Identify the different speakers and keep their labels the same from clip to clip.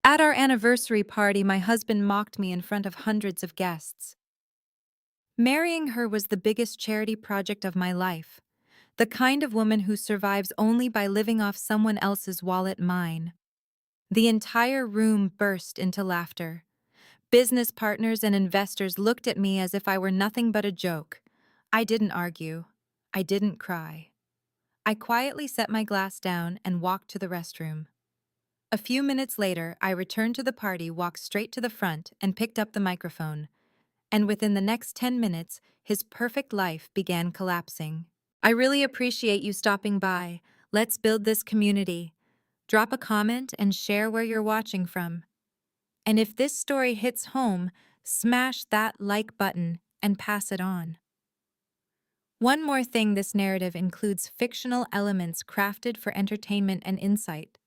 Speaker 1: At our anniversary party, my husband mocked me in front of hundreds of guests. Marrying her was the biggest charity project of my life. The kind of woman who survives only by living off someone else's wallet, mine. The entire room burst into laughter. Business partners and investors looked at me as if I were nothing but a joke. I didn't argue. I didn't cry. I quietly set my glass down and walked to the restroom. A few minutes later, I returned to the party, walked straight to the front, and picked up the microphone. And within the next 10 minutes, his perfect life began collapsing. I really appreciate you stopping by. Let's build this community. Drop a comment and share where you're watching from. And if this story hits home, smash that like button and pass it on. One more thing, this narrative includes fictional elements crafted for entertainment and insight.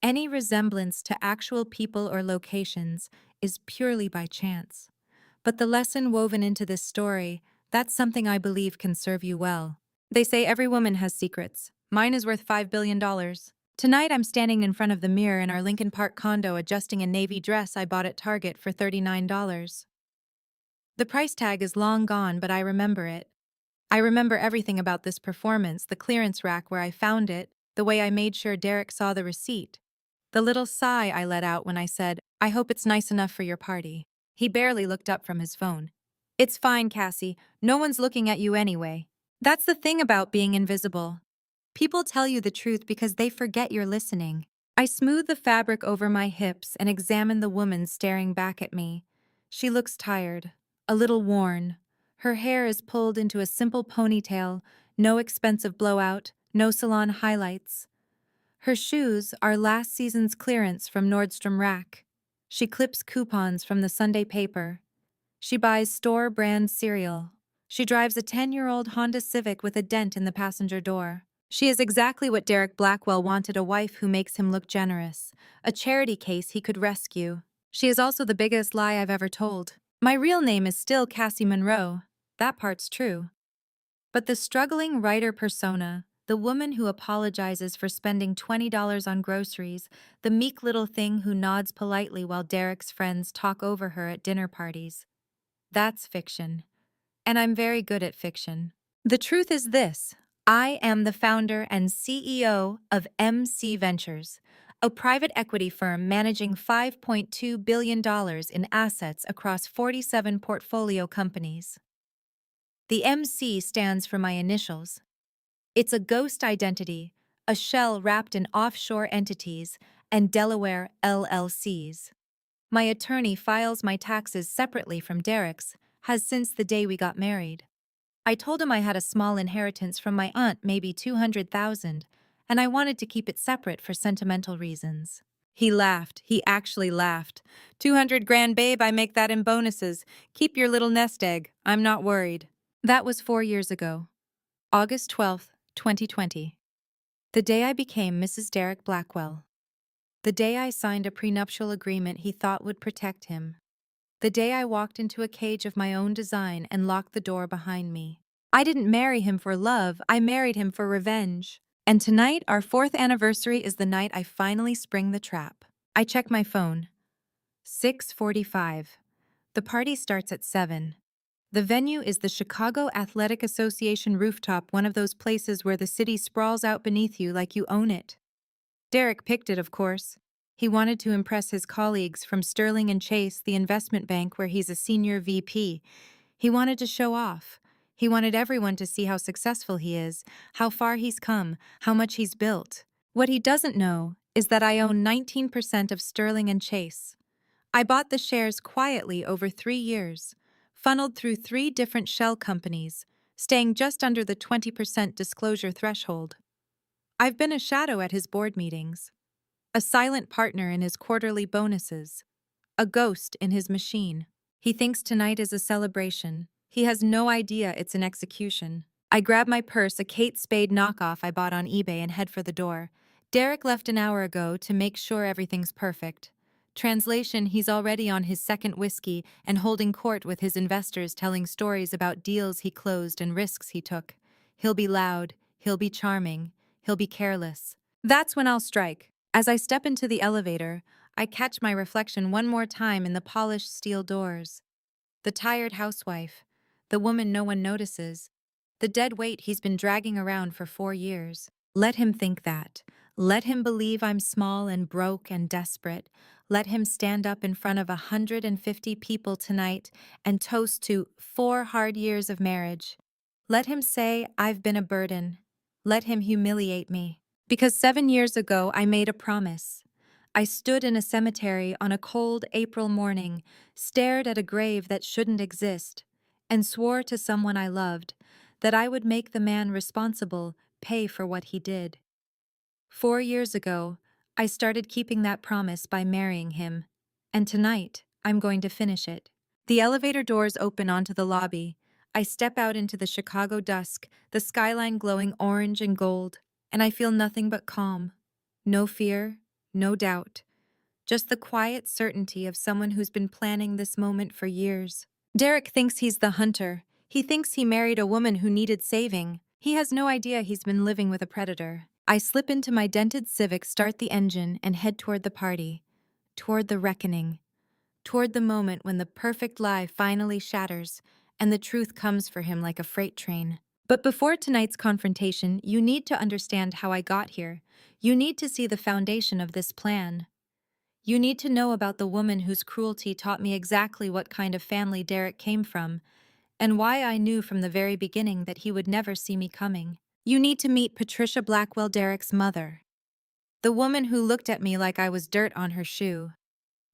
Speaker 1: Any resemblance to actual people or locations is purely by chance. But the lesson woven into this story, that's something I believe can serve you well. They say every woman has secrets. Mine is worth $5 billion. Tonight I'm standing in front of the mirror in our Lincoln Park condo adjusting a navy dress I bought at Target for $39. The price tag is long gone, but I remember it. I remember everything about this performance, the clearance rack where I found it, the way I made sure Derek saw the receipt, the little sigh I let out when I said, "I hope it's nice enough for your party." He barely looked up from his phone. "It's fine, Cassie. No one's looking at you anyway." That's the thing about being invisible. People tell you the truth because they forget you're listening. I smooth the fabric over my hips and examine the woman staring back at me. She looks tired, a little worn. Her hair is pulled into a simple ponytail, no expensive blowout, no salon highlights. Her shoes are last season's clearance from Nordstrom Rack. She clips coupons from the Sunday paper. She buys store-brand cereal. She drives a 10-year-old Honda Civic with a dent in the passenger door. She is exactly what Derek Blackwell wanted, a wife who makes him look generous, a charity case he could rescue. She is also the biggest lie I've ever told. My real name is still Cassie Monroe. That part's true. But the struggling writer persona, the woman who apologizes for spending $20 on groceries, the meek little thing who nods politely while Derek's friends talk over her at dinner parties. That's fiction. And I'm very good at fiction. The truth is this: I am the founder and CEO of MC Ventures, a private equity firm managing $5.2 billion in assets across 47 portfolio companies. The MC stands for my initials. It's a ghost identity, a shell wrapped in offshore entities and Delaware LLCs. My attorney files my taxes separately from Derek's, has since the day we got married. I told him I had a small inheritance from my aunt, maybe $200,000, and I wanted to keep it separate for sentimental reasons. He laughed. He actually laughed. 200 grand, babe, I make that in bonuses. Keep your little nest egg. I'm not worried. That was 4 years ago. August 12th, 2020. The day I became Mrs. Derek Blackwell. The day I signed a prenuptial agreement he thought would protect him. The day I walked into a cage of my own design and locked the door behind me. I didn't marry him for love, I married him for revenge. And tonight, our 4th anniversary, is the night I finally spring the trap. I check my phone. 6:45. The party starts at 7. The venue is the Chicago Athletic Association rooftop, one of those places where the city sprawls out beneath you like you own it. Derek picked it, of course. He wanted to impress his colleagues from Sterling and Chase, the investment bank where he's a senior VP. He wanted to show off. He wanted everyone to see how successful he is, how far he's come, how much he's built. What he doesn't know is that I own 19% of Sterling and Chase. I bought the shares quietly over 3 years, funneled through 3 different shell companies, staying just under the 20% disclosure threshold. I've been a shadow at his board meetings, a silent partner in his quarterly bonuses, a ghost in his machine. He thinks tonight is a celebration. He has no idea it's an execution. I grab my purse, a Kate Spade knockoff I bought on eBay, and head for the door. Derek left an hour ago to make sure everything's perfect. Translation: he's already on his 2nd whiskey and holding court with his investors, telling stories about deals he closed and risks he took. He'll be loud, he'll be charming, he'll be careless. That's when I'll strike. As I step into the elevator, I catch my reflection one more time in the polished steel doors. The tired housewife. The woman no one notices. The dead weight he's been dragging around for 4 years. Let him think that. Let him believe I'm small and broke and desperate. Let him stand up in front of 150 people tonight and toast to 4 hard years of marriage. Let him say I've been a burden. Let him humiliate me. Because 7 years ago I made a promise. I stood in a cemetery on a cold April morning, stared at a grave that shouldn't exist, and swore to someone I loved that I would make the man responsible pay for what he did. 4 years ago, I started keeping that promise by marrying him, and tonight I'm going to finish it. The elevator doors open onto the lobby. I step out into the Chicago dusk, the skyline glowing orange and gold, and I feel nothing but calm. No fear, no doubt. Just the quiet certainty of someone who's been planning this moment for years. Derek thinks he's the hunter. He thinks he married a woman who needed saving. He has no idea he's been living with a predator. I slip into my dented Civic, start the engine, and head toward the party. Toward the reckoning. Toward the moment when the perfect lie finally shatters and the truth comes for him like a freight train. But before tonight's confrontation, you need to understand how I got here. You need to see the foundation of this plan. You need to know about the woman whose cruelty taught me exactly what kind of family Derek came from, and why I knew from the very beginning that he would never see me coming. You need to meet Patricia Blackwell, Derek's mother. The woman who looked at me like I was dirt on her shoe.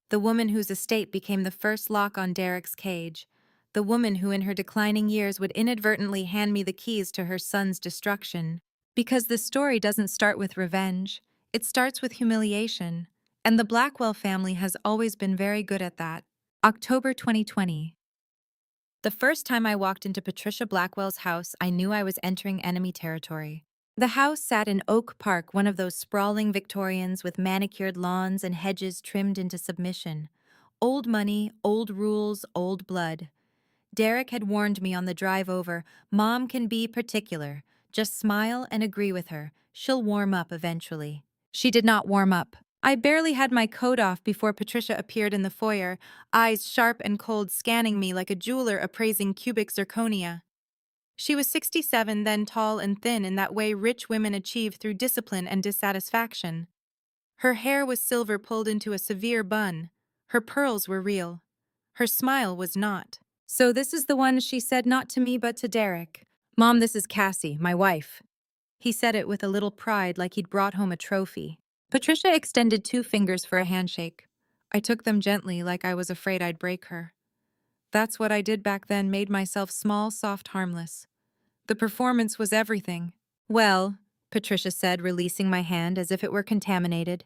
Speaker 1: The woman whose estate became the first lock on Derek's cage. The woman who in her declining years would inadvertently hand me the keys to her son's destruction. Because the story doesn't start with revenge, it starts with humiliation. And the Blackwell family has always been very good at that. October 2020. The first time I walked into Patricia Blackwell's house, I knew I was entering enemy territory. The house sat in Oak Park, one of those sprawling Victorians with manicured lawns and hedges trimmed into submission. Old money, old rules, old blood. Derek had warned me on the drive over, Mom can be particular. Just smile and agree with her. She'll warm up eventually. She did not warm up. I barely had my coat off before Patricia appeared in the foyer, eyes sharp and cold, scanning me like a jeweler appraising cubic zirconia. She was 67, then tall and thin in that way rich women achieve through discipline and dissatisfaction. Her hair was silver pulled into a severe bun. Her pearls were real. Her smile was not. So this is the one, she said, not to me but to Derek. Mom, this is Cassie, my wife. He said it with a little pride, like he'd brought home a trophy. Patricia extended 2 fingers for a handshake. I took them gently, like I was afraid I'd break her. That's what I did back then, made myself small, soft, harmless. The performance was everything. Well, Patricia said, releasing my hand as if it were contaminated.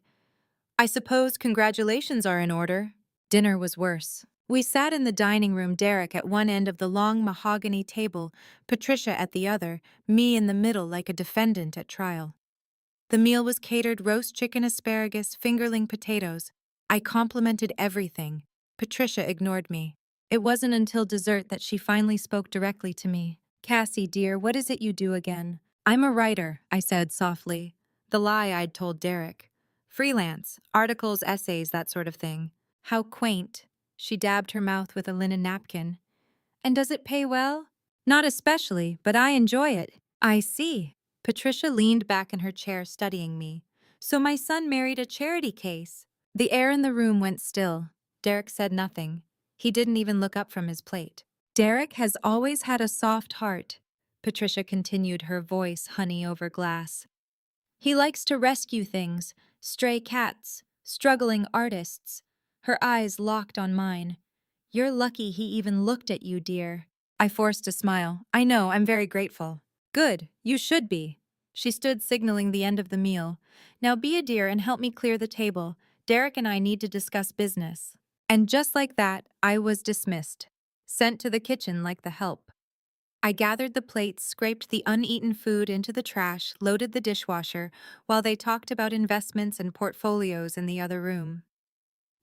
Speaker 1: I suppose congratulations are in order. Dinner was worse. We sat in the dining room, Derek at one end of the long mahogany table, Patricia at the other, me in the middle like a defendant at trial. The meal was catered: roast chicken, asparagus, fingerling potatoes. I complimented everything. Patricia ignored me. It wasn't until dessert that she finally spoke directly to me. Cassie, dear, what is it you do again? I'm a writer, I said softly. The lie I'd told Derek. Freelance, articles, essays, that sort of thing. How quaint. She dabbed her mouth with a linen napkin. And does it pay well? Not especially, but I enjoy it. I see. Patricia leaned back in her chair, studying me. So my son married a charity case. The air in the room went still. Derek said nothing. He didn't even look up from his plate. Derek has always had a soft heart, Patricia continued, her voice honey over glass. He likes to rescue things, stray cats, struggling artists. Her eyes locked on mine. You're lucky he even looked at you, dear. I forced a smile. I know, I'm very grateful. Good, you should be. She stood, signaling the end of the meal. Now be a dear and help me clear the table. Derek and I need to discuss business. And just like that, I was dismissed. Sent to the kitchen like the help. I gathered the plates, scraped the uneaten food into the trash, loaded the dishwasher, while they talked about investments and portfolios in the other room.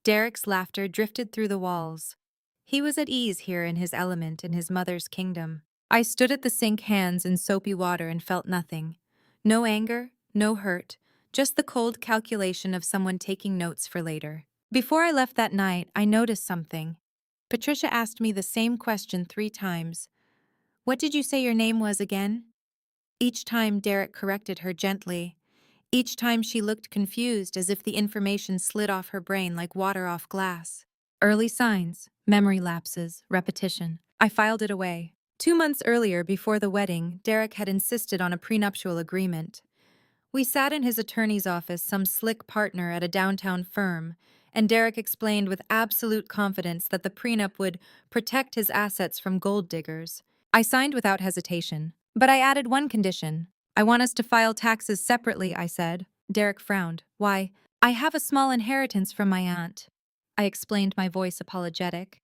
Speaker 1: Derek's laughter drifted through the walls. He was at ease here in his element, in his mother's kingdom. I stood at the sink, hands in soapy water, and felt nothing. No anger, no hurt, just the cold calculation of someone taking notes for later. Before I left that night, I noticed something. Patricia asked me the same question 3 times. What did you say your name was again? Each time Derek corrected her gently. Each time she looked confused as if the information slid off her brain like water off glass. Early signs, memory lapses, repetition. I filed it away. 2 months earlier, before the wedding, Derek had insisted on a prenuptial agreement. We sat in his attorney's office, some slick partner at a downtown firm, and Derek explained with absolute confidence that the prenup would protect his assets from gold diggers. I signed without hesitation, but I added one condition. I want us to file taxes separately, I said. Derek frowned. Why? I have a small inheritance from my aunt. I explained, my voice apologetic.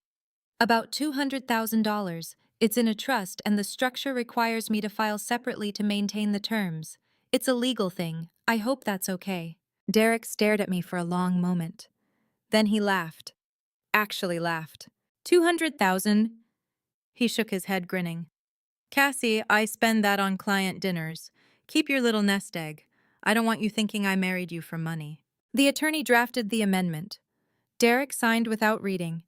Speaker 1: About $200,000. It's in a trust, and the structure requires me to file separately to maintain the terms. It's a legal thing. I hope that's okay. Derek stared at me for a long moment. Then he laughed. Actually laughed. 200,000? He shook his head, grinning. Cassie, I spend that on client dinners. Keep your little nest egg. I don't want you thinking I married you for money. The attorney drafted the amendment. Derek signed without reading.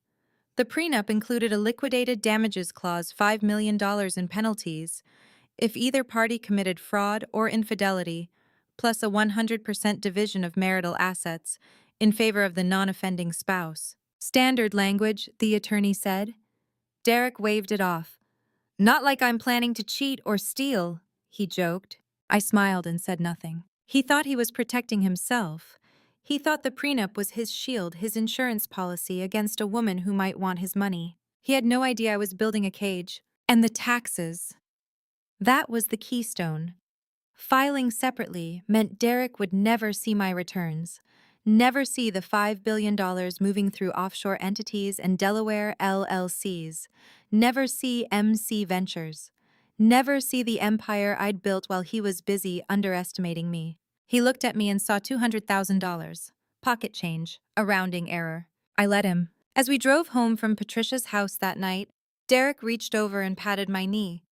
Speaker 1: The prenup included a liquidated damages clause, $5 million in penalties, if either party committed fraud or infidelity, plus a 100% division of marital assets in favor of the non-offending spouse. Standard language, the attorney said. Derek waved it off. Not like I'm planning to cheat or steal, he joked. I smiled and said nothing. He thought he was protecting himself. He thought the prenup was his shield, his insurance policy against a woman who might want his money. He had no idea I was building a cage. And the taxes. That was the keystone. Filing separately meant Derek would never see my returns, never see the $5 billion moving through offshore entities and Delaware LLCs, never see MC Ventures, never see the empire I'd built while he was busy underestimating me. He looked at me and saw $200,000. Pocket change, a rounding error. I let him. As we drove home from Patricia's house that night, Derek reached over and patted my knee.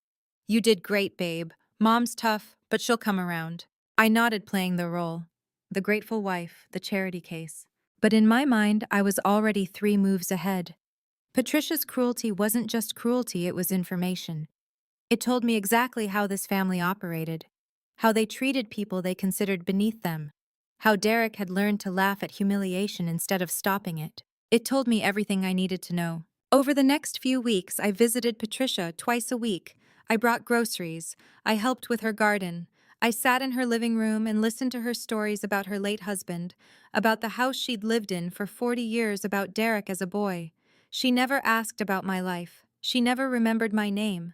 Speaker 1: You did great, babe. Mom's tough, but she'll come around. I nodded, playing the role. The grateful wife, the charity case. But in my mind, I was already 3 moves ahead. Patricia's cruelty wasn't just cruelty, it was information. It told me exactly how this family operated, how they treated people they considered beneath them, how Derek had learned to laugh at humiliation instead of stopping it. It told me everything I needed to know. Over the next few weeks, I visited Patricia twice a week. I brought groceries. I helped with her garden. I sat in her living room and listened to her stories about her late husband, about the house she'd lived in for 40 years, about Derek as a boy. She never asked about my life. She never remembered my name.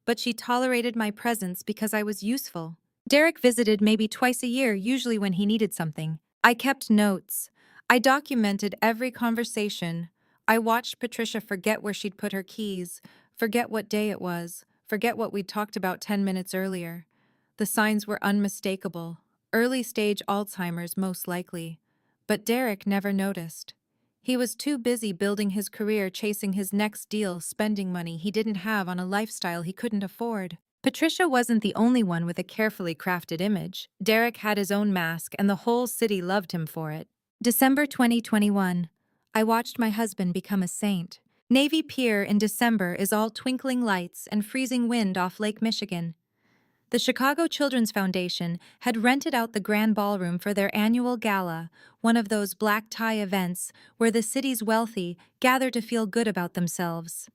Speaker 1: But she tolerated my presence because I was useful. Derek visited maybe twice a year, usually when he needed something. I kept notes. I documented every conversation. I watched Patricia forget where she'd put her keys, forget what day it was, forget what we'd talked about 10 minutes earlier. The signs were unmistakable. Early stage Alzheimer's, most likely. But Derek never noticed. He was too busy building his career, chasing his next deal, spending money he didn't have on a lifestyle he couldn't afford. Patricia wasn't the only one with a carefully crafted image. Derek had his own mask, and the whole city loved him for it. December 2021. I watched my husband become a saint. Navy Pier in December is all twinkling lights and freezing wind off Lake Michigan. The Chicago Children's Foundation had rented out the Grand Ballroom for their annual gala, one of those black tie events where the city's wealthy gather to feel good about themselves.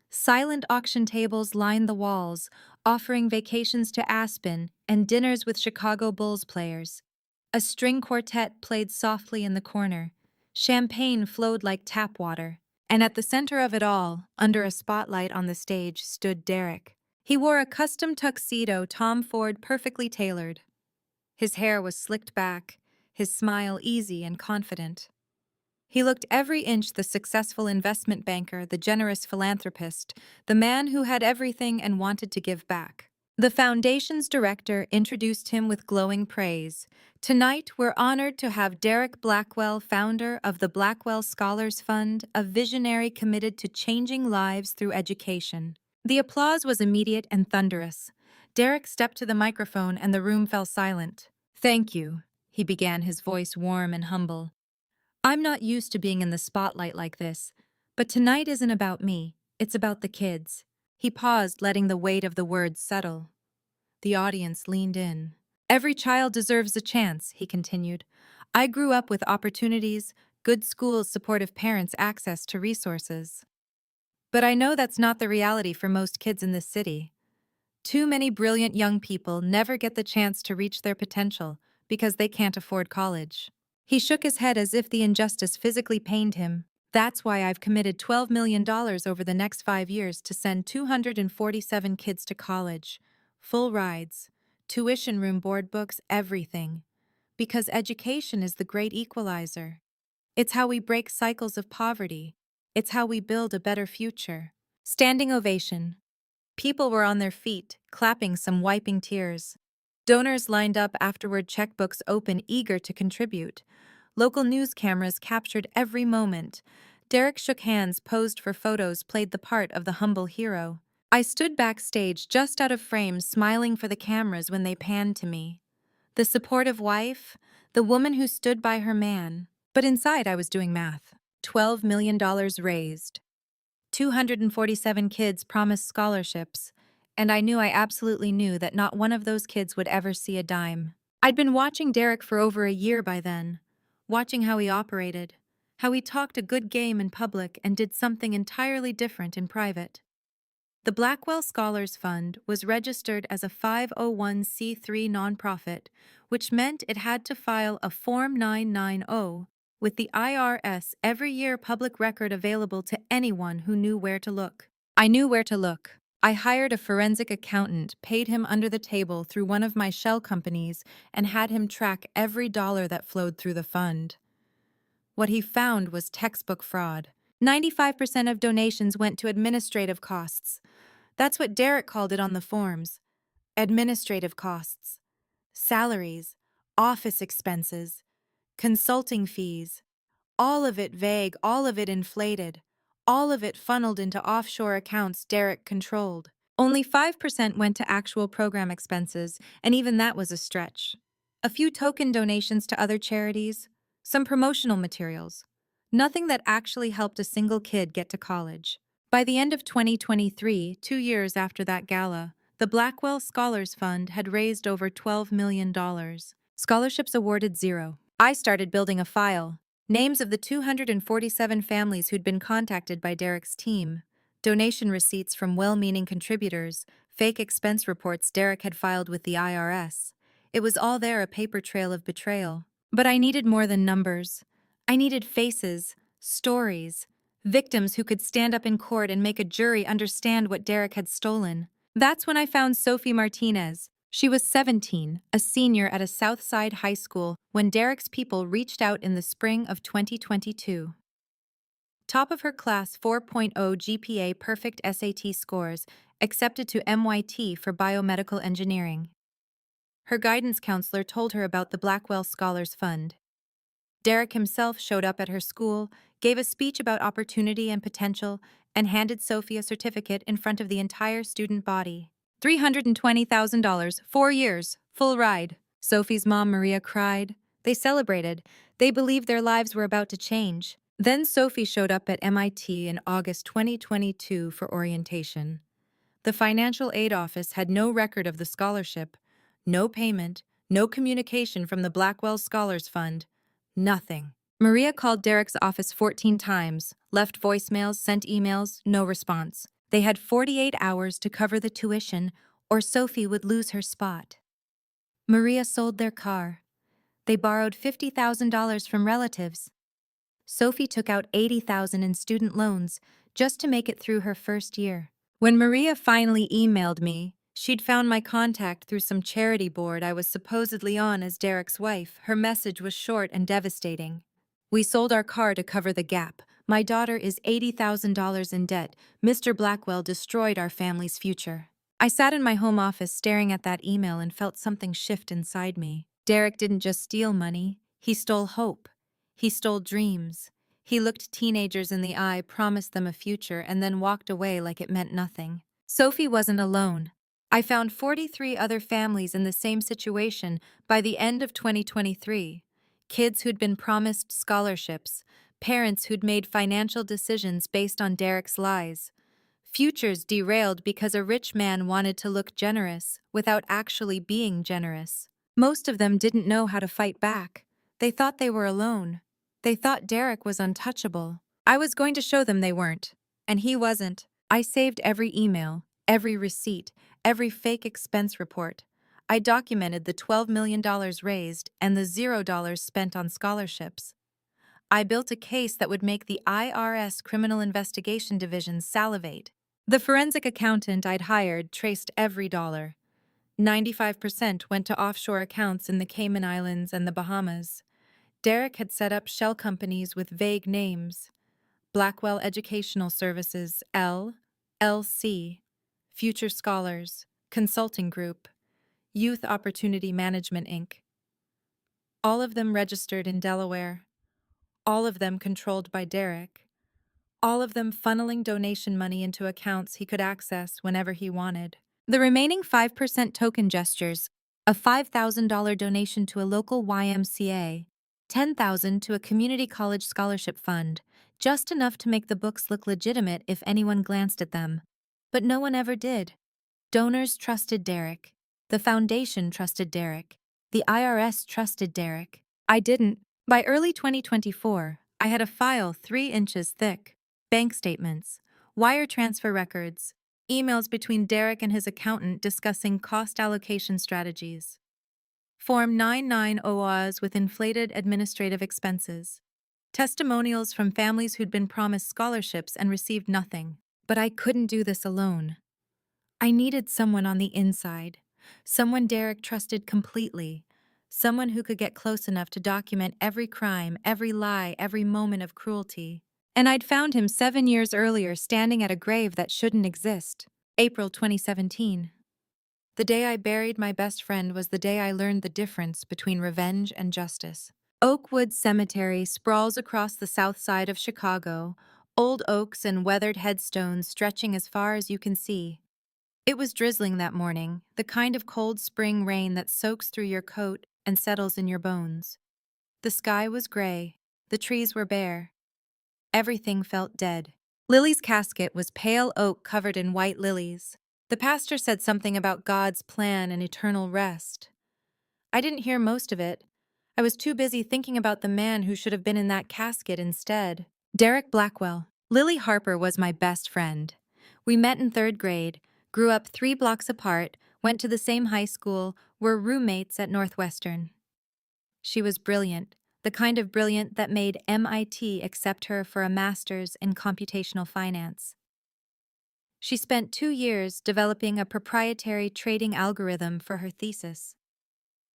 Speaker 1: Silent auction tables lined the walls, offering vacations to Aspen and dinners with Chicago Bulls players. A string quartet played softly in the corner. Champagne flowed like tap water. And at the center of it all, under a spotlight on the stage, stood Derek. He wore a custom tuxedo Tom Ford perfectly tailored. His hair was slicked back, his smile easy and confident. He looked every inch the successful investment banker, the generous philanthropist, the man who had everything and wanted to give back. The foundation's director introduced him with glowing praise. Tonight, we're honored to have Derek Blackwell, founder of the Blackwell Scholars Fund, a visionary committed to changing lives through education. The applause was immediate and thunderous. Derek stepped to the microphone and the room fell silent. Thank you, he began, his voice warm and humble. I'm not used to being in the spotlight like this, but tonight isn't about me, it's about the kids. He paused, letting the weight of the words settle. The audience leaned in. Every child deserves a chance, he continued. I grew up with opportunities, good schools, supportive parents, access to resources. But I know that's not the reality for most kids in this city. Too many brilliant young people never get the chance to reach their potential because they can't afford college. He shook his head as if the injustice physically pained him. That's why I've committed $12 million over the next 5 years to send 247 kids to college. Full rides, tuition, room, board, books, everything. Because education is the great equalizer. It's how we break cycles of poverty. It's how we build a better future. Standing ovation. People were on their feet, clapping, some wiping tears. Donors lined up afterward, checkbooks open, eager to contribute. Local news cameras captured every moment. Derek shook hands, posed for photos, played the part of the humble hero. I stood backstage, just out of frame, smiling for the cameras when they panned to me. The supportive wife, the woman who stood by her man. But inside I was doing math. $12 million raised. 247 kids promised scholarships, and I absolutely knew that not one of those kids would ever see a dime. I'd been watching Derek for over a year by then, watching how he operated, how he talked a good game in public and did something entirely different in private. The Blackwell Scholars Fund was registered as a 501c3 nonprofit, which meant it had to file a Form 990 with the IRS every year, public record available to anyone who knew where to look. I knew where to look. I hired a forensic accountant, paid him under the table through one of my shell companies, and had him track every dollar that flowed through the fund. What he found was textbook fraud. 95% of donations went to administrative costs. That's what Derek called it on the forms. Administrative costs. Salaries, office expenses, consulting fees. All of it vague, all of it inflated. All of it funneled into offshore accounts Derek controlled. Only 5% went to actual program expenses, and even that was a stretch. A few token donations to other charities, some promotional materials. Nothing that actually helped a single kid get to college. By the end of 2023, 2 years after that gala, the Blackwell Scholars Fund had raised over $12 million. Scholarships awarded, 0. I started building a file. Names of the 247 families who'd been contacted by Derek's team, donation receipts from well-meaning contributors, fake expense reports Derek had filed with the IRS. It was all there, a paper trail of betrayal. But I needed more than numbers. I needed faces, stories, victims who could stand up in court and make a jury understand what Derek had stolen. That's when I found Sophie Martinez. She was 17, a senior at a Southside high school when Derek's people reached out in the spring of 2022. Top of her class, 4.0 GPA, perfect SAT scores, accepted to MIT for biomedical engineering. Her guidance counselor told her about the Blackwell Scholars Fund. Derek himself showed up at her school, gave a speech about opportunity and potential, and handed Sophie a certificate in front of the entire student body. $320,000, 4 years, full ride. Sophie's mom, Maria, cried. They celebrated. They believed their lives were about to change. Then Sophie showed up at MIT in August 2022 for orientation. The financial aid office had no record of the scholarship, no payment, no communication from the Blackwell Scholars Fund. Nothing. Maria called Derek's office 14 times, left voicemails, sent emails, no response. They had 48 hours to cover the tuition, or Sophie would lose her spot. Maria sold their car. They borrowed $50,000 from relatives. Sophie took out $80,000 in student loans just to make it through her first year. When Maria finally emailed me, she'd found my contact through some charity board I was supposedly on as Derek's wife. Her message was short and devastating. We sold our car to cover the gap. My daughter is $80,000 in debt. Mr. Blackwell destroyed our family's future. I sat in my home office staring at that email and felt something shift inside me. Derek didn't just steal money, he stole hope. He stole dreams. He looked teenagers in the eye, promised them a future, and then walked away like it meant nothing. Sophie wasn't alone. I found 43 other families in the same situation by the end of 2023. Kids who'd been promised scholarships, parents who'd made financial decisions based on Derek's lies, futures derailed because a rich man wanted to look generous without actually being generous. Most of them didn't know how to fight back. They thought they were alone. They thought Derek was untouchable. I was going to show them they weren't. And he wasn't. I saved every email, every receipt, every fake expense report. I documented the $12 million raised and the $0 spent on scholarships. I built a case that would make the IRS Criminal Investigation Division salivate. The forensic accountant I'd hired traced every dollar. 95% went to offshore accounts in the Cayman Islands and the Bahamas. Derek had set up shell companies with vague names: Blackwell Educational Services, LLC, Future Scholars, Consulting Group, Youth Opportunity Management, Inc. All of them registered in Delaware. All of them controlled by Derek. All of them funneling donation money into accounts he could access whenever he wanted. The remaining 5% token gestures: a $5,000 donation to a local YMCA, $10,000 to a community college scholarship fund, just enough to make the books look legitimate if anyone glanced at them. But no one ever did. Donors trusted Derek. The foundation trusted Derek. The IRS trusted Derek. I didn't. By early 2024, I had a file 3 inches thick: bank statements, wire transfer records, emails between Derek and his accountant discussing cost allocation strategies, Form 99OAs with inflated administrative expenses, testimonials from families who'd been promised scholarships and received nothing. But I couldn't do this alone. I needed someone on the inside, someone Derek trusted completely, someone who could get close enough to document every crime, every lie, every moment of cruelty. And I'd found him 7 years earlier standing at a grave that shouldn't exist. April 2017. The day I buried my best friend was the day I learned the difference between revenge and justice. Oakwood Cemetery sprawls across the south side of Chicago, old oaks and weathered headstones stretching as far as you can see. It was drizzling that morning, the kind of cold spring rain that soaks through your coat and settles in your bones. The sky was gray, the trees were bare. Everything felt dead. Lily's casket was pale oak covered in white lilies. The pastor said something about God's plan and eternal rest. I didn't hear most of it. I was too busy thinking about the man who should have been in that casket instead. Derek Blackwell. Lily Harper was my best friend. We met in 3rd grade, grew up 3 blocks apart, went to the same high school, were roommates at Northwestern. She was brilliant, the kind of brilliant that made MIT accept her for a master's in computational finance. She spent 2 years developing a proprietary trading algorithm for her thesis.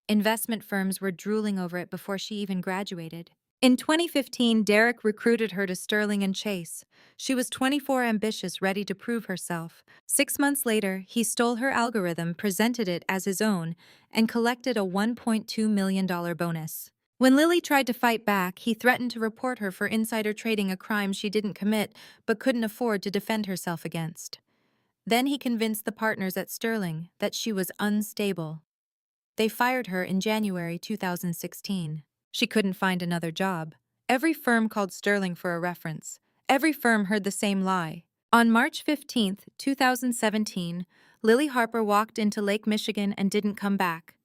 Speaker 1: Investment firms were drooling over it before she even graduated. In 2015, Derek recruited her to Sterling and Chase. She was 24, ambitious, ready to prove herself. 6 months later, he stole her algorithm, presented it as his own, and collected a $1.2 million bonus. When Lily tried to fight back, he threatened to report her for insider trading, a crime she didn't commit but couldn't afford to defend herself against. Then he convinced the partners at Sterling that she was unstable. They fired her in January 2016. She couldn't find another job. Every firm called Sterling for a reference. Every firm heard the same lie. On March 15, 2017, Lily Harper walked into Lake Michigan and didn't come back.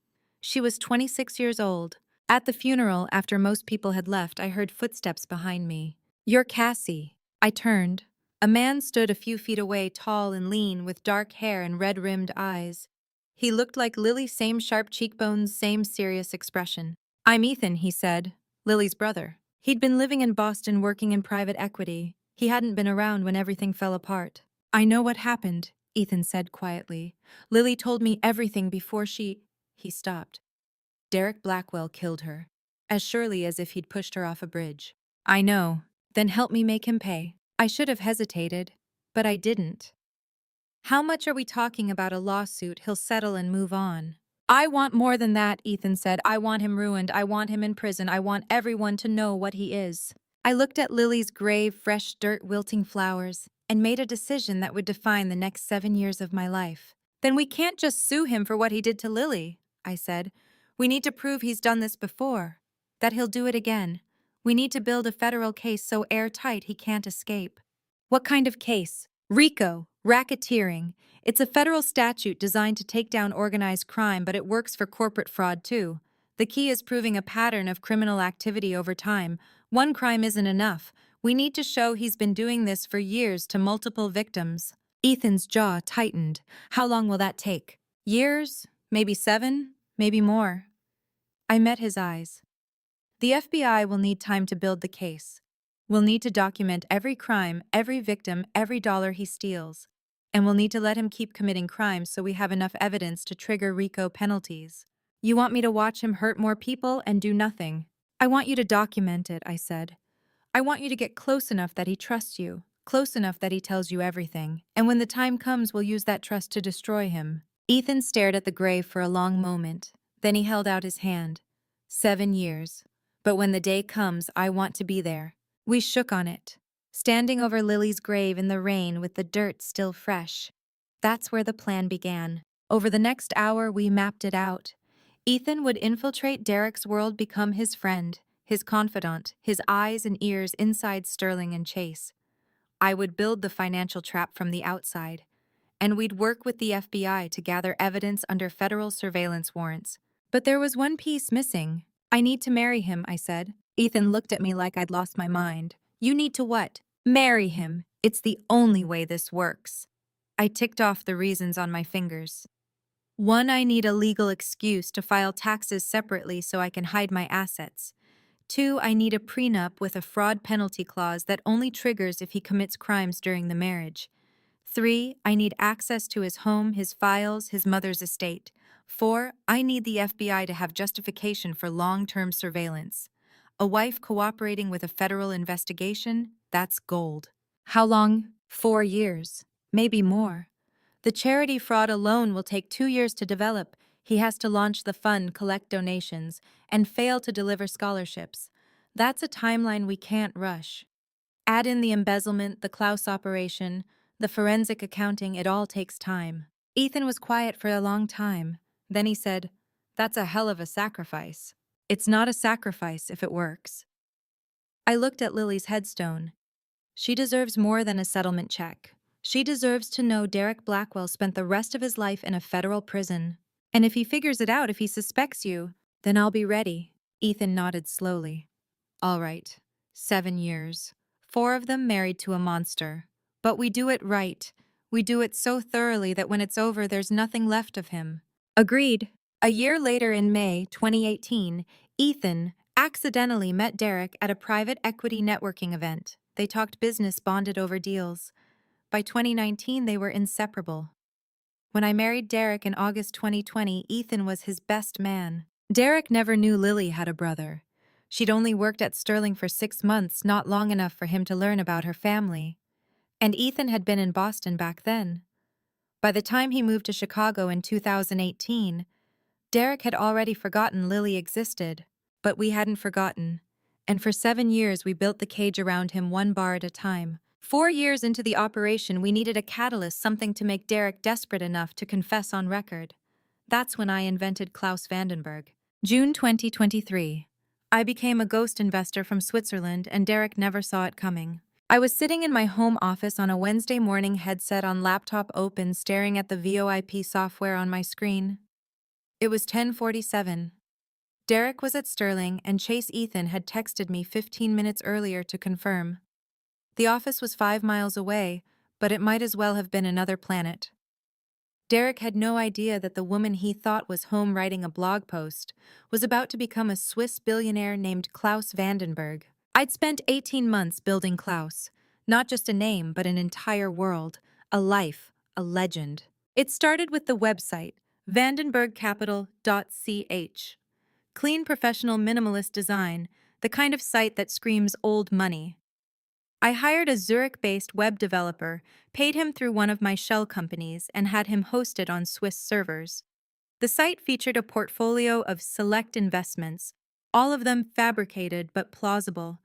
Speaker 1: She was 26 years old. At the funeral, after most people had left, I heard footsteps behind me. "You're Cassie." I turned. A man stood a few feet away, tall and lean, with dark hair and red-rimmed eyes. He looked like Lily, same sharp cheekbones, same serious expression. "I'm Ethan," he said, Lily's brother. He'd been living in Boston working in private equity. He hadn't been around when everything fell apart. "I know what happened," Ethan said quietly. "Lily told me everything before she—" He stopped. "Derek Blackwell killed her, as surely as if he'd pushed her off a bridge." "I know. Then help me make him pay." I should have hesitated, but I didn't. "How much are we talking about? A lawsuit? He'll settle and move on." "I want more than that," Ethan said. "I want him ruined. I want him in prison. I want everyone to know what he is." I looked at Lily's grave, fresh dirt, wilting flowers, and made a decision that would define the next 7 years of my life. "Then we can't just sue him for what he did to Lily," I said. "We need to prove he's done this before." that he'll do it again. We need to build a federal case so airtight he can't escape. What kind of case? RICO, racketeering. It's a federal statute designed to take down organized crime, but it works for corporate fraud too. The key is proving a pattern of criminal activity over time. One crime isn't enough. We need to show he's been doing this for years to multiple victims. Ethan's jaw tightened. How long will that take? Years? Maybe 7? Maybe more. I met his eyes. The FBI will need time to build the case. We'll need to document every crime, every victim, every dollar he steals. And we'll need to let him keep committing crimes so we have enough evidence to trigger RICO penalties. You want me to watch him hurt more people and do nothing? I want you to document it, I said. I want you to get close enough that he trusts you, close enough that he tells you everything. And when the time comes, we'll use that trust to destroy him. Ethan stared at the grave for a long moment. Then he held out his hand. 7 years. But when the day comes, I want to be there. We shook on it, standing over Lily's grave in the rain with the dirt still fresh. That's where the plan began. Over the next hour, we mapped it out. Ethan would infiltrate Derek's world, become his friend, his confidant, his eyes and ears inside Sterling and Chase. I would build the financial trap from the outside, and we'd work with the FBI to gather evidence under federal surveillance warrants. But there was one piece missing. I need to marry him, I said. Ethan looked at me like I'd lost my mind. You need to what? Marry him. It's the only way this works. I ticked off the reasons on my fingers. 1, I need a legal excuse to file taxes separately so I can hide my assets. 2, I need a prenup with a fraud penalty clause that only triggers if he commits crimes during the marriage. 3, I need access to his home, his files, his mother's estate. 4, I need the FBI to have justification for long-term surveillance. A wife cooperating with a federal investigation, that's gold. How long? 4 years. Maybe more. The charity fraud alone will take 2 years to develop. He has to launch the fund, collect donations, and fail to deliver scholarships. That's a timeline we can't rush. Add in the embezzlement, the Klaus operation, the forensic accounting, it all takes time. Ethan was quiet for a long time. Then he said, "That's a hell of a sacrifice." "It's not a sacrifice if it works." I looked at Lily's headstone. She deserves more than a settlement check. She deserves to know Derek Blackwell spent the rest of his life in a federal prison. And if he figures it out, if he suspects you, then I'll be ready. Ethan nodded slowly. All right, 7 years. 4 of them married to a monster. But we do it right. We do it so thoroughly that when it's over, there's nothing left of him. Agreed. A year later in May 2018, Ethan accidentally met Derek at a private equity networking event. They talked business, bonded over deals. By 2019, they were inseparable. When I married Derek in August 2020, Ethan was his best man. Derek never knew Lily had a brother. She'd only worked at Sterling for 6 months, not long enough for him to learn about her family. And Ethan had been in Boston back then. By the time he moved to Chicago in 2018, Derek had already forgotten Lily existed. But we hadn't forgotten. And for 7 years, we built the cage around him, one bar at a time. 4 years into the operation, we needed a catalyst, something to make Derek desperate enough to confess on record. That's when I invented Klaus Vandenberg. June 2023. I became a ghost investor from Switzerland, and Derek never saw it coming. I was sitting in my home office on a Wednesday morning, headset on, laptop open, staring at the VoIP software on my screen. It was 10:47. Derek was at Sterling, and Chase Ethan had texted me 15 minutes earlier to confirm. The office was 5 miles away, but it might as well have been another planet. Derek had no idea that the woman he thought was home writing a blog post was about to become a Swiss billionaire named Klaus Vandenberg. I'd spent 18 months building Klaus, not just a name, but an entire world, a life, a legend. It started with the website, vandenbergcapital.ch. Clean, professional, minimalist design, the kind of site that screams old money. I hired a Zurich-based web developer, paid him through one of my shell companies, and had him hosted on Swiss servers. The site featured a portfolio of select investments, all of them fabricated but plausible.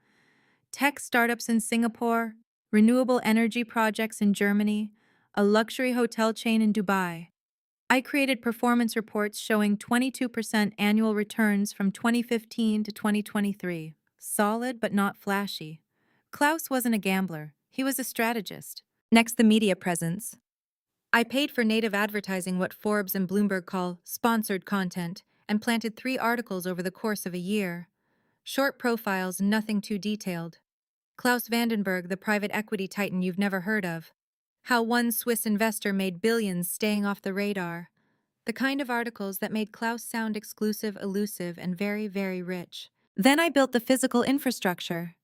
Speaker 1: Tech startups in Singapore, renewable energy projects in Germany, a luxury hotel chain in Dubai. I created performance reports showing 22% annual returns from 2015 to 2023. Solid but not flashy. Klaus wasn't a gambler, he was a strategist. Next, the media presence. I paid for native advertising, what Forbes and Bloomberg call sponsored content, and planted 3 articles over the course of a year. Short profiles, nothing too detailed. Klaus Vandenberg, the private equity titan you've never heard of. How one Swiss investor made billions staying off the radar. The kind of articles that made Klaus sound exclusive, elusive, and very, very rich. Then I built the physical infrastructure.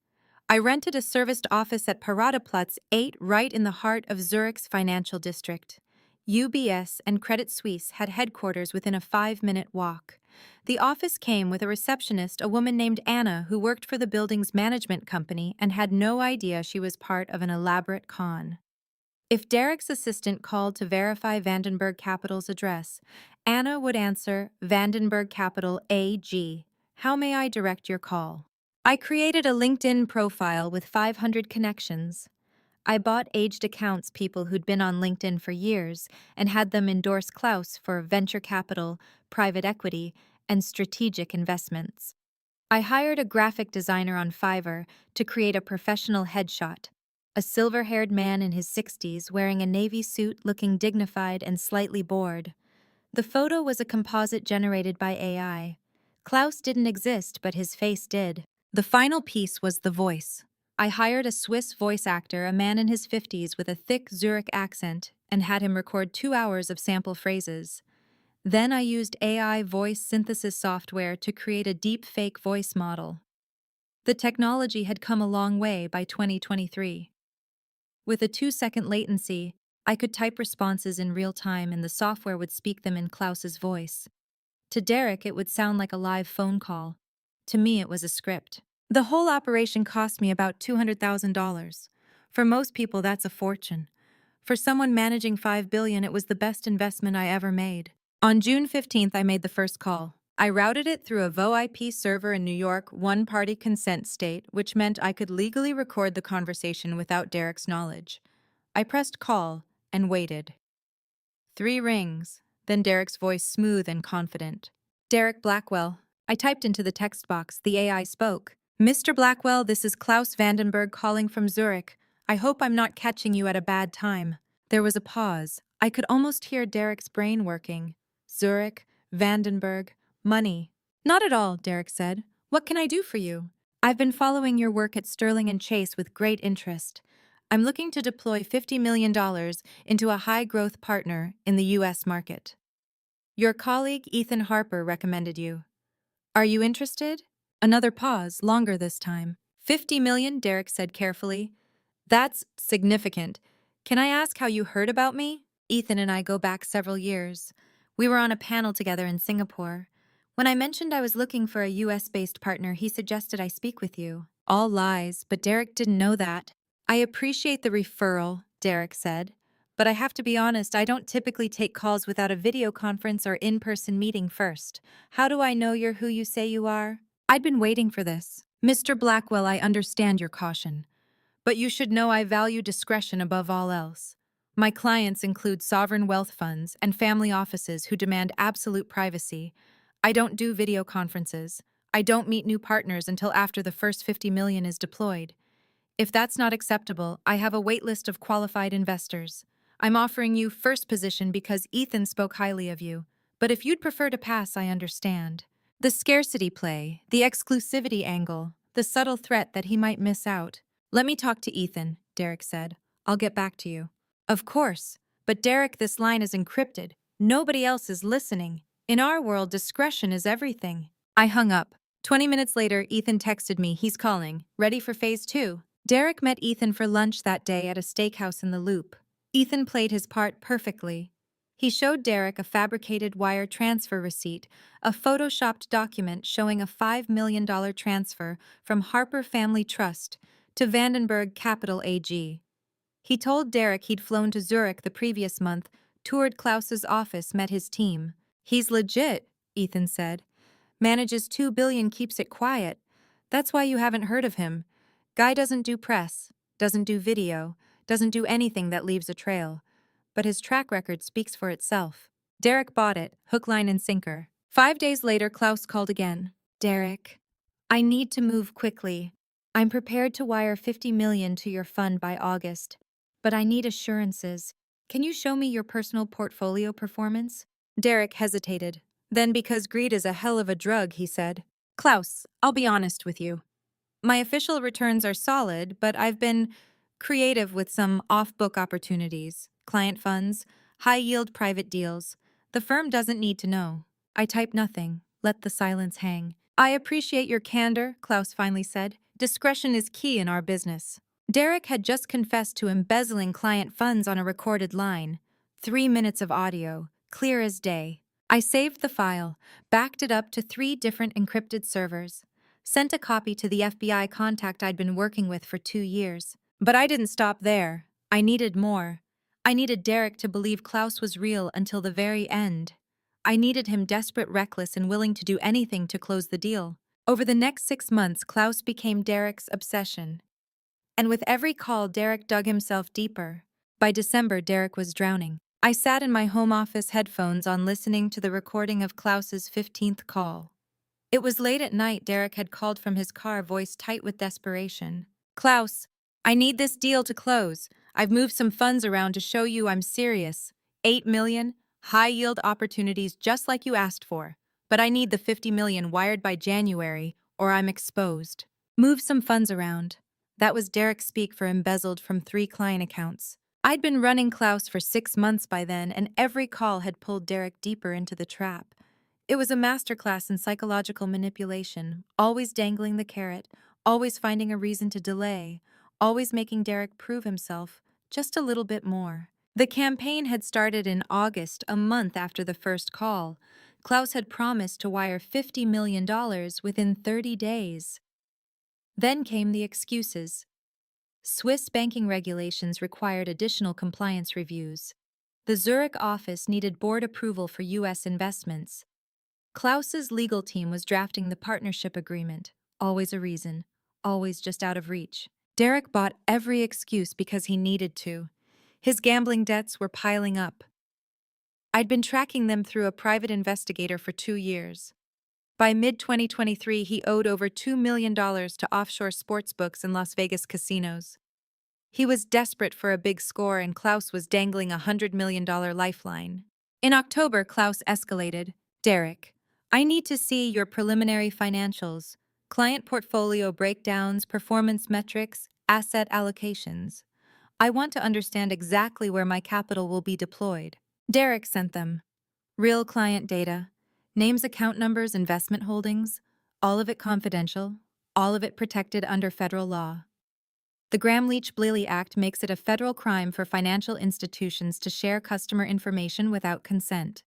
Speaker 1: I rented a serviced office at Paradeplatz 8 right in the heart of Zurich's financial district. UBS and Credit Suisse had headquarters within a 5-minute walk. The office came with a receptionist, a woman named Anna, who worked for the building's management company and had no idea she was part of an elaborate con. If Derek's assistant called to verify Vandenberg Capital's address, Anna would answer, Vandenberg Capital AG. How may I direct your call? I created a LinkedIn profile with 500 connections. I bought aged accounts, people who'd been on LinkedIn for years, and had them endorse Klaus for venture capital, private equity, and strategic investments. I hired a graphic designer on Fiverr to create a professional headshot. A silver-haired man in his 60s wearing a navy suit, looking dignified and slightly bored. The photo was a composite generated by AI. Klaus didn't exist, but his face did. The final piece was the voice. I hired a Swiss voice actor, a man in his 50s with a thick Zurich accent, and had him record 2 hours of sample phrases. Then I used AI voice synthesis software to create a deep fake voice model. The technology had come a long way by 2023. With a 2-second latency, I could type responses in real time and the software would speak them in Klaus's voice. To Derek, it would sound like a live phone call. To me, it was a script. The whole operation cost me about $200,000. For most people, that's a fortune. For someone managing $5 billion, it was the best investment I ever made. On June 15th, I made the first call. I routed it through a VoIP server in New York, one-party consent state, which meant I could legally record the conversation without Derek's knowledge. I pressed call and waited. 3 rings, then Derek's voice smooth and confident. Derek Blackwell. I typed into the text box. The AI spoke. Mr. Blackwell, this is Klaus Vandenberg calling from Zurich. I hope I'm not catching you at a bad time. There was a pause. I could almost hear Derek's brain working. Zurich, Vandenberg, money. Not at all, Derek said. What can I do for you? I've been following your work at Sterling and Chase with great interest. I'm looking to deploy $50 million into a high-growth partner in the U.S. market. Your colleague Ethan Harper recommended you. Are you interested? Another pause, longer this time. 50 million, Derek said carefully. That's significant. Can I ask how you heard about me? Ethan and I go back several years. We were on a panel together in Singapore. When I mentioned I was looking for a US-based partner, he suggested I speak with you. All lies, but Derek didn't know that. I appreciate the referral, Derek said. But I have to be honest, I don't typically take calls without a video conference or in-person meeting first. How do I know you're who you say you are? I'd been waiting for this. Mr. Blackwell, I understand your caution. But you should know I value discretion above all else. My clients include sovereign wealth funds and family offices who demand absolute privacy. I don't do video conferences. I don't meet new partners until after the first 50 million is deployed. If that's not acceptable, I have a wait list of qualified investors. I'm offering you first position because Ethan spoke highly of you. But if you'd prefer to pass, I understand. The scarcity play, the exclusivity angle, the subtle threat that he might miss out. Let me talk to Ethan, Derek said. I'll get back to you. Of course. But Derek, this line is encrypted. Nobody else is listening. In our world, discretion is everything. I hung up. 20 minutes later, Ethan texted me. He's calling. Ready for phase 2. Derek met Ethan for lunch that day at a steakhouse in the Loop. Ethan played his part perfectly. He showed Derek a fabricated wire transfer receipt, a photoshopped document showing a $5 million transfer from Harper Family Trust to Vandenberg Capital AG. He told Derek he'd flown to Zurich the previous month, toured Klaus's office, met his team. He's legit, Ethan said. Manages $2 billion, keeps it quiet. That's why you haven't heard of him. Guy doesn't do press, doesn't do video, doesn't do anything that leaves a trail. But his track record speaks for itself. Derek bought it, hook, line, and sinker. 5 days later, Klaus called again. Derek, I need to move quickly. I'm prepared to wire 50 million to your fund by August, but I need assurances. Can you show me your personal portfolio performance? Derek hesitated. Then, because greed is a hell of a drug, he said, Klaus, I'll be honest with you. My official returns are solid, but I've been creative with some off-book opportunities, client funds, high-yield private deals. The firm doesn't need to know. I type nothing. Let the silence hang. I appreciate your candor, Klaus finally said. Discretion is key in our business. Derek had just confessed to embezzling client funds on a recorded line. 3 minutes of audio, clear as day. I saved the file, backed it up to 3 different encrypted servers, sent a copy to the FBI contact I'd been working with for 2 years. But I didn't stop there. I needed more. I needed Derek to believe Klaus was real until the very end. I needed him desperate, reckless, and willing to do anything to close the deal. Over the next 6 months, Klaus became Derek's obsession. And with every call, Derek dug himself deeper. By December, Derek was drowning. I sat in my home office, headphones on, listening to the recording of Klaus's 15th call. It was late at night. Derek had called from his car, voice tight with desperation. Klaus, I need this deal to close. I've moved some funds around to show you I'm serious. 8 million, high-yield opportunities just like you asked for. But I need the 50 million wired by January, or I'm exposed. Move some funds around. That was Derek's speak for embezzled from 3 client accounts. I'd been running Klaus for 6 months by then, and every call had pulled Derek deeper into the trap. It was a masterclass in psychological manipulation, always dangling the carrot, always finding a reason to delay, always making Derek prove himself just a little bit more. The campaign had started in August, a month after the first call. Klaus had promised to wire $50 million within 30 days. Then came the excuses. Swiss banking regulations required additional compliance reviews. The Zurich office needed board approval for U.S. investments. Klaus's legal team was drafting the partnership agreement. Always a reason. Always just out of reach. Derek bought every excuse because he needed to. His gambling debts were piling up. I'd been tracking them through a private investigator for 2 years. By mid-2023, he owed over $2 million to offshore sportsbooks and Las Vegas casinos. He was desperate for a big score, and Klaus was dangling a $100 million lifeline. In October, Klaus escalated. Derek, I need to see your preliminary financials, client portfolio breakdowns, performance metrics, asset allocations. I want to understand exactly where my capital will be deployed. Derek sent them. Real client data, names, account numbers, investment holdings, all of it confidential, all of it protected under federal law. The Gramm-Leach-Bliley Act makes it a federal crime for financial institutions to share customer information without consent.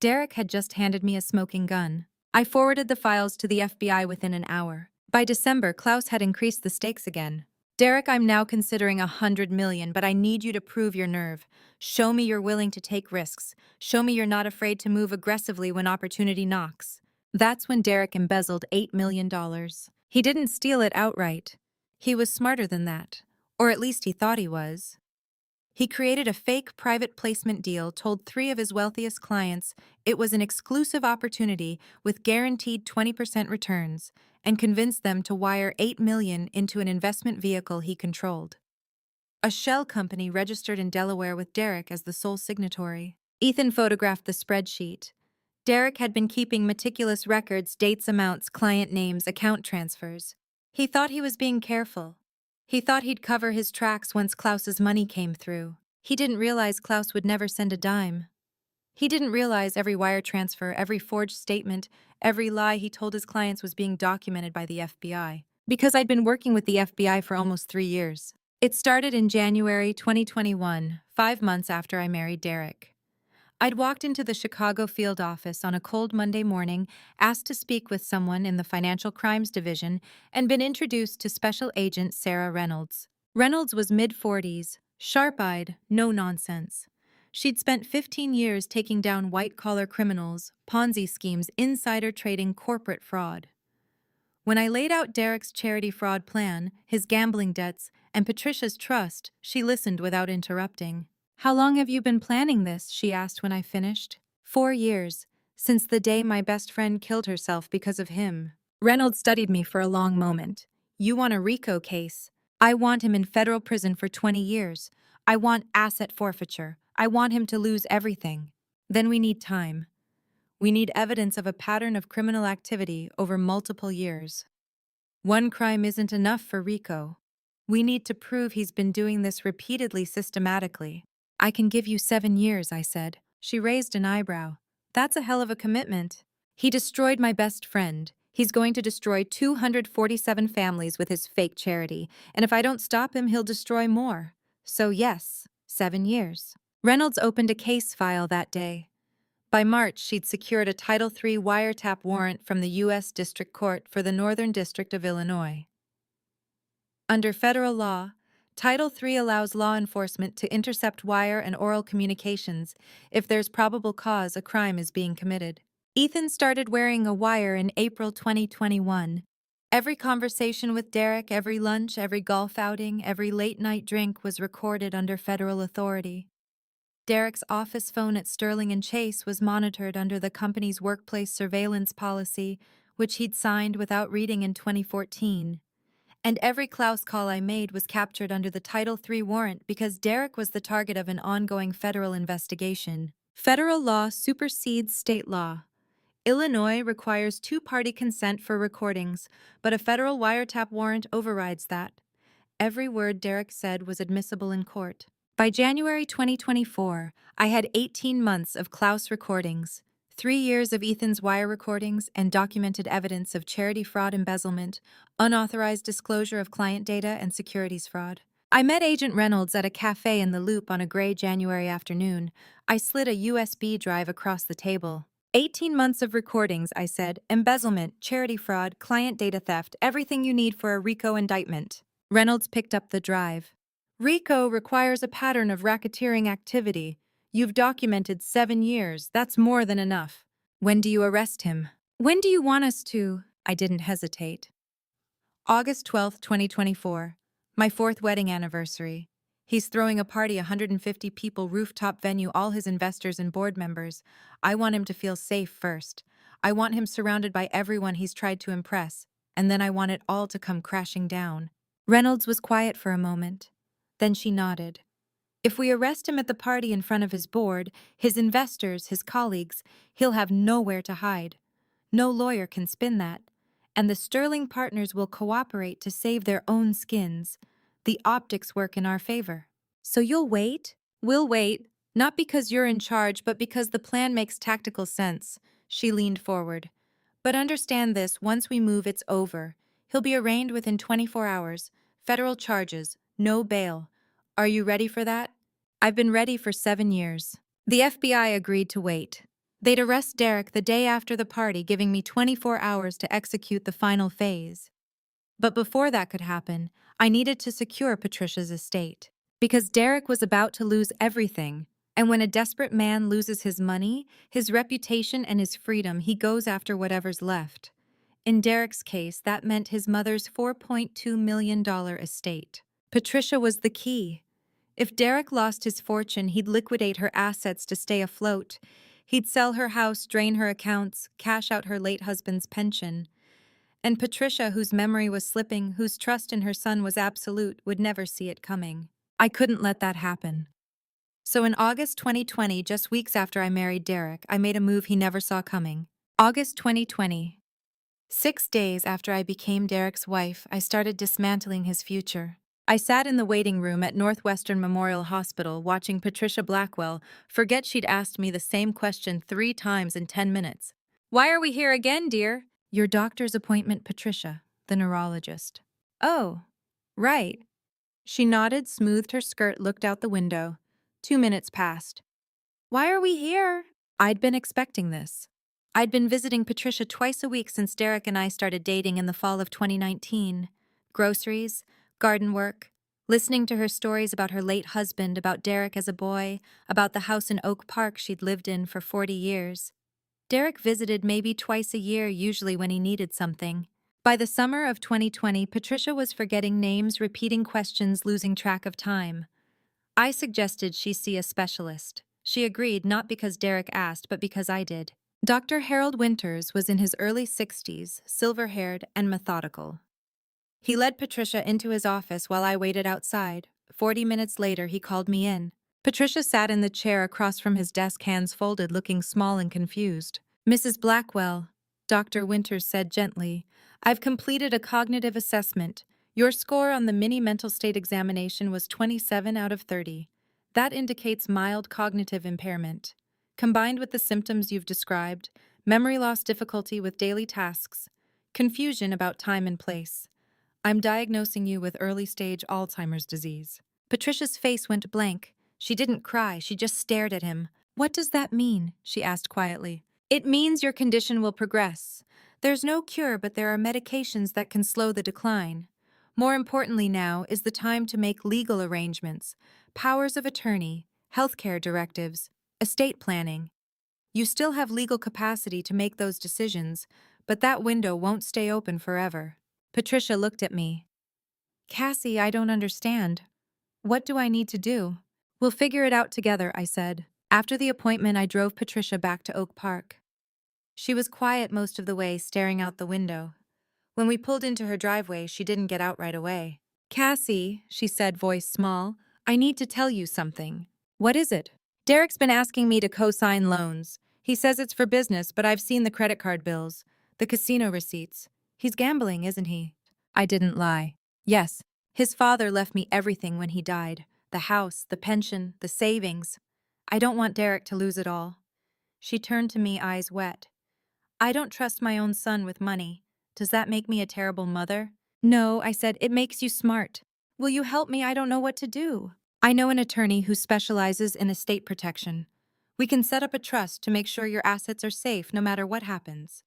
Speaker 1: Derek had just handed me a smoking gun. I forwarded the files to the FBI within an hour. By December, Klaus had increased the stakes again. Derek, I'm now considering 100 million, but I need you to prove your nerve. Show me you're willing to take risks. Show me you're not afraid to move aggressively when opportunity knocks. That's when Derek embezzled $8 million. He didn't steal it outright. He was smarter than that. Or at least he thought he was. He created a fake private placement deal, told 3 of his wealthiest clients it was an exclusive opportunity with guaranteed 20% returns, and convinced them to wire $8 million into an investment vehicle he controlled. A shell company registered in Delaware with Derek as the sole signatory. Ethan photographed the spreadsheet. Derek had been keeping meticulous records, dates, amounts, client names, account transfers. He thought he was being careful. He thought he'd cover his tracks once Klaus's money came through. He didn't realize Klaus would never send a dime. He didn't realize every wire transfer, every forged statement, every lie he told his clients was being documented by the FBI. Because I'd been working with the FBI for almost 3 years. It started in January 2021, 5 months after I married Derek. I'd walked into the Chicago field office on a cold Monday morning, asked to speak with someone in the Financial Crimes Division, and been introduced to Special Agent Sarah Reynolds. Reynolds was mid-40s, sharp-eyed, no nonsense. She'd spent 15 years taking down white-collar criminals, Ponzi schemes, insider trading, corporate fraud. When I laid out Derek's charity fraud plan, his gambling debts, and Patricia's trust, she listened without interrupting. "How long have you been planning this?" she asked when I finished. 4 years, since the day my best friend killed herself because of him. Reynolds studied me for a long moment. You want a RICO case? I want him in federal prison for 20 years. I want asset forfeiture. I want him to lose everything. Then we need time. We need evidence of a pattern of criminal activity over multiple years. One crime isn't enough for RICO. We need to prove he's been doing this repeatedly systematically. I can give you 7 years, I said. She raised an eyebrow. That's a hell of a commitment. He destroyed my best friend. He's going to destroy 247 families with his fake charity, and if I don't stop him, he'll destroy more. So yes, 7 years. Reynolds opened a case file that day. By March, she'd secured a Title III wiretap warrant from the U.S. District Court for the Northern District of Illinois. Under federal law, Title III allows law enforcement to intercept wire and oral communications if there's probable cause a crime is being committed. Ethan started wearing a wire in April 2021. Every conversation with Derek, every lunch, every golf outing, every late-night drink was recorded under federal authority. Derek's office phone at Sterling and Chase was monitored under the company's workplace surveillance policy, which he'd signed without reading in 2014. And every Klaus call I made was captured under the Title III warrant because Derek was the target of an ongoing federal investigation. Federal law supersedes state law. Illinois requires two-party consent for recordings, but a federal wiretap warrant overrides that. Every word Derek said was admissible in court. By January 2024, I had 18 months of Klaus recordings, 3 years of Ethan's wire recordings, and documented evidence of charity fraud, embezzlement, unauthorized disclosure of client data, and securities fraud. I met Agent Reynolds at a cafe in the Loop on a gray January afternoon. I slid a USB drive across the table. 18 months of recordings, I said. Embezzlement, charity fraud, client data theft, everything you need for a RICO indictment. Reynolds picked up the drive. RICO requires a pattern of racketeering activity. You've documented 7 years. That's more than enough. When do you arrest him? When do you want us to? I didn't hesitate. August 12, 2024. My 4th wedding anniversary. He's throwing a party, 150 people, rooftop venue, all his investors and board members. I want him to feel safe first. I want him surrounded by everyone he's tried to impress, and then I want it all to come crashing down. Reynolds was quiet for a moment. Then she nodded. If we arrest him at the party in front of his board, his investors, his colleagues, he'll have nowhere to hide. No lawyer can spin that. And the Sterling partners will cooperate to save their own skins. The optics work in our favor. So you'll wait? We'll wait, not because you're in charge, but because the plan makes tactical sense. She leaned forward. But understand this, once we move, it's over. He'll be arraigned within 24 hours. Federal charges, no bail. Are you ready for that? I've been ready for 7 years. The FBI agreed to wait. They'd arrest Derek the day after the party, giving me 24 hours to execute the final phase. But before that could happen, I needed to secure Patricia's estate. Because Derek was about to lose everything. And when a desperate man loses his money, his reputation, and his freedom, he goes after whatever's left. In Derek's case, that meant his mother's $4.2 million estate. Patricia was the key. If Derek lost his fortune, he'd liquidate her assets to stay afloat. He'd sell her house, drain her accounts, cash out her late husband's pension. And Patricia, whose memory was slipping, whose trust in her son was absolute, would never see it coming. I couldn't let that happen. So in August 2020, just weeks after I married Derek, I made a move he never saw coming. August 2020. 6 days after I became Derek's wife, I started dismantling his future. I sat in the waiting room at Northwestern Memorial Hospital watching Patricia Blackwell forget she'd asked me the same question 3 times in 10 minutes. Why are we here again, dear? Your doctor's appointment, Patricia, the neurologist. Oh, right. She nodded, smoothed her skirt, looked out the window. 2 minutes passed. Why are we here? I'd been expecting this. I'd been visiting Patricia twice a week since Derek and I started dating in the fall of 2019. Groceries, garden work, listening to her stories about her late husband, about Derek as a boy, about the house in Oak Park she'd lived in for 40 years. Derek visited maybe twice a year, usually when he needed something. By the summer of 2020, Patricia was forgetting names, repeating questions, losing track of time. I suggested she see a specialist. She agreed not because Derek asked, but because I did. Dr. Harold Winters was in his early 60s, silver-haired and methodical. He led Patricia into his office while I waited outside. 40 minutes later, he called me in. Patricia sat in the chair across from his desk, hands folded, looking small and confused. "Mrs. Blackwell," Dr. Winters said gently, "I've completed a cognitive assessment. Your score on the mini mental state examination was 27 out of 30. That indicates mild cognitive impairment. Combined with the symptoms you've described, memory loss, difficulty with daily tasks, confusion about time and place, I'm diagnosing you with early-stage Alzheimer's disease." Patricia's face went blank. She didn't cry, she just stared at him. "What does that mean?" she asked quietly. "It means your condition will progress. There's no cure, but there are medications that can slow the decline. More importantly now is the time to make legal arrangements, powers of attorney, healthcare directives, estate planning. You still have legal capacity to make those decisions, but that window won't stay open forever." Patricia looked at me. "Cassie, I don't understand. What do I need to do?" "We'll figure it out together," I said. After the appointment, I drove Patricia back to Oak Park. She was quiet most of the way, staring out the window. When we pulled into her driveway, she didn't get out right away. "Cassie," she said, voice small, "I need to tell you something." "What is it?" "Derek's been asking me to co-sign loans. He says it's for business, but I've seen the credit card bills, the casino receipts. He's gambling, isn't he?" I didn't lie. "Yes. His father left me everything when he died. The house, the pension, the savings. I don't want Derek to lose it all." She turned to me, eyes wet. "I don't trust my own son with money. Does that make me a terrible mother?" "No," I said, "it makes you smart. Will you help me? I don't know what to do." "I know an attorney who specializes in estate protection. We can set up a trust to make sure your assets are safe no matter what happens.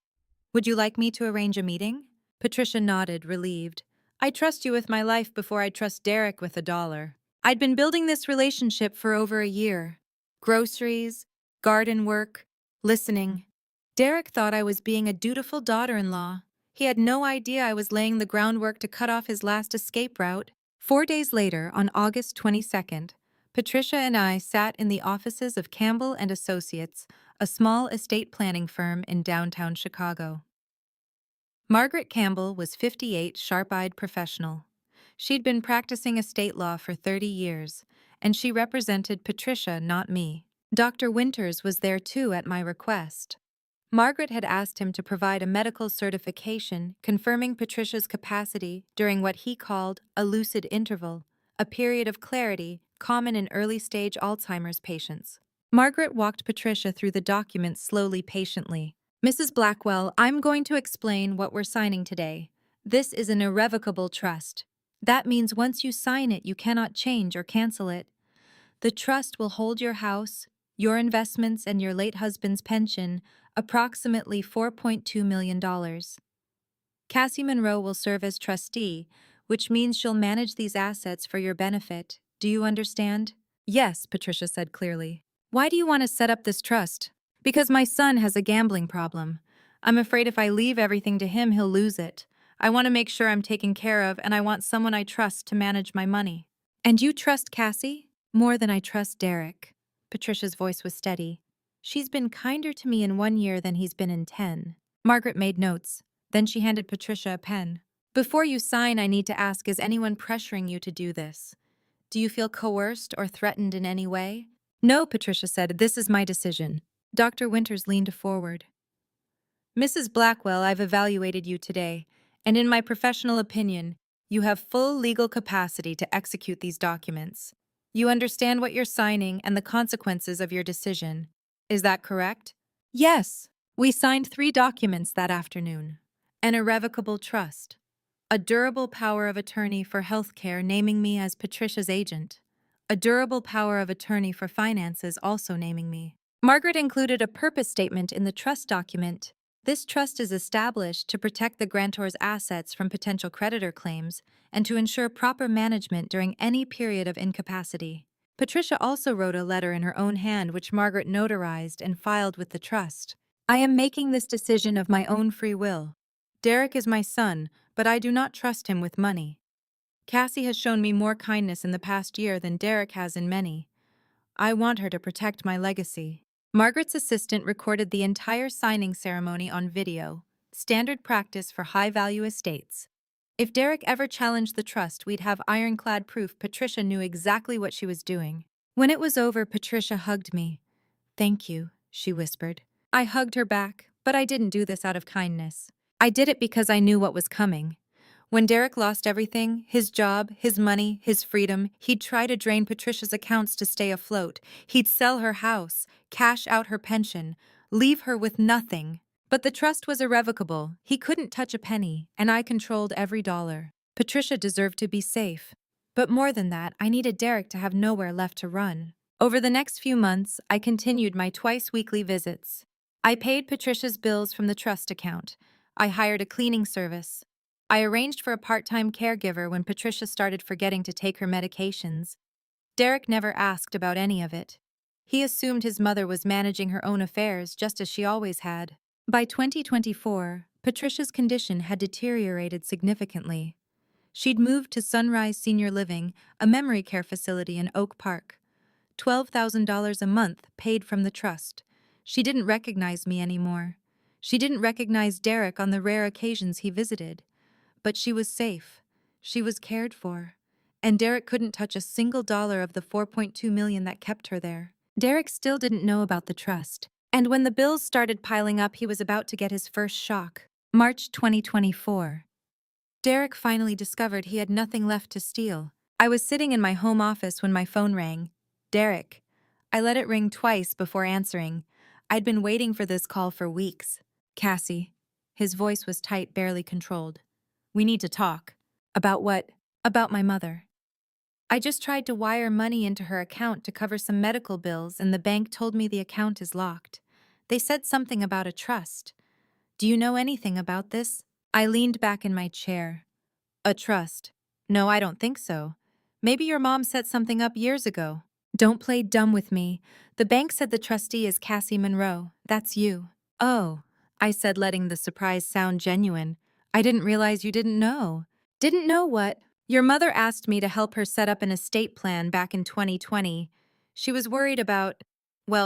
Speaker 1: Would you like me to arrange a meeting?" Patricia nodded, relieved. "I trust you with my life before I trust Derek with $1. I'd been building this relationship for over a year. Groceries, garden work, listening. Derek thought I was being a dutiful daughter-in-law. He had no idea I was laying the groundwork to cut off his last escape route. 4 days later, on August 22nd, Patricia and I sat in the offices of Campbell and Associates, a small estate planning firm in downtown Chicago. Margaret Campbell was 58, sharp-eyed professional. She'd been practicing estate law for 30 years, and she represented Patricia, not me. Dr. Winters was there too at my request. Margaret had asked him to provide a medical certification confirming Patricia's capacity during what he called a lucid interval, a period of clarity common in early-stage Alzheimer's patients. Margaret walked Patricia through the documents slowly, patiently. "Mrs. Blackwell, I'm going to explain what we're signing today. This is an irrevocable trust. That means once you sign it, you cannot change or cancel it. The trust will hold your house, your investments, and your late husband's pension, approximately $4.2 million. Cassie Monroe will serve as trustee, which means she'll manage these assets for your benefit. Do you understand?" "Yes," Patricia said clearly. "Why do you want to set up this trust?" "Because my son has a gambling problem. I'm afraid if I leave everything to him, he'll lose it. I want to make sure I'm taken care of, and I want someone I trust to manage my money." "And you trust Cassie?" "More than I trust Derek." Patricia's voice was steady. "She's been kinder to me in 1 year than he's been in 10. Margaret made notes. Then she handed Patricia a pen. "Before you sign, I need to ask, is anyone pressuring you to do this? Do you feel coerced or threatened in any way?" "No," Patricia said, "this is my decision." Dr. Winters leaned forward. "Mrs. Blackwell, I've evaluated you today, and in my professional opinion, you have full legal capacity to execute these documents. You understand what you're signing and the consequences of your decision. Is that correct?" "Yes." We signed 3 documents that afternoon. An irrevocable trust, a durable power of attorney for health care naming me as Patricia's agent, a durable power of attorney for finances also naming me. Margaret included a purpose statement in the trust document. This trust is established to protect the grantor's assets from potential creditor claims and to ensure proper management during any period of incapacity. Patricia also wrote a letter in her own hand which Margaret notarized and filed with the trust. "I am making this decision of my own free will. Derek is my son, but I do not trust him with money. Cassie has shown me more kindness in the past year than Derek has in many. I want her to protect my legacy. Margaret's assistant recorded the entire signing ceremony on video, standard practice for high-value estates. If Derek ever challenged the trust, we'd have ironclad proof Patricia knew exactly what she was doing. When it was over, Patricia hugged me. "Thank you," she whispered. I hugged her back, but I didn't do this out of kindness. I did it because I knew what was coming. When Derek lost everything, his job, his money, his freedom, he'd try to drain Patricia's accounts to stay afloat. He'd sell her house, cash out her pension, leave her with nothing. But the trust was irrevocable. He couldn't touch a penny, and I controlled every dollar. Patricia deserved to be safe. But more than that, I needed Derek to have nowhere left to run. Over the next few months, I continued my twice-weekly visits. I paid Patricia's bills from the trust account. I hired a cleaning service. I arranged for a part-time caregiver when Patricia started forgetting to take her medications. Derek never asked about any of it. He assumed his mother was managing her own affairs just as she always had. By 2024, Patricia's condition had deteriorated significantly. She'd moved to Sunrise Senior Living, a memory care facility in Oak Park. $12,000 a month paid from the trust. She didn't recognize me anymore. She didn't recognize Derek on the rare occasions he visited. But she was safe. She was cared for. And Derek couldn't touch a single dollar of the $4.2 million that kept her there. Derek still didn't know about the trust. And when the bills started piling up, he was about to get his first shock. March 2024. Derek finally discovered he had nothing left to steal. I was sitting in my home office when my phone rang. Derek. I let it ring twice before answering. I'd been waiting for this call for weeks. Cassie. His voice was tight, barely controlled. "We need to talk." "About what?" "About my mother. I just tried to wire money into her account to cover some medical bills, and the bank told me the account is locked. They said something about a trust. Do you know anything about this?" I leaned back in my chair. "A trust? No, I don't think so. Maybe your mom set something up years ago." "Don't play dumb with me. The bank said the trustee is Cassie Monroe. That's you." "Oh," I said, letting the surprise sound genuine. "I didn't realize you didn't know." "Didn't know what?" "Your mother asked me to help her set up an estate plan back in 2020. She was worried about,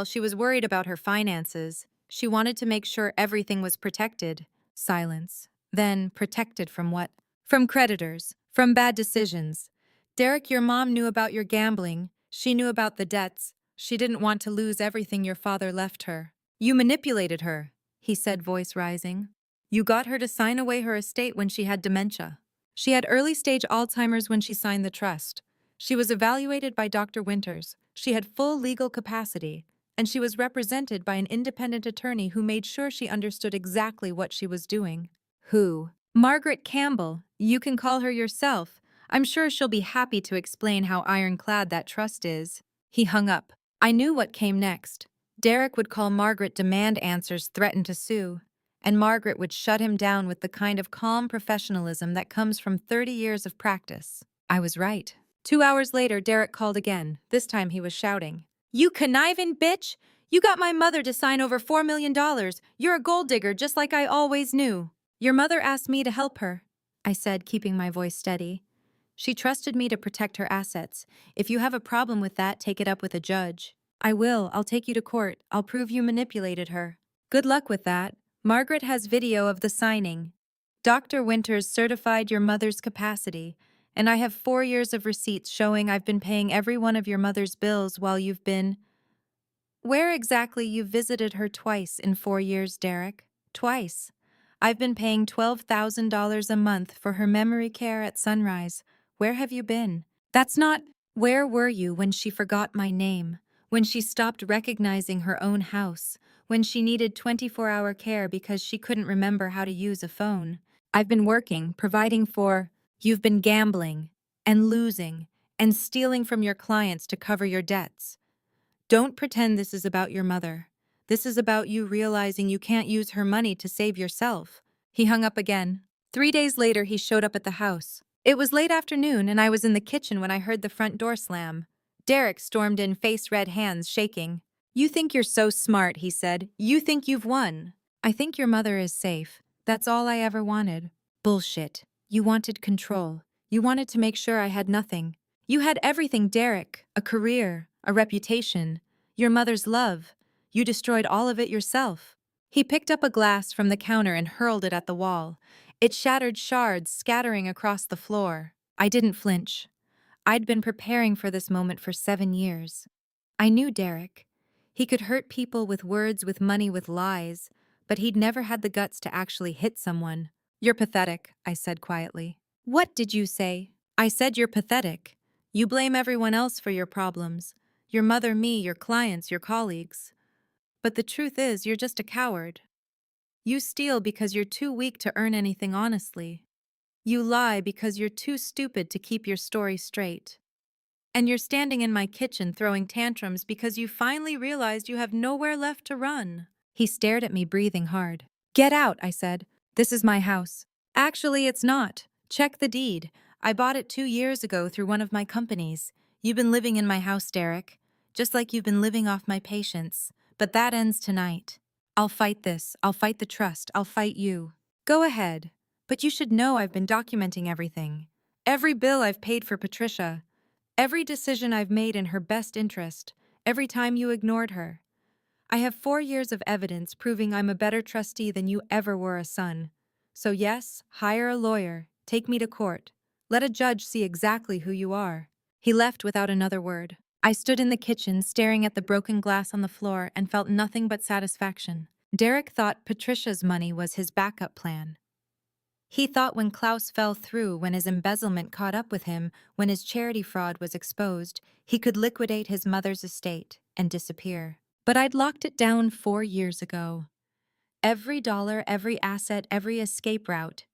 Speaker 1: she was worried about her finances. She wanted to make sure everything was protected." Silence. Then, protected from what? "From creditors. From bad decisions. Derek, your mom knew about your gambling. She knew about the debts. She didn't want to lose everything your father left her. You manipulated her," he said, voice rising. "You got her to sign away her estate when she had dementia. She had early-stage Alzheimer's when she signed the trust. She was evaluated by Dr. Winters. She had full legal capacity, and she was represented by an independent attorney who made sure she understood exactly what she was doing." "Who?" "Margaret Campbell. You can call her yourself. I'm sure she'll be happy to explain how ironclad that trust is." He hung up. I knew what came next. Derek would call Margaret, demand answers, threaten to sue. And Margaret would shut him down with the kind of calm professionalism that comes from 30 years of practice. I was right. 2 hours later, Derek called again. This time he was shouting. "You conniving bitch! You got my mother to sign over $4 million. You're a gold digger just like I always knew." "Your mother asked me to help her," I said, keeping my voice steady. "She trusted me to protect her assets. If you have a problem with that, take it up with a judge." "I will. I'll take you to court. I'll prove you manipulated her." "Good luck with that. Margaret has video of the signing. Dr. Winters certified your mother's capacity, and I have 4 years of receipts showing I've been paying every one of your mother's bills while you've been—" "Where exactly you've visited her twice in 4 years, Derek. Twice. I've been paying $12,000 a month for her memory care at Sunrise. Where have you been?" "That's not—" "Where were you when she forgot my name? When she stopped recognizing her own house? When she needed 24-hour care because she couldn't remember how to use a phone? I've been working, providing for—" "You've been gambling, and losing, and stealing from your clients to cover your debts. Don't pretend this is about your mother. This is about you realizing you can't use her money to save yourself." He hung up again. 3 days later, he showed up at the house. It was late afternoon, and I was in the kitchen when I heard the front door slam. Derek stormed in, face red, hands shaking. "You think you're so smart," he said. "You think you've won." "I think your mother is safe. That's all I ever wanted." "Bullshit. You wanted control. You wanted to make sure I had nothing. You had everything, Derek. A career, a reputation, your mother's love. You destroyed all of it yourself. He picked up a glass from the counter and hurled it at the wall. It shattered shards, scattering across the floor. I didn't flinch. I'd been preparing for this moment for 7 years. I knew Derek. He could hurt people with words, with money, with lies, but he'd never had the guts to actually hit someone. You're pathetic, I said quietly. What did you say? I said you're pathetic. You blame everyone else for your problems. Your mother, me, your clients, your colleagues. But the truth is, you're just a coward. You steal because you're too weak to earn anything honestly. You lie because you're too stupid to keep your story straight. And you're standing in my kitchen throwing tantrums because you finally realized you have nowhere left to run. He stared at me, breathing hard. Get out, I said. This is my house. Actually, it's not. Check the deed. I bought it 2 years ago through one of my companies. You've been living in my house, Derek. Just like you've been living off my patience. But that ends tonight. I'll fight this. I'll fight the trust. I'll fight you. Go ahead. But you should know I've been documenting everything. Every bill I've paid for Patricia. Every decision I've made in her best interest. Every time you ignored her. I have 4 years of evidence proving I'm a better trustee than you ever were a son. So yes, hire a lawyer. Take me to court. Let a judge see exactly who you are. He left without another word. I stood in the kitchen staring at the broken glass on the floor and felt nothing but satisfaction. Derek thought Patricia's money was his backup plan. He thought when Klaus fell through, when his embezzlement caught up with him, when his charity fraud was exposed, he could liquidate his mother's estate and disappear. But I'd locked it down 4 years ago. Every dollar, every asset, every escape route.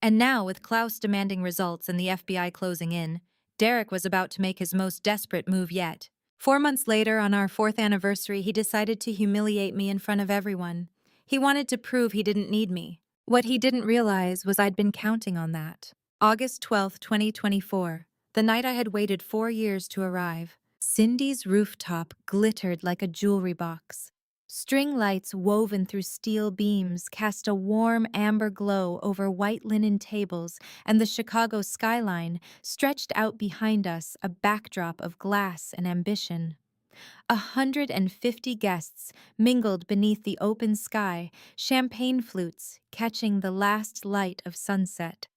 Speaker 1: And now, with Klaus demanding results and the FBI closing in, Derek was about to make his most desperate move yet. 4 months later, on our 4th anniversary, he decided to humiliate me in front of everyone. He wanted to prove he didn't need me. What he didn't realize was I'd been counting on that. August 12, 2024, the night I had waited 4 years to arrive. Cindy's rooftop glittered like a jewelry box. String lights woven through steel beams cast a warm amber glow over white linen tables, and the Chicago skyline stretched out behind us, a backdrop of glass and ambition. 150 guests mingled beneath the open sky, champagne flutes catching the last light of sunset.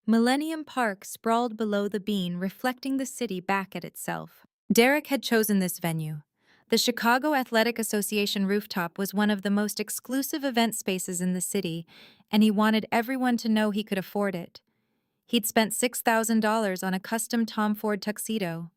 Speaker 1: Millennium Park sprawled below the bean, reflecting the city back at itself. Derek had chosen this venue. The Chicago Athletic Association rooftop was one of the most exclusive event spaces in the city, and he wanted everyone to know he could afford it. He'd spent $6,000 on a custom Tom Ford tuxedo.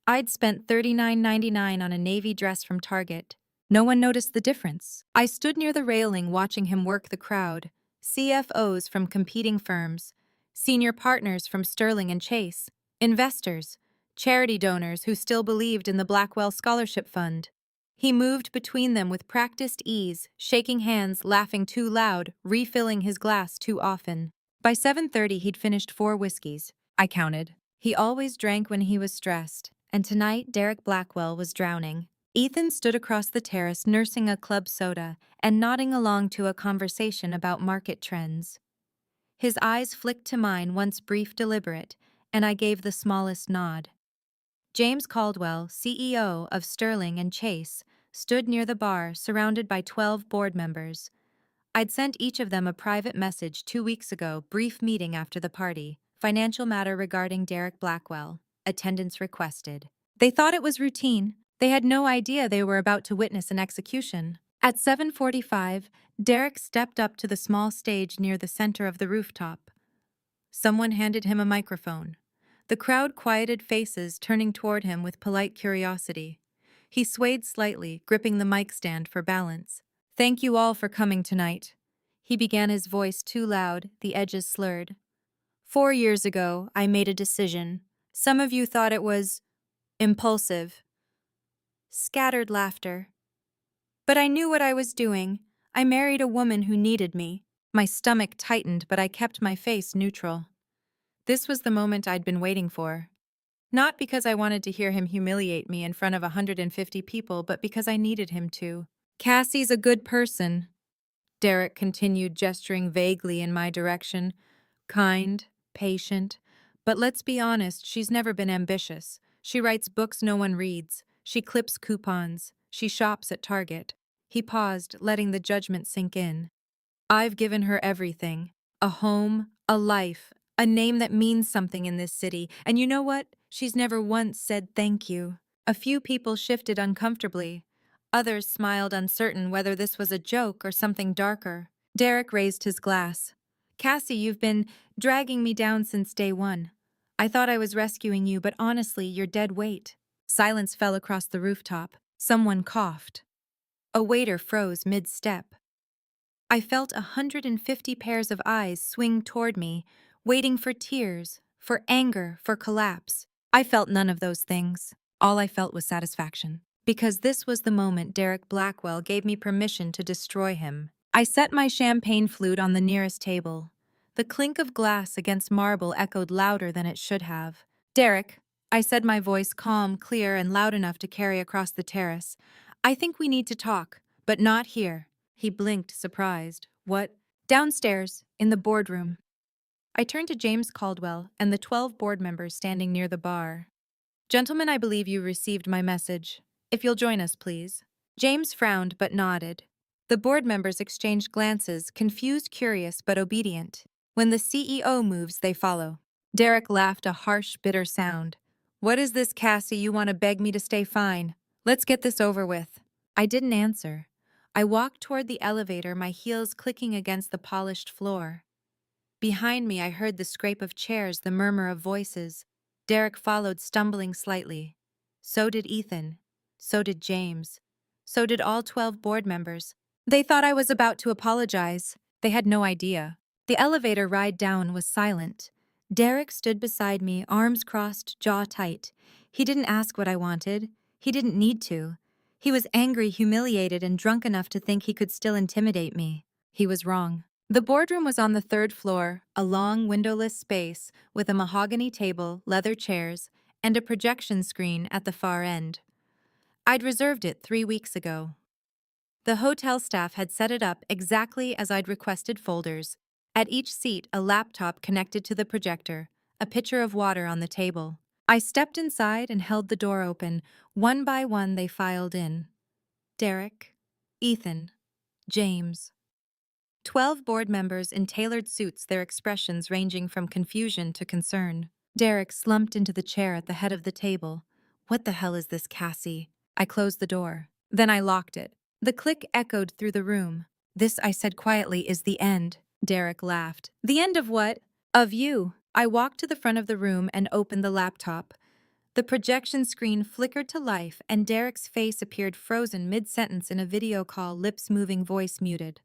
Speaker 1: I'd spent $39.99 on a navy dress from Target. No one noticed the difference. I stood near the railing watching him work the crowd. CFOs from competing firms, senior partners from Sterling and Chase, investors, charity donors who still believed in the Blackwell Scholarship Fund. He moved between them with practiced ease, shaking hands, laughing too loud, refilling his glass too often. By 7:30, he'd finished 4 whiskeys. I counted. He always drank when he was stressed. And tonight, Derek Blackwell was drowning. Ethan stood across the terrace nursing a club soda and nodding along to a conversation about market trends. His eyes flicked to mine, once brief, deliberate, and I gave the smallest nod. James Caldwell, CEO of Sterling and Chase, stood near the bar, surrounded by 12 board members. I'd sent each of them a private message 2 weeks ago, brief meeting after the party, financial matter regarding Derek Blackwell. Attendance requested. They thought it was routine. They had no idea they were about to witness an execution. At 7:45, Derek stepped up to the small stage near the center of the rooftop. Someone handed him a microphone. The crowd quieted, faces turning toward him with polite curiosity. He swayed slightly, gripping the mic stand for balance. Thank you all for coming tonight. He began, his voice too loud, the edges slurred. 4 years ago, I made a decision. Some of you thought it was impulsive. Scattered laughter. But I knew what I was doing. I married a woman who needed me. My stomach tightened, but I kept my face neutral. This was the moment I'd been waiting for. Not because I wanted to hear him humiliate me in front of 150 people, but because I needed him to. Cassie's a good person, Derek continued, gesturing vaguely in my direction. Kind, patient. But let's be honest, she's never been ambitious. She writes books no one reads. She clips coupons. She shops at Target. He paused, letting the judgment sink in. I've given her everything. A home, a life, a name that means something in this city. And you know what? She's never once said thank you. A few people shifted uncomfortably. Others smiled, uncertain whether this was a joke or something darker. Derek raised his glass. Cassie, you've been dragging me down since day one. I thought I was rescuing you, but honestly, you're dead weight. Silence fell across the rooftop. Someone coughed. A waiter froze mid-step. I felt 150 pairs of eyes swing toward me, waiting for tears, for anger, for collapse. I felt none of those things. All I felt was satisfaction. Because this was the moment Derek Blackwell gave me permission to destroy him. I set my champagne flute on the nearest table. The clink of glass against marble echoed louder than it should have. Derek, I said, my voice calm, clear, and loud enough to carry across the terrace. I think we need to talk, but not here. He blinked, surprised. What? Downstairs, in the boardroom. I turned to James Caldwell and the 12 board members standing near the bar. Gentlemen, I believe you received my message. If you'll join us, please. James frowned but nodded. The board members exchanged glances, confused, curious, but obedient. When the CEO moves, they follow. Derek laughed a harsh, bitter sound. What is this, Cassie? You want to beg me to stay fine? Let's get this over with. I didn't answer. I walked toward the elevator, my heels clicking against the polished floor. Behind me, I heard the scrape of chairs, the murmur of voices. Derek followed, stumbling slightly. So did Ethan. So did James. So did all 12 board members. They thought I was about to apologize. They had no idea. The elevator ride down was silent. Derek stood beside me, arms crossed, jaw tight. He didn't ask what I wanted. He didn't need to. He was angry, humiliated, and drunk enough to think he could still intimidate me. He was wrong. The boardroom was on the third floor, a long, windowless space with a mahogany table, leather chairs, and a projection screen at the far end. I'd reserved it 3 weeks ago. The hotel staff had set it up exactly as I'd requested: folders. At each seat, a laptop connected to the projector, a pitcher of water on the table. I stepped inside and held the door open. One by one, they filed in. Derek, Ethan, James. 12 board members in tailored suits, their expressions ranging from confusion to concern. Derek slumped into the chair at the head of the table. What the hell is this, Cassie? I closed the door. Then I locked it. The click echoed through the room. This, I said quietly, is the end. Derek laughed. The end of what? Of you. I walked to the front of the room and opened the laptop. The projection screen flickered to life, and Derek's face appeared frozen mid-sentence in a video call, lips moving, voice muted.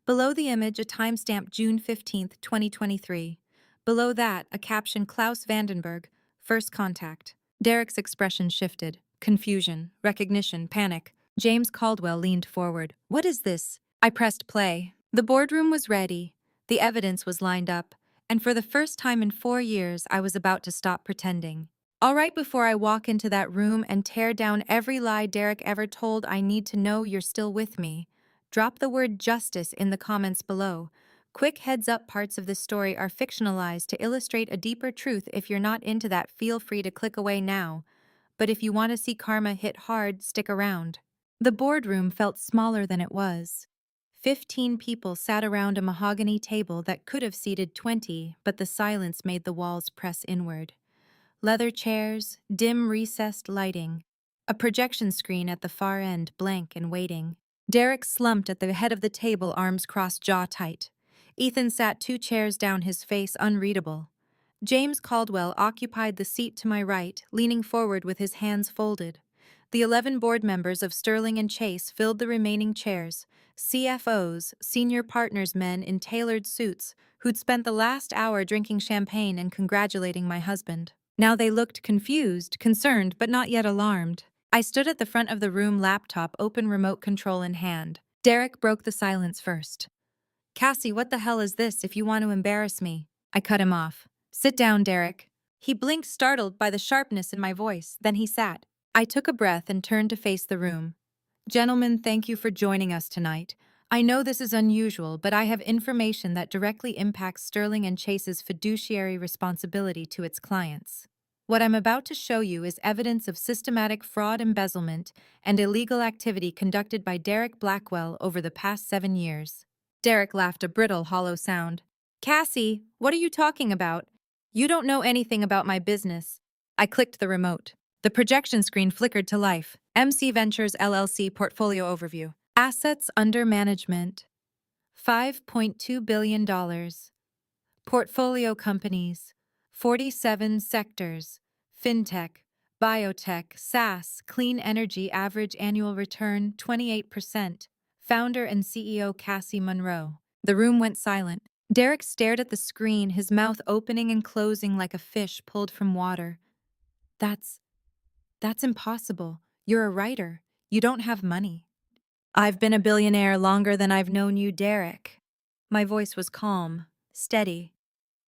Speaker 1: Below the image, a timestamp, June 15th, 2023. Below that, a caption, Klaus Vandenberg, first contact. Derek's expression shifted. Confusion, recognition, panic. James Caldwell leaned forward. What is this? I pressed play. The boardroom was ready. The evidence was lined up. And for the first time in 4 years, I was about to stop pretending. All right, before I walk into that room and tear down every lie Derek ever told, I need to know you're still with me. Drop the word justice in the comments below. Quick heads up, parts of this story are fictionalized to illustrate a deeper truth. If you're not into that, feel free to click away now. But if you want to see karma hit hard, stick around. The boardroom felt smaller than it was. 15 people sat around a mahogany table that could have seated 20, but the silence made the walls press inward. Leather chairs, dim recessed lighting. A projection screen at the far end, blank and waiting. Derek slumped at the head of the table, arms crossed, jaw tight. Ethan sat 2 chairs down, his face unreadable. James Caldwell occupied the seat to my right, leaning forward with his hands folded. The 11 board members of Sterling and Chase filled the remaining chairs, CFOs, senior partners, men in tailored suits, who'd spent the last hour drinking champagne and congratulating my husband. Now they looked confused, concerned, but not yet alarmed. I stood at the front of the room, laptop open, remote control in hand. Derek broke the silence first. Cassie, what the hell is this? If you want to embarrass me. I cut him off. Sit down, Derek. He blinked, startled by the sharpness in my voice. Then he sat. I took a breath and turned to face the room. Gentlemen, thank you for joining us tonight. I know this is unusual, but I have information that directly impacts Sterling and Chase's fiduciary responsibility to its clients. What I'm about to show you is evidence of systematic fraud, embezzlement, and illegal activity conducted by Derek Blackwell over the past 7 years. Derek laughed a brittle, hollow sound. Cassie, what are you talking about? You don't know anything about my business. I clicked the remote. The projection screen flickered to life. MC Ventures LLC Portfolio Overview. Assets under management. $5.2 billion. Portfolio companies, 47 sectors, fintech, biotech, SaaS, clean energy, average annual return 28%. Founder and CEO Cassie Monroe. The room went silent. Derek stared at the screen, his mouth opening and closing like a fish pulled from water. That's impossible. You're a writer. You don't have money. I've been a billionaire longer than I've known you, Derek. My voice was calm, steady.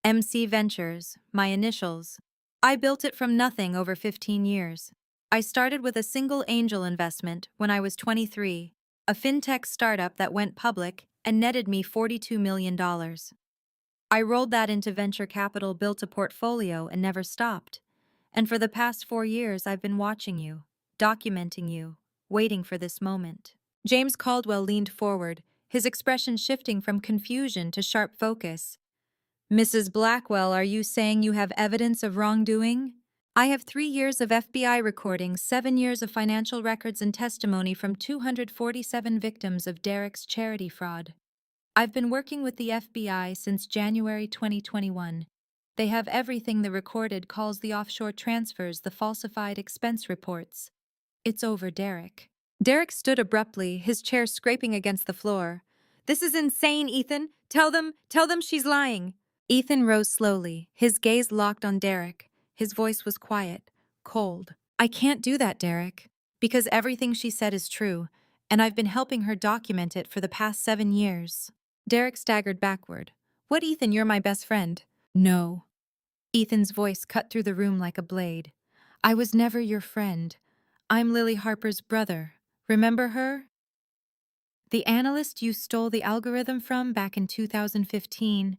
Speaker 1: MC Ventures, my initials. I built it from nothing over 15 years. I started with a single angel investment when I was 23, a fintech startup that went public and netted me $42 million. I rolled that into venture capital, built a portfolio, and never stopped. And for the past 4 years, I've been watching you, documenting you, waiting for this moment. James Caldwell leaned forward, his expression shifting from confusion to sharp focus. Mrs. Blackwell, are you saying you have evidence of wrongdoing? I have 3 years of FBI recordings, 7 years of financial records and testimony from 247 victims of Derek's charity fraud. I've been working with the FBI since January 2021. They have everything: the recorded calls, the offshore transfers, the falsified expense reports. It's over, Derek. Derek stood abruptly, his chair scraping against the floor. This is insane, Ethan. Tell them she's lying. Ethan rose slowly, his gaze locked on Derek. His voice was quiet, cold. I can't do that, Derek, because everything she said is true, and I've been helping her document it for the past 7 years. Derek staggered backward. What, Ethan, you're my best friend. No. Ethan's voice cut through the room like a blade. I was never your friend. I'm Lily Harper's brother. Remember her? The analyst you stole the algorithm from back in 2015.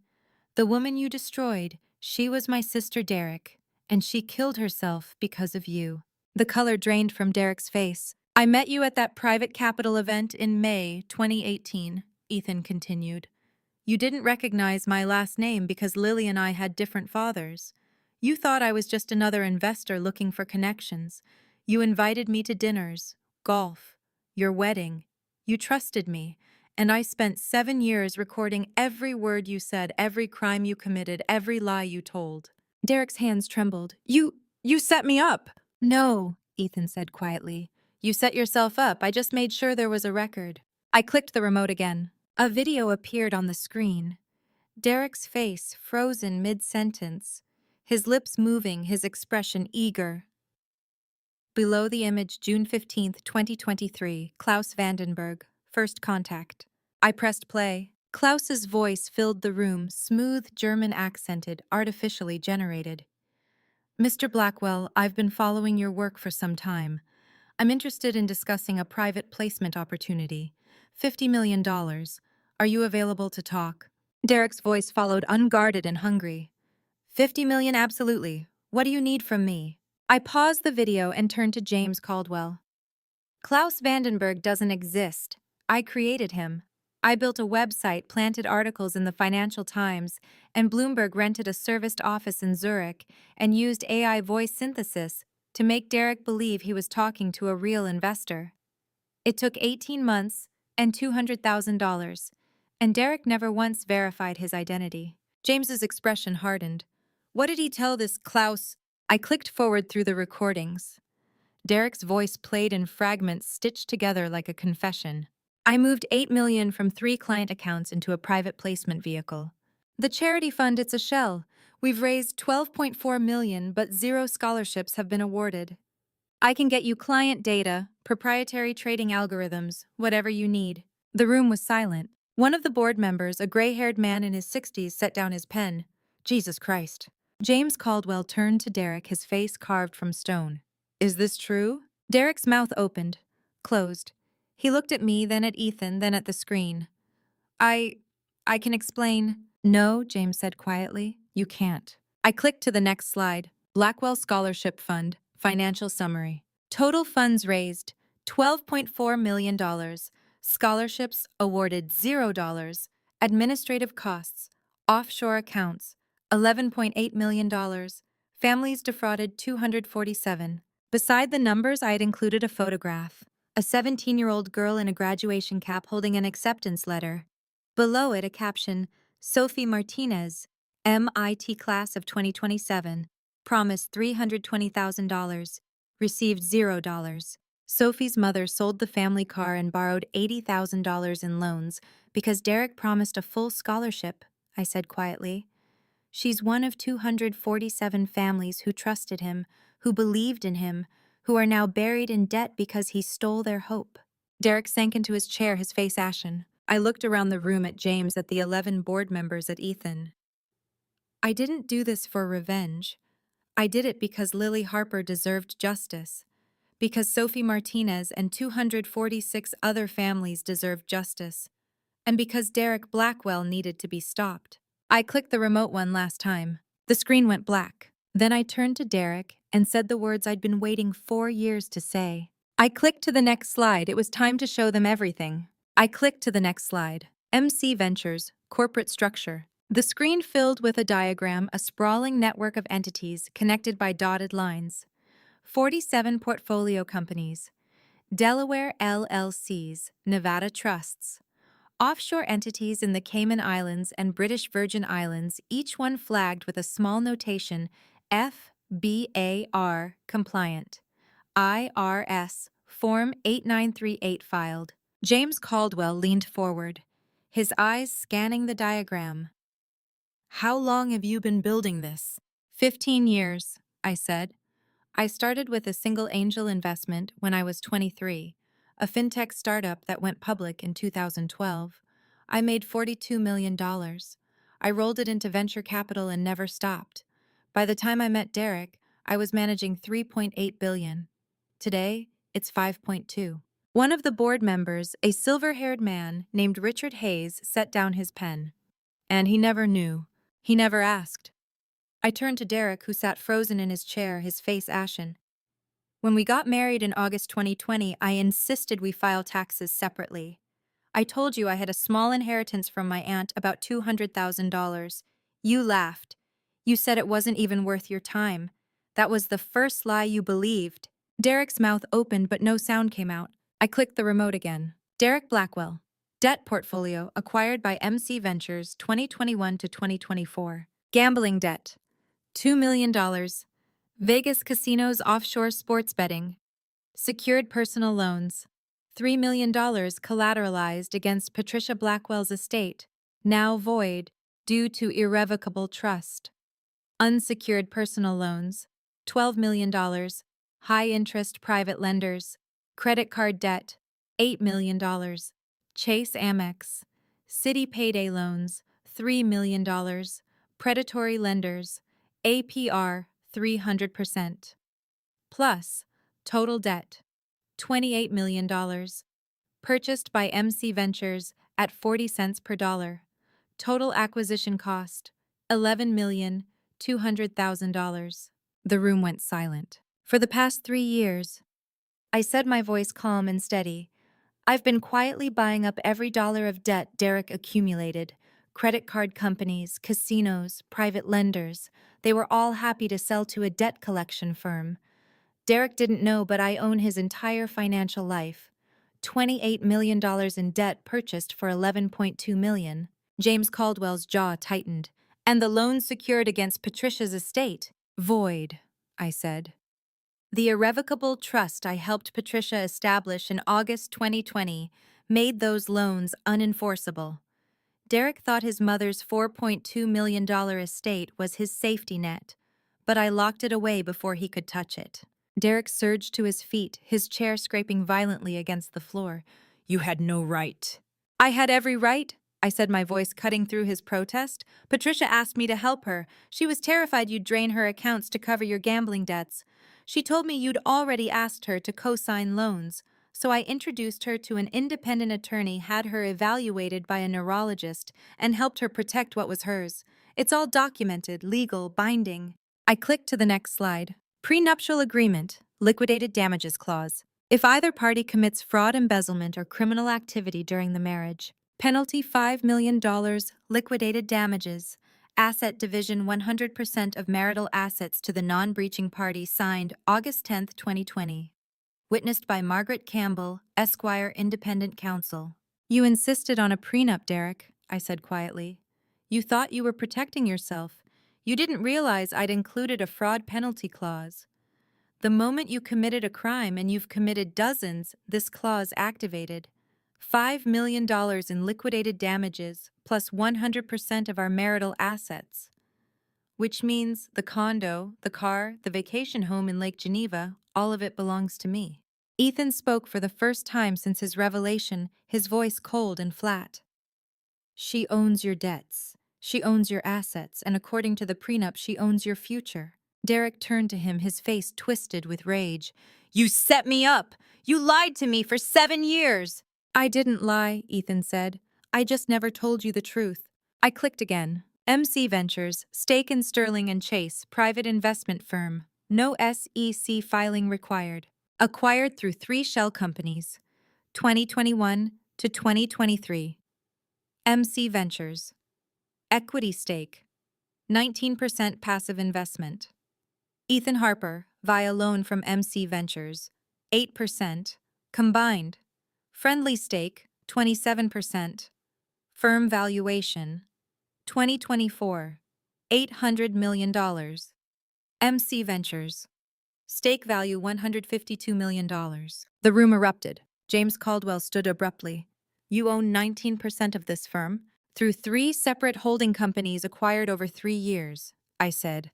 Speaker 1: The woman you destroyed, she was my sister Derek, and she killed herself because of you. The color drained from Derek's face. I met you at that private capital event in May 2018, Ethan continued. You didn't recognize my last name because Lily and I had different fathers. You thought I was just another investor looking for connections. You invited me to dinners, golf, your wedding. You trusted me, and I spent 7 years recording every word you said, every crime you committed, every lie you told. Derek's hands trembled. You set me up. No, Ethan said quietly. You set yourself up. I just made sure there was a record. I clicked the remote again. A video appeared on the screen. Derek's face frozen mid-sentence, his lips moving, his expression eager. Below the image, June 15, 2023, Klaus Vandenberg, first contact. I pressed play. Klaus's voice filled the room, smooth, German accented, artificially generated. Mr. Blackwell, I've been following your work for some time. I'm interested in discussing a private placement opportunity. $50 million. Are you available to talk? Derek's voice followed, unguarded and hungry. 50 million, absolutely. What do you need from me? I paused the video and turned to James Caldwell. Klaus Vandenberg doesn't exist. I created him. I built a website, planted articles in the Financial Times, and Bloomberg rented a serviced office in Zurich and used AI voice synthesis to make Derek believe he was talking to a real investor. It took 18 months and $200,000, and Derek never once verified his identity. James's expression hardened. What did he tell this Klaus? I clicked forward through the recordings. Derek's voice played in fragments stitched together like a confession. I moved $8 million from 3 client accounts into a private placement vehicle. The charity fund, it's a shell. We've raised $12.4 million, but 0 scholarships have been awarded. I can get you client data, proprietary trading algorithms, whatever you need. The room was silent. One of the board members, a gray-haired man in his 60s, set down his pen. Jesus Christ. James Caldwell turned to Derek, his face carved from stone. Is this true? Derek's mouth opened, closed. He looked at me, then at Ethan, then at the screen. I can explain. No, James said quietly. You can't. I clicked to the next slide. Blackwell Scholarship Fund, financial summary. Total funds raised, $12.4 million. Scholarships awarded $0. Administrative costs, offshore accounts, $11.8 million. Families defrauded 247. Beside the numbers, I had included a photograph. A 17-year-old girl in a graduation cap holding an acceptance letter. Below it, a caption, Sophie Martinez, MIT class of 2027, promised $320,000, received $0. Sophie's mother sold the family car and borrowed $80,000 in loans because Derek promised a full scholarship, I said quietly. She's one of 247 families who trusted him, who believed in him, who are now buried in debt because he stole their hope. Derek sank into his chair, his face ashen. I looked around the room at James, at the 11 board members, at Ethan. I didn't do this for revenge. I did it because Lily Harper deserved justice. Because Sophie Martinez and 246 other families deserved justice. And because Derek Blackwell needed to be stopped. I clicked the remote one last time. The screen went black. Then I turned to Derek and said the words I'd been waiting 4 years to say. I clicked to the next slide. It was time to show them everything. I clicked to the next slide. MC Ventures, corporate structure. The screen filled with a diagram, a sprawling network of entities connected by dotted lines. 47 portfolio companies. Delaware LLCs, Nevada trusts. Offshore entities in the Cayman Islands and British Virgin Islands, each one flagged with a small notation, FBAR compliant. IRS Form 8938 filed. James Caldwell leaned forward, his eyes scanning the diagram. How long have you been building this? 15 years, I said. I started with a single angel investment when I was 23, a fintech startup that went public in 2012. I made $42 million. I rolled it into venture capital and never stopped. By the time I met Derek, I was managing $3.8 billion. Today, it's 5.2. One of the board members, a silver-haired man named Richard Hayes, set down his pen. And he never knew. He never asked. I turned to Derek, who sat frozen in his chair, his face ashen. When we got married in August 2020, I insisted we file taxes separately. I told you I had a small inheritance from my aunt, about $200,000. You laughed. You said it wasn't even worth your time. That was the first lie you believed. Derek's mouth opened, but no sound came out. I clicked the remote again. Derek Blackwell. Debt portfolio acquired by MC Ventures 2021 to 2024. Gambling debt. $2 million. Vegas casinos, offshore sports betting. Secured personal loans. $3 million collateralized against Patricia Blackwell's estate, now void due to irrevocable trust. Unsecured personal loans. $12 million. High-interest private lenders. Credit card debt. $8 million. Chase Amex. City payday loans. $3 million. Predatory lenders. APR 300%. Plus, total debt, $28 million. Purchased by MC Ventures at 40 cents per dollar. Total acquisition cost, $11,200,000. The room went silent. For the past 3 years, I said, my voice calm and steady, I've been quietly buying up every dollar of debt Derek accumulated. Credit card companies, casinos, private lenders, they were all happy to sell to a debt collection firm. Derek didn't know, but I own his entire financial life. $28 million in debt purchased for $11.2 million. James Caldwell's jaw tightened. And the loans secured against Patricia's estate. Void, I said. The irrevocable trust I helped Patricia establish in August 2020 made those loans unenforceable. Derek thought his mother's $4.2 million estate was his safety net, but I locked it away before he could touch it. Derek surged to his feet, his chair scraping violently against the floor. You had no right. I had every right, I said, my voice cutting through his protest. Patricia asked me to help her. She was terrified you'd drain her accounts to cover your gambling debts. She told me you'd already asked her to co-sign loans. So I introduced her to an independent attorney, had her evaluated by a neurologist, and helped her protect what was hers. It's all documented, legal, binding. I clicked to the next slide. Prenuptial agreement, liquidated damages clause. If either party commits fraud, embezzlement, or criminal activity during the marriage, penalty $5 million, liquidated damages, asset division 100% of marital assets to the non-breaching party, signed August 10, 2020. Witnessed by Margaret Campbell, Esquire Independent Counsel. You insisted on a prenup, Derek, I said quietly. You thought you were protecting yourself. You didn't realize I'd included a fraud penalty clause. The moment you committed a crime, and you've committed dozens, this clause activated. $5 million in liquidated damages, plus 100% of our marital assets. Which means the condo, the car, the vacation home in Lake Geneva, all of it belongs to me. Ethan spoke for the first time since his revelation, his voice cold and flat. She owns your debts. She owns your assets, and according to the prenup, she owns your future. Derek turned to him, his face twisted with rage. You set me up! You lied to me for 7 years! I didn't lie, Ethan said. I just never told you the truth. I clicked again. MC Ventures, stake in Sterling and Chase, private investment firm. No SEC filing required. Acquired through 3 shell companies. 2021 to 2023. MC Ventures. Equity stake. 19% passive investment. Ethan Harper, via loan from MC Ventures. 8%. Combined. Friendly stake, 27%. Firm valuation. 2024. $800 million. MC Ventures. Stake value $152 million. The room erupted. James Caldwell stood abruptly. You own 19% of this firm? Through 3 separate holding companies acquired over 3 years, I said.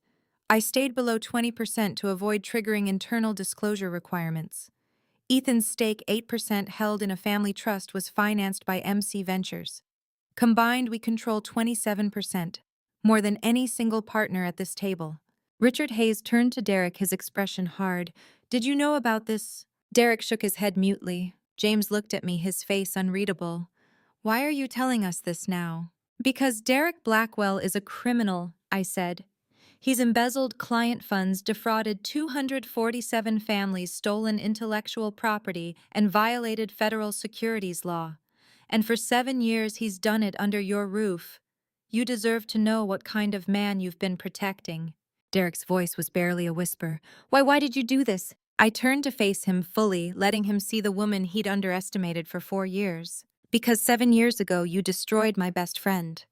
Speaker 1: I stayed below 20% to avoid triggering internal disclosure requirements. Ethan's stake, 8% held in a family trust, was financed by MC Ventures. Combined, we control 27%, more than any single partner at this table. Richard Hayes turned to Derek, his expression hard. Did you know about this? Derek shook his head mutely. James looked at me, his face unreadable. Why are you telling us this now? Because Derek Blackwell is a criminal, I said. He's embezzled client funds, defrauded 247 families, stolen intellectual property, and violated federal securities law. And for 7 years he's done it under your roof. You deserve to know what kind of man you've been protecting. Derek's voice was barely a whisper. Why did you do this? I turned to face him fully, letting him see the woman he'd underestimated for 4 years. Because 7 years ago you destroyed my best friend.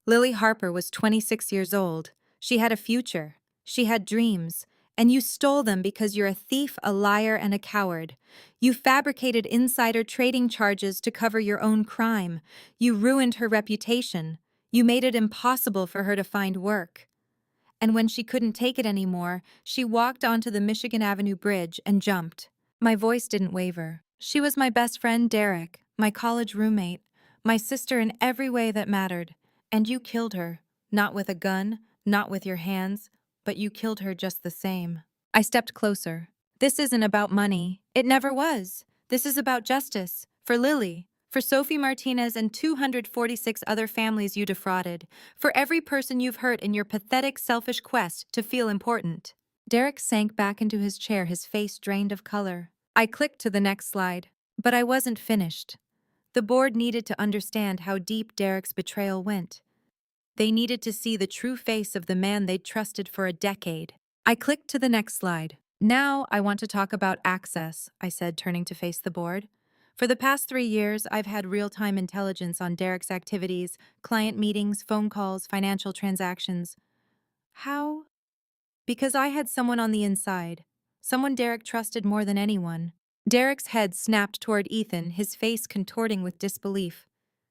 Speaker 1: Lily Harper was 26 years old. She had a future. She had dreams. And you stole them because you're a thief, a liar, and a coward. You fabricated insider trading charges to cover your own crime. You ruined her reputation. You made it impossible for her to find work. And when she couldn't take it anymore, she walked onto the Michigan Avenue Bridge and jumped. My voice didn't waver. She was my best friend, Derek, my college roommate, my sister in every way that mattered. And you killed her. Not with a gun, not with your hands, but you killed her just the same. I stepped closer. This isn't about money. It never was. This is about justice. For Lily. For Sophie Martinez and 246 other families you defrauded. For every person you've hurt in your pathetic, selfish quest to feel important. Derek sank back into his chair, his face drained of color. I clicked to the next slide. But I wasn't finished. The board needed to understand how deep Derek's betrayal went. They needed to see the true face of the man they'd trusted for a decade. I clicked to the next slide. Now I want to talk about access, I said, turning to face the board. For the past 3 years, I've had real-time intelligence on Derek's activities, client meetings, phone calls, financial transactions. How? Because I had someone on the inside. Someone Derek trusted more than anyone. Derek's head snapped toward Ethan, his face contorting with disbelief.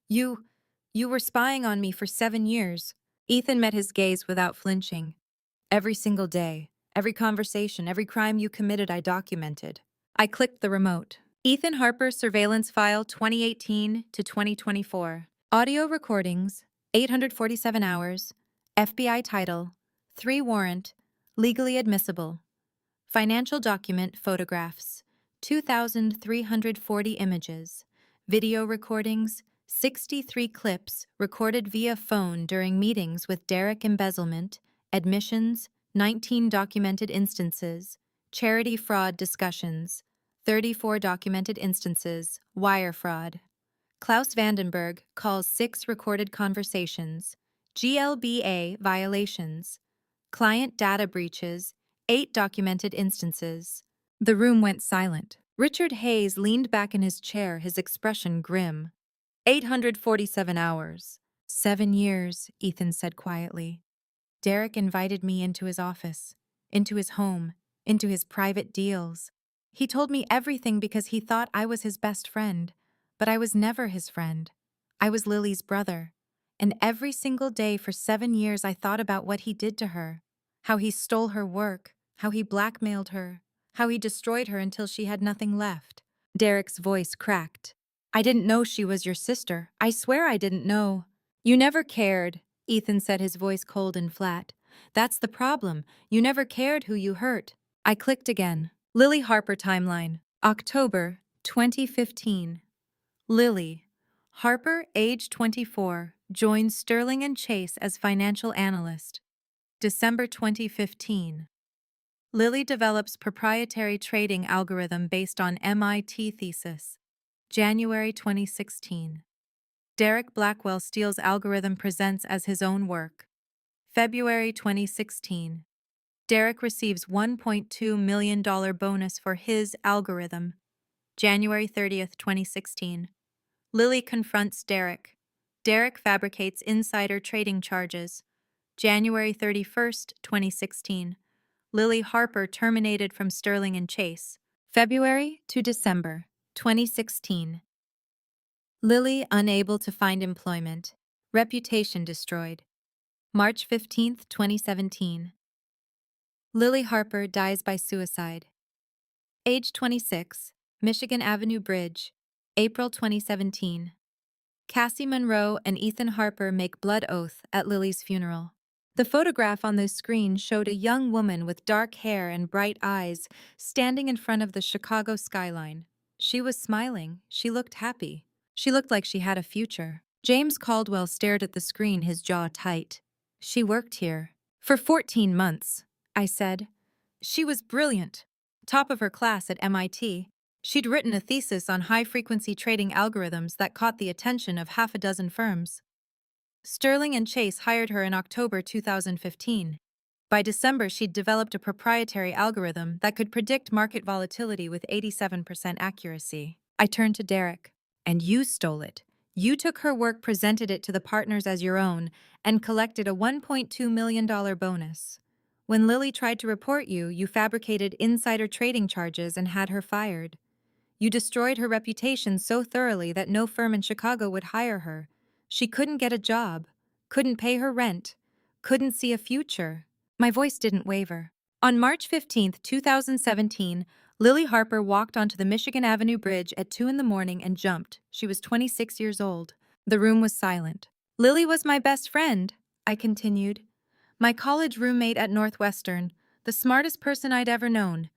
Speaker 1: You were spying on me for 7 years. Ethan met his gaze without flinching. Every single day, every conversation, every crime you committed, I documented. I clicked the remote. Ethan Harper Surveillance File 2018 to 2024. Audio recordings, 847 hours. FBI title, 3 warrant, legally admissible. Financial document photographs, 2,340 images. Video recordings, 63 clips recorded via phone during meetings with Derek. Embezzlement, admissions, 19 documented instances, charity fraud discussions, 34 documented instances, wire fraud. Klaus Vandenberg calls 6 recorded conversations, GLBA violations, client data breaches, 8 documented instances. The room went silent. Richard Hayes leaned back in his chair, his expression grim. 847 hours. 7 years, Ethan said quietly. Derek invited me into his office, into his home, into his private deals. He told me everything because he thought I was his best friend, but I was never his friend. I was Lily's brother. And every single day for 7 years I thought about what he did to her, how he stole her work, how he blackmailed her, how he destroyed her until she had nothing left. Derek's voice cracked. I didn't know she was your sister. I swear I didn't know. You never cared, Ethan said, his voice cold and flat. That's the problem. You never cared who you hurt. I clicked again. Lily Harper timeline. October 2015. Lily Harper, age 24, joins Sterling and Chase as financial analyst. December 2015. Lily develops proprietary trading algorithm based on MIT thesis. January 2016. Derek Blackwell steals algorithm presents as his own work. February 2016. Derek receives $1.2 million bonus for his algorithm. January 30th, 2016. Lily confronts Derek. Derek fabricates insider trading charges. January 31st, 2016. Lily Harper terminated from Sterling and Chase. February to December, 2016. Lily unable to find employment. Reputation destroyed. March 15th, 2017. Lily Harper dies by suicide. Age 26, Michigan Avenue Bridge, April 2017. Cassie Monroe and Ethan Harper make blood oath at Lily's funeral. The photograph on the screen showed a young woman with dark hair and bright eyes standing in front of the Chicago skyline. She was smiling. She looked happy. She looked like she had a future. James Caldwell stared at the screen, his jaw tight. She worked here. For 14 months, I said. She was brilliant. Top of her class at MIT. She'd written a thesis on high-frequency trading algorithms that caught the attention of half a dozen firms. Sterling and Chase hired her in October 2015. By December, she'd developed a proprietary algorithm that could predict market volatility with 87% accuracy. I turned to Derek. And you stole it. You took her work, presented it to the partners as your own, and collected a $1.2 million bonus. When Lily tried to report you, you fabricated insider trading charges and had her fired. You destroyed her reputation so thoroughly that no firm in Chicago would hire her. She couldn't get a job, couldn't pay her rent, couldn't see a future. My voice didn't waver. On March 15, 2017, Lily Harper walked onto the Michigan Avenue Bridge at 2 in the morning and jumped. She was 26 years old. The room was silent. Lily was my best friend, I continued. My college roommate at Northwestern, the smartest person I'd ever known.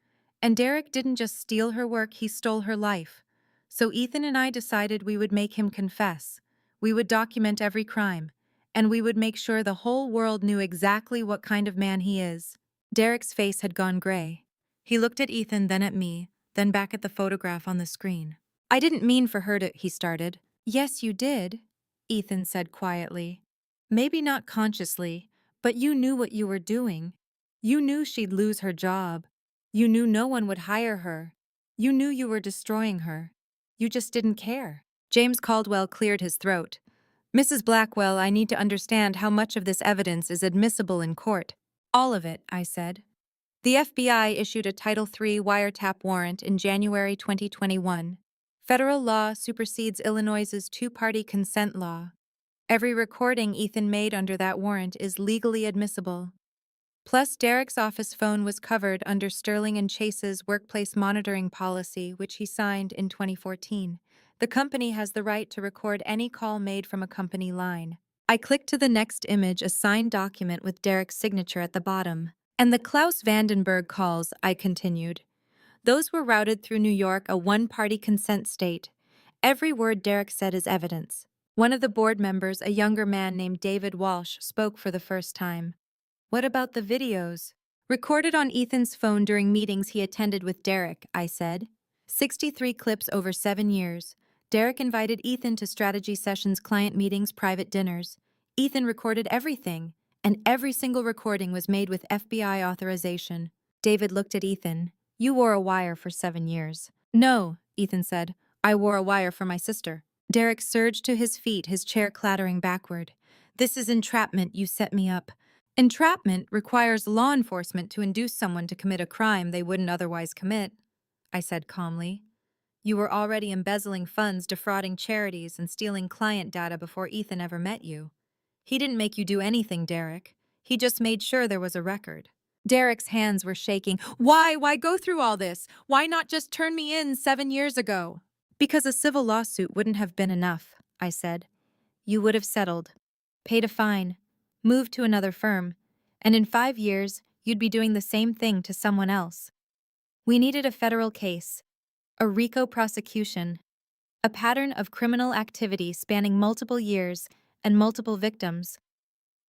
Speaker 1: And Derek didn't just steal her work, he stole her life. So Ethan and I decided we would make him confess. We would document every crime. And we would make sure the whole world knew exactly what kind of man he is. Derek's face had gone gray. He looked at Ethan, then at me, then back at the photograph on the screen. I didn't mean for her to, he started. Yes, you did, Ethan said quietly. Maybe not consciously, but you knew what you were doing. You knew she'd lose her job. You knew no one would hire her. You knew you were destroying her. You just didn't care. James Caldwell cleared his throat. Mrs. Blackwell, I need to understand how much of this evidence is admissible in court. All of it, I said. The FBI issued a Title III wiretap warrant in January 2021. Federal law supersedes Illinois's two-party consent law. Every recording Ethan made under that warrant is legally admissible. Plus, Derek's office phone was covered under Sterling and Chase's workplace monitoring policy, which he signed in 2014. The company has the right to record any call made from a company line. I clicked to the next image, a signed document with Derek's signature at the bottom. And the Klaus Vandenberg calls, I continued. Those were routed through New York, a one-party consent state. Every word Derek said is evidence. One of the board members, a younger man named David Walsh, spoke for the first time. What about the videos? Recorded on Ethan's phone during meetings he attended with Derek, I said. 63 clips over 7 years. Derek invited Ethan to strategy sessions, client meetings, private dinners. Ethan recorded everything, and every single recording was made with FBI authorization. David looked at Ethan. You wore a wire for 7 years. No, Ethan said. I wore a wire for my sister. Derek surged to his feet, his chair clattering backward. This is entrapment, you set me up. Entrapment requires law enforcement to induce someone to commit a crime they wouldn't otherwise commit, I said calmly. You were already embezzling funds, defrauding charities, and stealing client data before Ethan ever met you. He didn't make you do anything, Derek. He just made sure there was a record. Derek's hands were shaking. Why go through all this? Why not just turn me in 7 years ago? Because a civil lawsuit wouldn't have been enough, I said. You would have settled, paid a fine, moved to another firm, and in 5 years, you'd be doing the same thing to someone else. We needed a federal case, a RICO prosecution, a pattern of criminal activity spanning multiple years and multiple victims.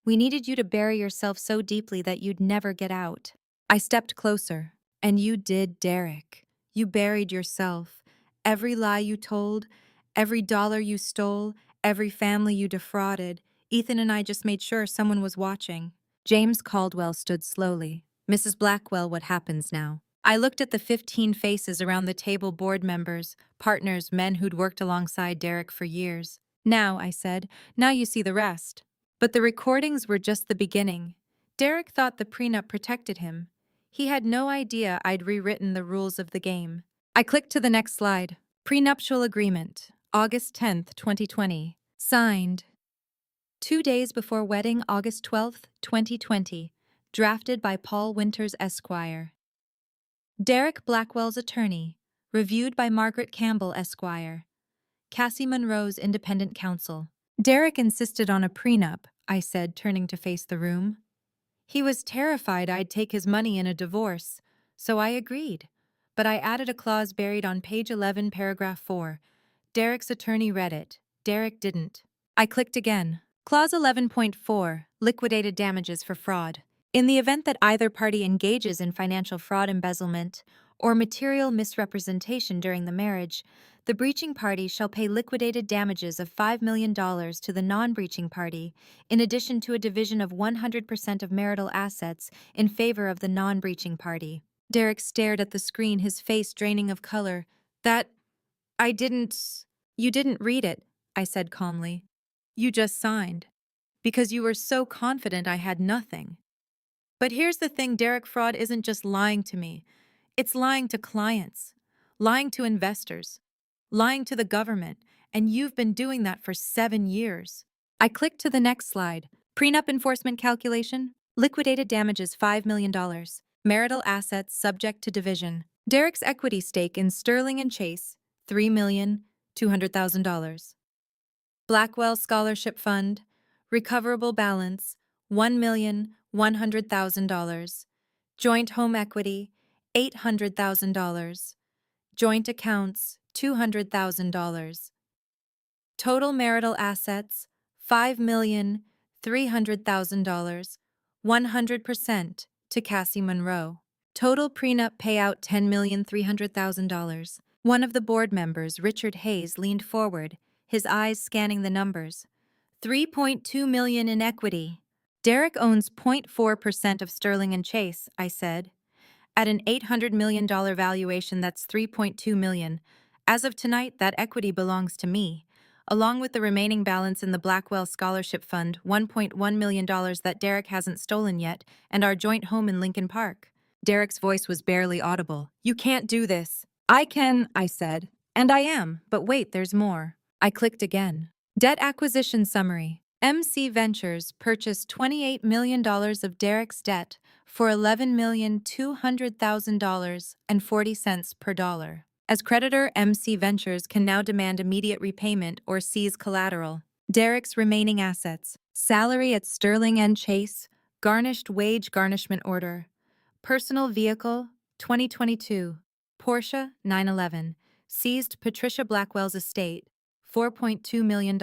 Speaker 1: We needed you to bury yourself so deeply that you'd never get out. I stepped closer, and you did, Derek. You buried yourself. Every lie you told, every dollar you stole, every family you defrauded. Ethan and I just made sure someone was watching. James Caldwell stood slowly. Mrs. Blackwell, what happens now? I looked at the 15 faces around the table, board members, partners, men who'd worked alongside Derek for years. Now, I said, now you see the rest. But the recordings were just the beginning. Derek thought the prenup protected him. He had no idea I'd rewritten the rules of the game. I clicked to the next slide. Prenuptial agreement, August 10th, 2020. Signed. 2 days before wedding, August 12th, 2020. Drafted by Paul Winters, Esquire. Derek Blackwell's attorney. Reviewed by Margaret Campbell, Esquire. Cassie Monroe's independent counsel. Derek insisted on a prenup, I said, turning to face the room. He was terrified I'd take his money in a divorce, so I agreed. But I added a clause buried on page 11, paragraph 4. Derek's attorney read it. Derek didn't. I clicked again. Clause 11.4, liquidated damages for fraud. In the event that either party engages in financial fraud, embezzlement, or material misrepresentation during the marriage, the breaching party shall pay liquidated damages of $5 million to the non-breaching party, in addition to a division of 100% of marital assets in favor of the non-breaching party. Derek stared at the screen, his face draining of color. You didn't read it, I said calmly. You just signed. Because you were so confident I had nothing. But here's the thing, Derek, fraud isn't just lying to me. It's lying to clients, lying to investors, lying to the government, and you've been doing that for 7 years. I clicked to the next slide. Prenup enforcement calculation, liquidated damages $5 million, marital assets subject to division. Derek's equity stake in Sterling and Chase, $3,200,000. Blackwell Scholarship Fund, recoverable balance, $1,100,000. Joint home equity, $800,000. Joint accounts, $200,000. Total marital assets, $5,300,000, 100% to Cassie Monroe. Total prenup payout, $10,300,000. One of the board members, Richard Hayes, leaned forward, his eyes scanning the numbers. $3.2 million in equity. Derek owns 0.4% of Sterling and Chase, I said. At an $800 million valuation, that's $3.2 million. As of tonight, that equity belongs to me, along with the remaining balance in the Blackwell Scholarship Fund, $1.1 million that Derek hasn't stolen yet, and our joint home in Lincoln Park. Derek's voice was barely audible. You can't do this. I can, I said. And I am, but wait, there's more. I clicked again. Debt acquisition summary. MC Ventures purchased $28 million of Derek's debt for $11,200,000 and 40 cents per dollar. As creditor, MC Ventures can now demand immediate repayment or seize collateral. Derek's remaining assets: salary at Sterling and Chase, garnished wage garnishment order, personal vehicle, 2022, Porsche 911, seized Patricia Blackwell's estate, $4.2 million.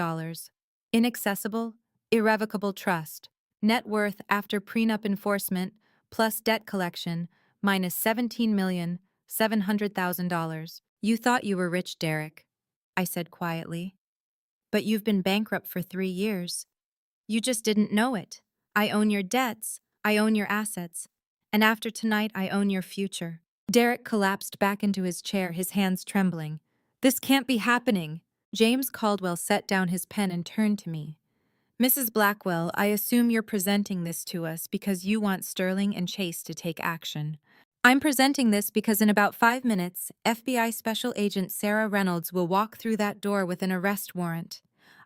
Speaker 1: Inaccessible, irrevocable trust. Net worth after prenup enforcement, plus debt collection, minus $17,700,000. You thought you were rich, Derek, I said quietly. But you've been bankrupt for 3 years. You just didn't know it. I own your debts, I own your assets, and after tonight I own your future. Derek collapsed back into his chair, his hands trembling. This can't be happening. James Caldwell set down his pen and turned to me. Mrs. Blackwell, I assume you're presenting this to us because you want Sterling and Chase to take action. I'm presenting this because in about 5 minutes, FBI Special Agent Sarah Reynolds will walk through that door with an arrest warrant.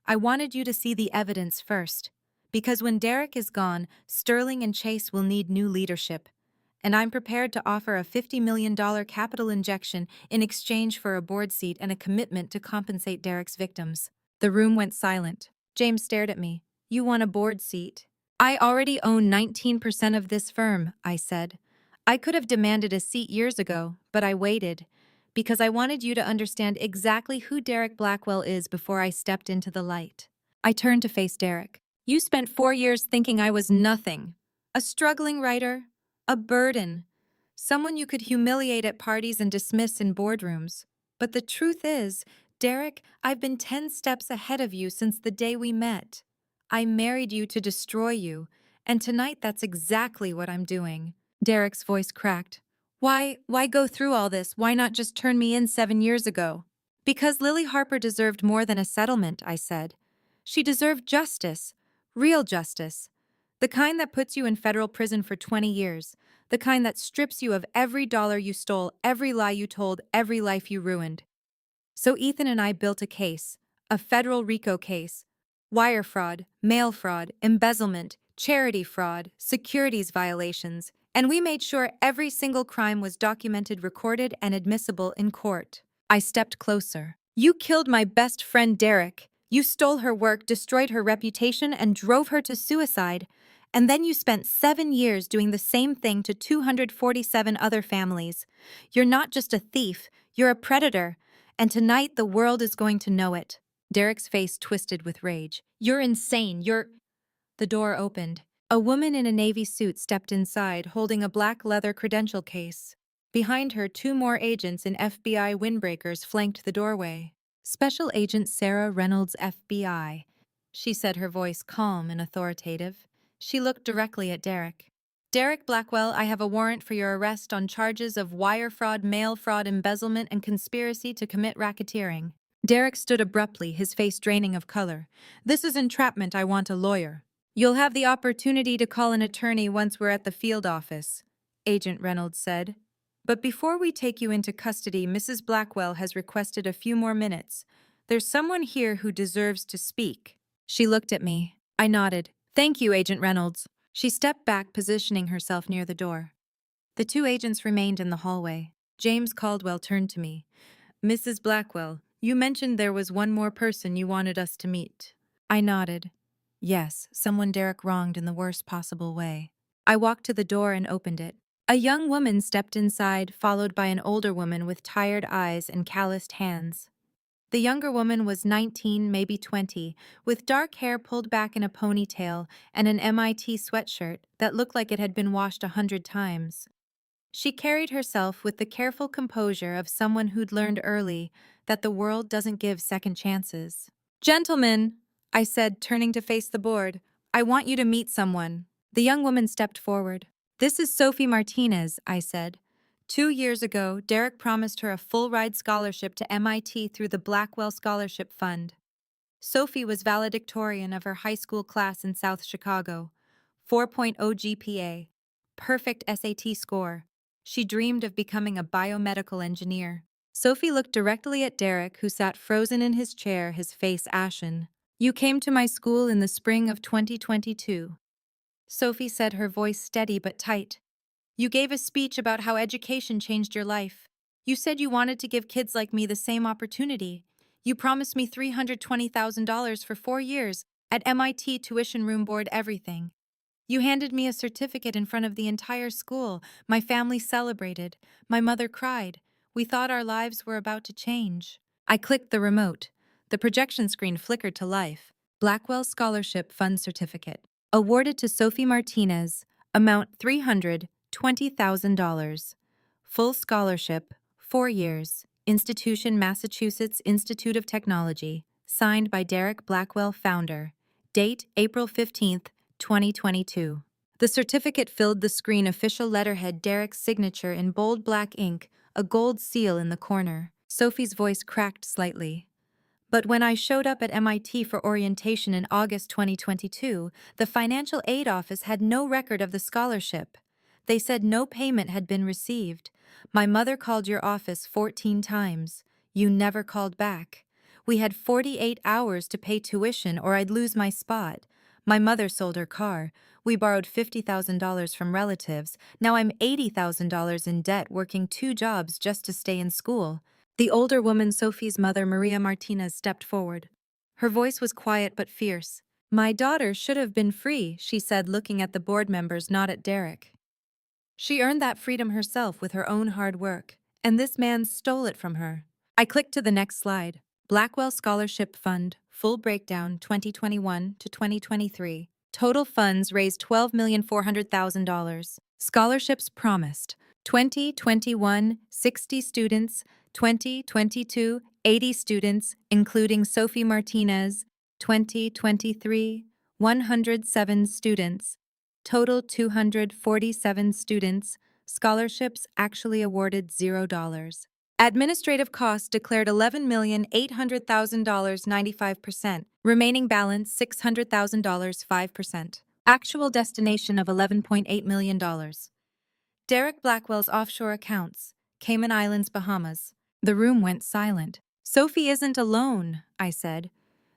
Speaker 1: I wanted you to see the evidence first, because when Derek is gone, Sterling and Chase will need new leadership. And I'm prepared to offer a $50 million capital injection in exchange for a board seat and a commitment to compensate Derek's victims. The room went silent. James stared at me. You want a board seat? I already own 19% of this firm, I said. I could have demanded a seat years ago, but I waited, because I wanted you to understand exactly who Derek Blackwell is before I stepped into the light. I turned to face Derek. You spent 4 years thinking I was nothing. A struggling writer, a burden, someone you could humiliate at parties and dismiss in boardrooms. But the truth is, Derek, I've been 10 steps ahead of you since the day we met. I married you to destroy you, and tonight that's exactly what I'm doing. Derek's voice cracked. Why go through all this? Why not just turn me in 7 years ago? Because Lily Harper deserved more than a settlement, I said. She deserved justice, real justice. The kind that puts you in federal prison for 20 years. The kind that strips you of every dollar you stole, every lie you told, every life you ruined. So Ethan and I built a case, a federal RICO case. Wire fraud, mail fraud, embezzlement, charity fraud, securities violations, and we made sure every single crime was documented, recorded, and admissible in court. I stepped closer. You killed my best friend Derek. You stole her work, destroyed her reputation, and drove her to suicide. And then you spent 7 years doing the same thing to 247 other families. You're not just a thief, you're a predator. And tonight the world is going to know it. Derek's face twisted with rage. You're insane, The door opened. A woman in a navy suit stepped inside, holding a black leather credential case. Behind her, 2 more agents in FBI windbreakers flanked the doorway. Special Agent Sarah Reynolds, FBI, she said, her voice calm and authoritative. She looked directly at Derek. Derek Blackwell, I have a warrant for your arrest on charges of wire fraud, mail fraud, embezzlement, and conspiracy to commit racketeering. Derek stood abruptly, his face draining of color. This is entrapment. I want a lawyer. You'll have the opportunity to call an attorney once we're at the field office, Agent Reynolds said. But before we take you into custody, Mrs. Blackwell has requested a few more minutes. There's someone here who deserves to speak. She looked at me. I nodded. Thank you, Agent Reynolds. She stepped back, positioning herself near the door. The 2 agents remained in the hallway. James Caldwell turned to me. Mrs. Blackwell, you mentioned there was one more person you wanted us to meet. I nodded. Yes, someone Derek wronged in the worst possible way. I walked to the door and opened it. A young woman stepped inside, followed by an older woman with tired eyes and calloused hands. The younger woman was 19, maybe 20, with dark hair pulled back in a ponytail and an MIT sweatshirt that looked like it had been washed 100 times. She carried herself with the careful composure of someone who'd learned early that the world doesn't give second chances. Gentlemen, I said, turning to face the board, I want you to meet someone. The young woman stepped forward. This is Sophie Martinez, I said. 2 years ago, Derek promised her a full-ride scholarship to MIT through the Blackwell Scholarship Fund. Sophie was valedictorian of her high school class in South Chicago. 4.0 GPA. Perfect SAT score. She dreamed of becoming a biomedical engineer. Sophie looked directly at Derek, who sat frozen in his chair, his face ashen. You came to my school in the spring of 2022. Sophie said, her voice steady but tight. You gave a speech about how education changed your life. You said you wanted to give kids like me the same opportunity. You promised me $320,000 for 4 years, at MIT, tuition, room, board, everything. You handed me a certificate in front of the entire school. My family celebrated. My mother cried. We thought our lives were about to change. I clicked the remote. The projection screen flickered to life. Blackwell Scholarship Fund Certificate. Awarded to Sophie Martinez. Amount $20,000. Full scholarship, 4 years. Institution Massachusetts Institute of Technology. Signed by Derek Blackwell, founder. Date April 15, 2022. The certificate filled the screen, official letterhead, Derek's signature in bold black ink, a gold seal in the corner. Sophie's voice cracked slightly. But when I showed up at MIT for orientation in August 2022, the financial aid office had no record of the scholarship. They said no payment had been received. My mother called your office 14 times. You never called back. We had 48 hours to pay tuition or I'd lose my spot. My mother sold her car. We borrowed $50,000 from relatives. Now I'm $80,000 in debt, working 2 jobs just to stay in school. The older woman, Sophie's mother, Maria Martinez, stepped forward. Her voice was quiet but fierce. My daughter should have been free, she said, looking at the board members, not at Derek. She earned that freedom herself with her own hard work, and this man stole it from her. I clicked to the next slide. Blackwell Scholarship Fund, full breakdown 2021 to 2023. Total funds raised $12,400,000. Scholarships promised. 2021, 60 students. 2022, 80 students, including Sophie Martinez. 2023, 107 students. Total 247 students. Scholarships actually awarded $0. Administrative costs declared $11,800,000, 95%. Remaining balance $600,000, 5%. Actual destination of $11.8 million. Derek Blackwell's offshore accounts. Cayman Islands, Bahamas. The room went silent. Sophie isn't alone, I said.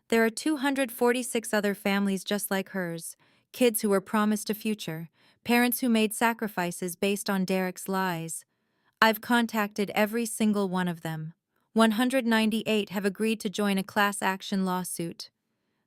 Speaker 1: There are 246 other families just like hers. Kids who were promised a future. Parents who made sacrifices based on Derek's lies. I've contacted every single one of them. 198 have agreed to join a class action lawsuit.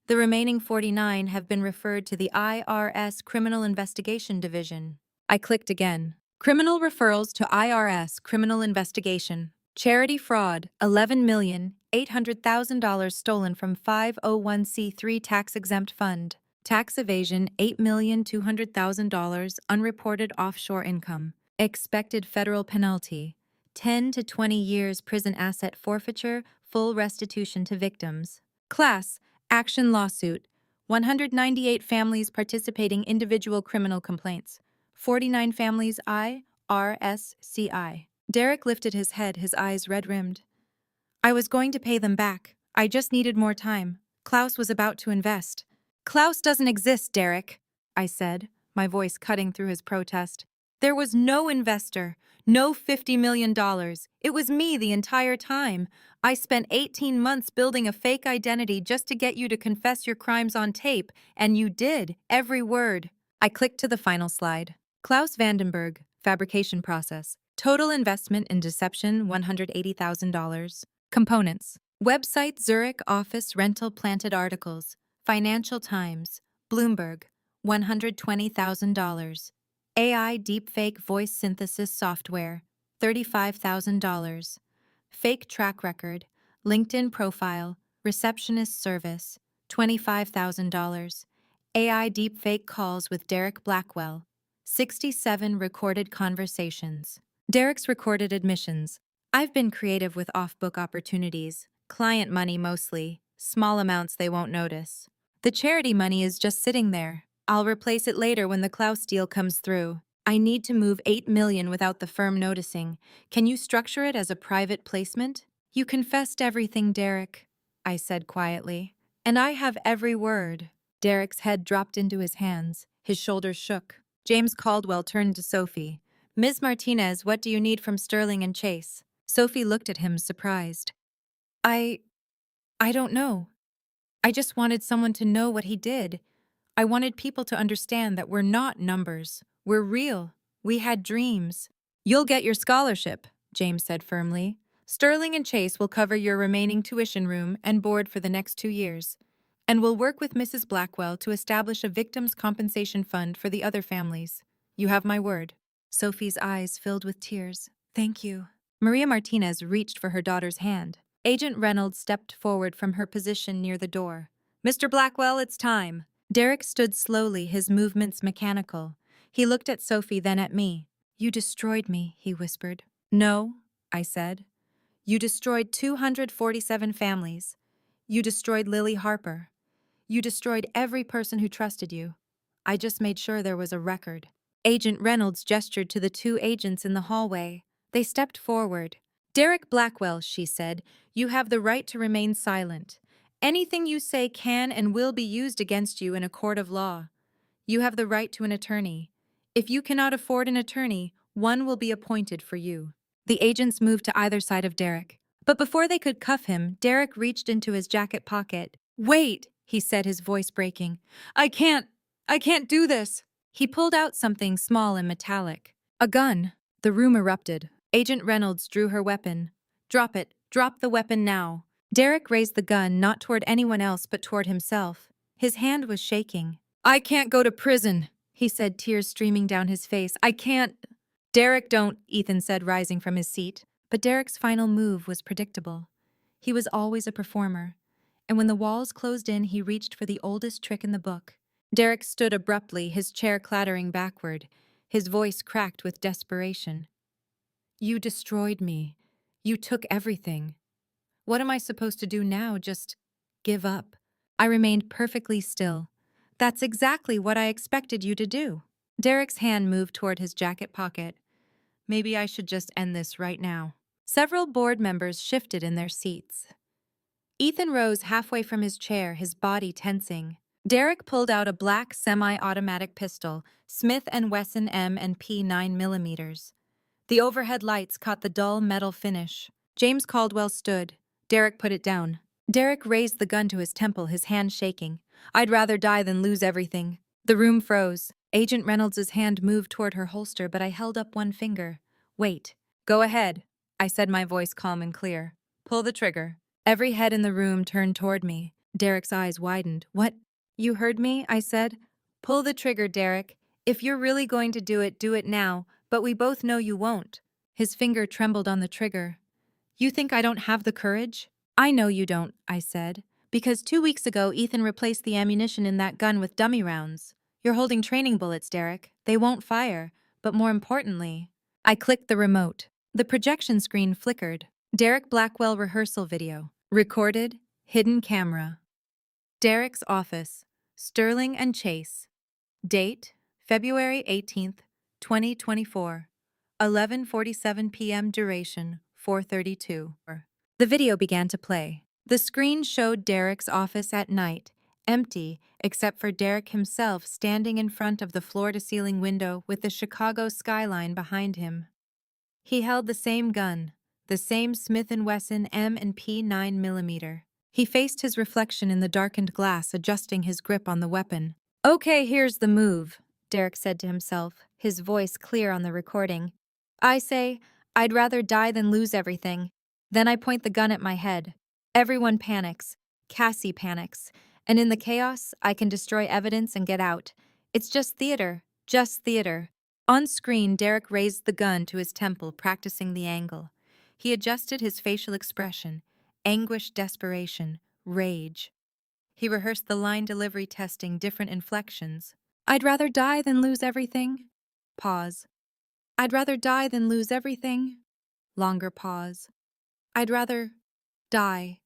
Speaker 1: The remaining 49 have been referred to the IRS Criminal Investigation Division. I clicked again. Criminal referrals to IRS Criminal Investigation. Charity fraud, $11,800,000 stolen from 501c3 tax-exempt fund. Tax evasion, $8,200,000 unreported offshore income. Expected federal penalty, 10 to 20 years prison, asset forfeiture, full restitution to victims. Class action lawsuit, 198 families participating, individual criminal complaints. 49 families, IRSCI. Derek lifted his head, his eyes red-rimmed. I was going to pay them back. I just needed more time. Klaus was about to invest. Klaus doesn't exist, Derek, I said, my voice cutting through his protest. There was no investor, no $50 million. It was me the entire time. I spent 18 months building a fake identity just to get you to confess your crimes on tape, and you did, every word. I clicked to the final slide. Klaus Vandenberg, fabrication process. Total investment in deception, $180,000. Components. Website, Zurich office rental, planted articles. Financial Times, Bloomberg, $120,000. AI deepfake voice synthesis software, $35,000. Fake track record, LinkedIn profile, receptionist service, $25,000. AI deepfake calls with Derek Blackwell, 67 recorded conversations. Derek's recorded admissions. I've been creative with off-book opportunities, client money mostly, small amounts they won't notice. The charity money is just sitting there. I'll replace it later when the Klaus deal comes through. I need to move $8 million without the firm noticing. Can you structure it as a private placement? You confessed everything, Derek, I said quietly. And I have every word. Derek's head dropped into his hands. His shoulders shook. James Caldwell turned to Sophie. Ms. Martinez, what do you need from Sterling and Chase? Sophie looked at him, surprised. I don't know. I just wanted someone to know what he did. I wanted people to understand that we're not numbers. We're real. We had dreams. You'll get your scholarship, James said firmly. Sterling and Chase will cover your remaining tuition room and board for the next 2 years. And we'll work with Mrs. Blackwell to establish a victims' compensation fund for the other families. You have my word. Sophie's eyes filled with tears. Thank you. Maria Martinez reached for her daughter's hand. Agent Reynolds stepped forward from her position near the door. Mr. Blackwell, it's time. Derek stood slowly, his movements mechanical. He looked at Sophie, then at me. You destroyed me, he whispered. No, I said. You destroyed 247 families. You destroyed Lily Harper. You destroyed every person who trusted you. I just made sure there was a record. Agent Reynolds gestured to the two agents in the hallway. They stepped forward. Derek Blackwell, she said, you have the right to remain silent. Anything you say can and will be used against you in a court of law. You have the right to an attorney. If you cannot afford an attorney, one will be appointed for you. The agents moved to either side of Derek. But before they could cuff him, Derek reached into his jacket pocket. Wait, he said, his voice breaking. I can't do this. He pulled out something small and metallic. A gun. The room erupted. Agent Reynolds drew her weapon. Drop it. Drop the weapon now. Derek raised the gun not toward anyone else but toward himself. His hand was shaking. I can't go to prison, he said, tears streaming down his face. I can't. Derek, don't, Ethan said, rising from his seat. But Derek's final move was predictable. He was always a performer. And when the walls closed in, he reached for the oldest trick in the book. Derek stood abruptly, his chair clattering backward, his voice cracked with desperation. You destroyed me. You took everything. What am I supposed to do now? Just give up? I remained perfectly still. That's exactly what I expected you to do. Derek's hand moved toward his jacket pocket. Maybe I should just end this right now. Several board members shifted in their seats. Ethan rose halfway from his chair, his body tensing. Derek pulled out a black semi-automatic pistol, Smith & Wesson M&P 9mm. The overhead lights caught the dull metal finish. James Caldwell stood. Derek put it down. Derek raised the gun to his temple, his hand shaking. I'd rather die than lose everything. The room froze. Agent Reynolds' hand moved toward her holster, but I held up one finger. Wait. Go ahead, I said, my voice calm and clear. Pull the trigger. Every head in the room turned toward me. Derek's eyes widened. What? You heard me? I said. Pull the trigger, Derek. If you're really going to do it now, but we both know you won't. His finger trembled on the trigger. You think I don't have the courage? I know you don't, I said. Because 2 weeks ago, Ethan replaced the ammunition in that gun with dummy rounds. You're holding training bullets, Derek. They won't fire. But more importantly, I clicked the remote. The projection screen flickered. Derek Blackwell rehearsal video. Recorded, hidden camera. Derek's office. Sterling and Chase. Date, February 18th, 2024. 11:47 p.m. Duration, 4:32. The video began to play. The screen showed Derek's office at night, empty except for Derek himself standing in front of the floor-to-ceiling window with the Chicago skyline behind him. He held the same gun, the same Smith & Wesson M&P 9mm. He faced his reflection in the darkened glass, adjusting his grip on the weapon. Okay, here's the move, Derek said to himself, his voice clear on the recording. I say, I'd rather die than lose everything. Then I point the gun at my head. Everyone panics. Cassie panics. And in the chaos, I can destroy evidence and get out. It's just theater. Just theater. On screen, Derek raised the gun to his temple, practicing the angle. He adjusted his facial expression. Anguish, desperation, rage. He rehearsed the line delivery, testing different inflections. I'd rather die than lose everything. Pause. I'd rather die than lose everything. Longer pause. I'd rather die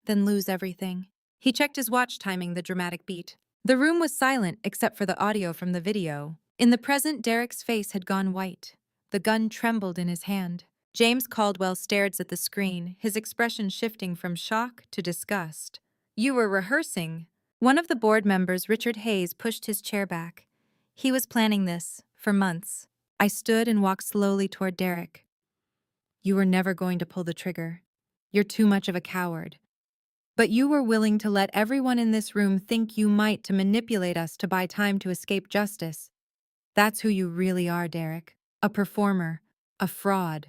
Speaker 1: than lose everything. He checked his watch, timing the dramatic beat. The room was silent except for the audio from the video. In the present, Derek's face had gone white. The gun trembled in his hand. James Caldwell stared at the screen, his expression shifting from shock to disgust. You were rehearsing. One of the board members, Richard Hayes, pushed his chair back. He was planning this for months. I stood and walked slowly toward Derek. You were never going to pull the trigger. You're too much of a coward. But you were willing to let everyone in this room think you might to manipulate us to buy time to escape justice. That's who you really are, Derek. A performer, a fraud.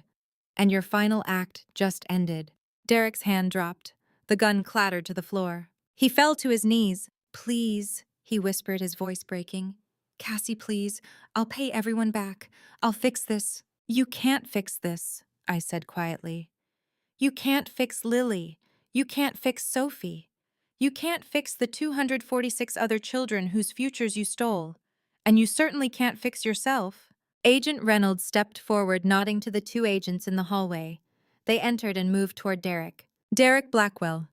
Speaker 1: And your final act just ended. Derek's hand dropped. The gun clattered to the floor. He fell to his knees. Please, he whispered, his voice breaking. Cassie, please. I'll pay everyone back. I'll fix this. You can't fix this, I said quietly. You can't fix Lily. You can't fix Sophie. You can't fix the 246 other children whose futures you stole. And you certainly can't fix yourself. Agent Reynolds stepped forward, nodding to the two agents in the hallway. They entered and moved toward Derek. "Derek Blackwell,"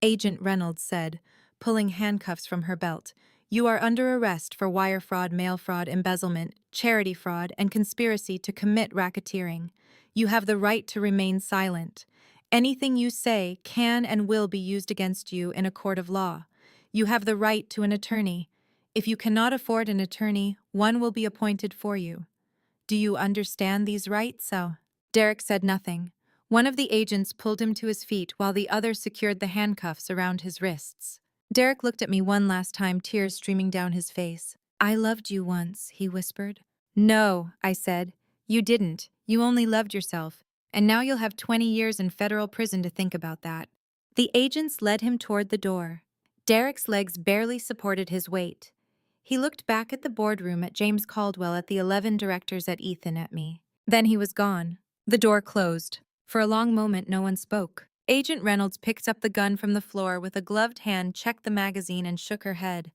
Speaker 1: Agent Reynolds said, pulling handcuffs from her belt. "You are under arrest for wire fraud, mail fraud, embezzlement, charity fraud, and conspiracy to commit racketeering. You have the right to remain silent. Anything you say can and will be used against you in a court of law. You have the right to an attorney. If you cannot afford an attorney, one will be appointed for you. Do you understand these rights?" Derek said nothing. One of the agents pulled him to his feet while the other secured the handcuffs around his wrists. Derek looked at me one last time, tears streaming down his face. "I loved you once," he whispered. "No," I said. "You didn't. You only loved yourself. And now you'll have 20 years in federal prison to think about that." The agents led him toward the door. Derek's legs barely supported his weight. He looked back at the boardroom, at James Caldwell, at the 11 directors, at Ethan, at me. Then he was gone. The door closed. For a long moment, no one spoke. Agent Reynolds picked up the gun from the floor with a gloved hand, checked the magazine, and shook her head.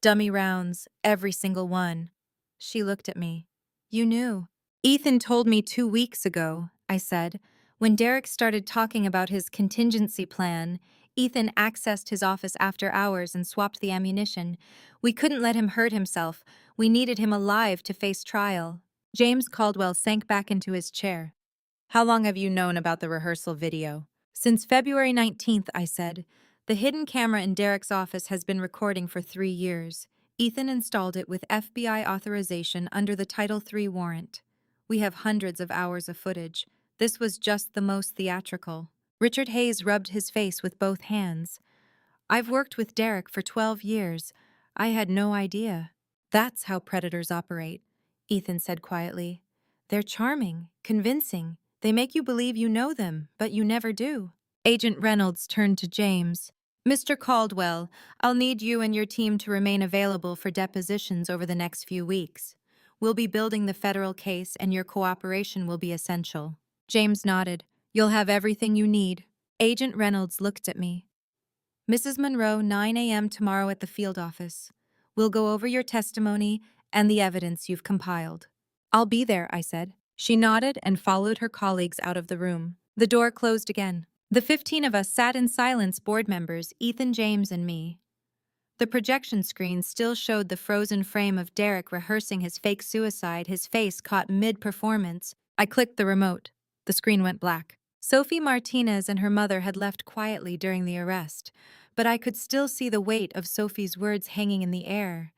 Speaker 1: "Dummy rounds, every single one." She looked at me. "You knew." "Ethan told me 2 weeks ago," I said. When Derek started talking about his contingency plan, Ethan accessed his office after hours and swapped the ammunition. We couldn't let him hurt himself. We needed him alive to face trial. James Caldwell sank back into his chair. "How long have you known about the rehearsal video?" "Since February 19th, I said. "The hidden camera in Derek's office has been recording for 3 years. Ethan installed it with FBI authorization under the Title III warrant. We have hundreds of hours of footage. This was just the most theatrical." Richard Hayes rubbed his face with both hands. "I've worked with Derek for 12 years. I had no idea." "That's how predators operate," Ethan said quietly. "They're charming, convincing. They make you believe you know them, but you never do." Agent Reynolds turned to James. "Mr. Caldwell, I'll need you and your team to remain available for depositions over the next few weeks. We'll be building the federal case, and your cooperation will be essential." James nodded. "You'll have everything you need." Agent Reynolds looked at me. "Mrs. Monroe, 9 a.m. tomorrow at the field office. We'll go over your testimony and the evidence you've compiled." "I'll be there," I said. She nodded and followed her colleagues out of the room. The door closed again. The 15 of us sat in silence, board members, Ethan, James, and me. The projection screen still showed the frozen frame of Derek rehearsing his fake suicide, his face caught mid-performance. I clicked the remote. The screen went black. Sophie Martinez and her mother had left quietly during the arrest, but I could still see the weight of Sophie's words hanging in the air.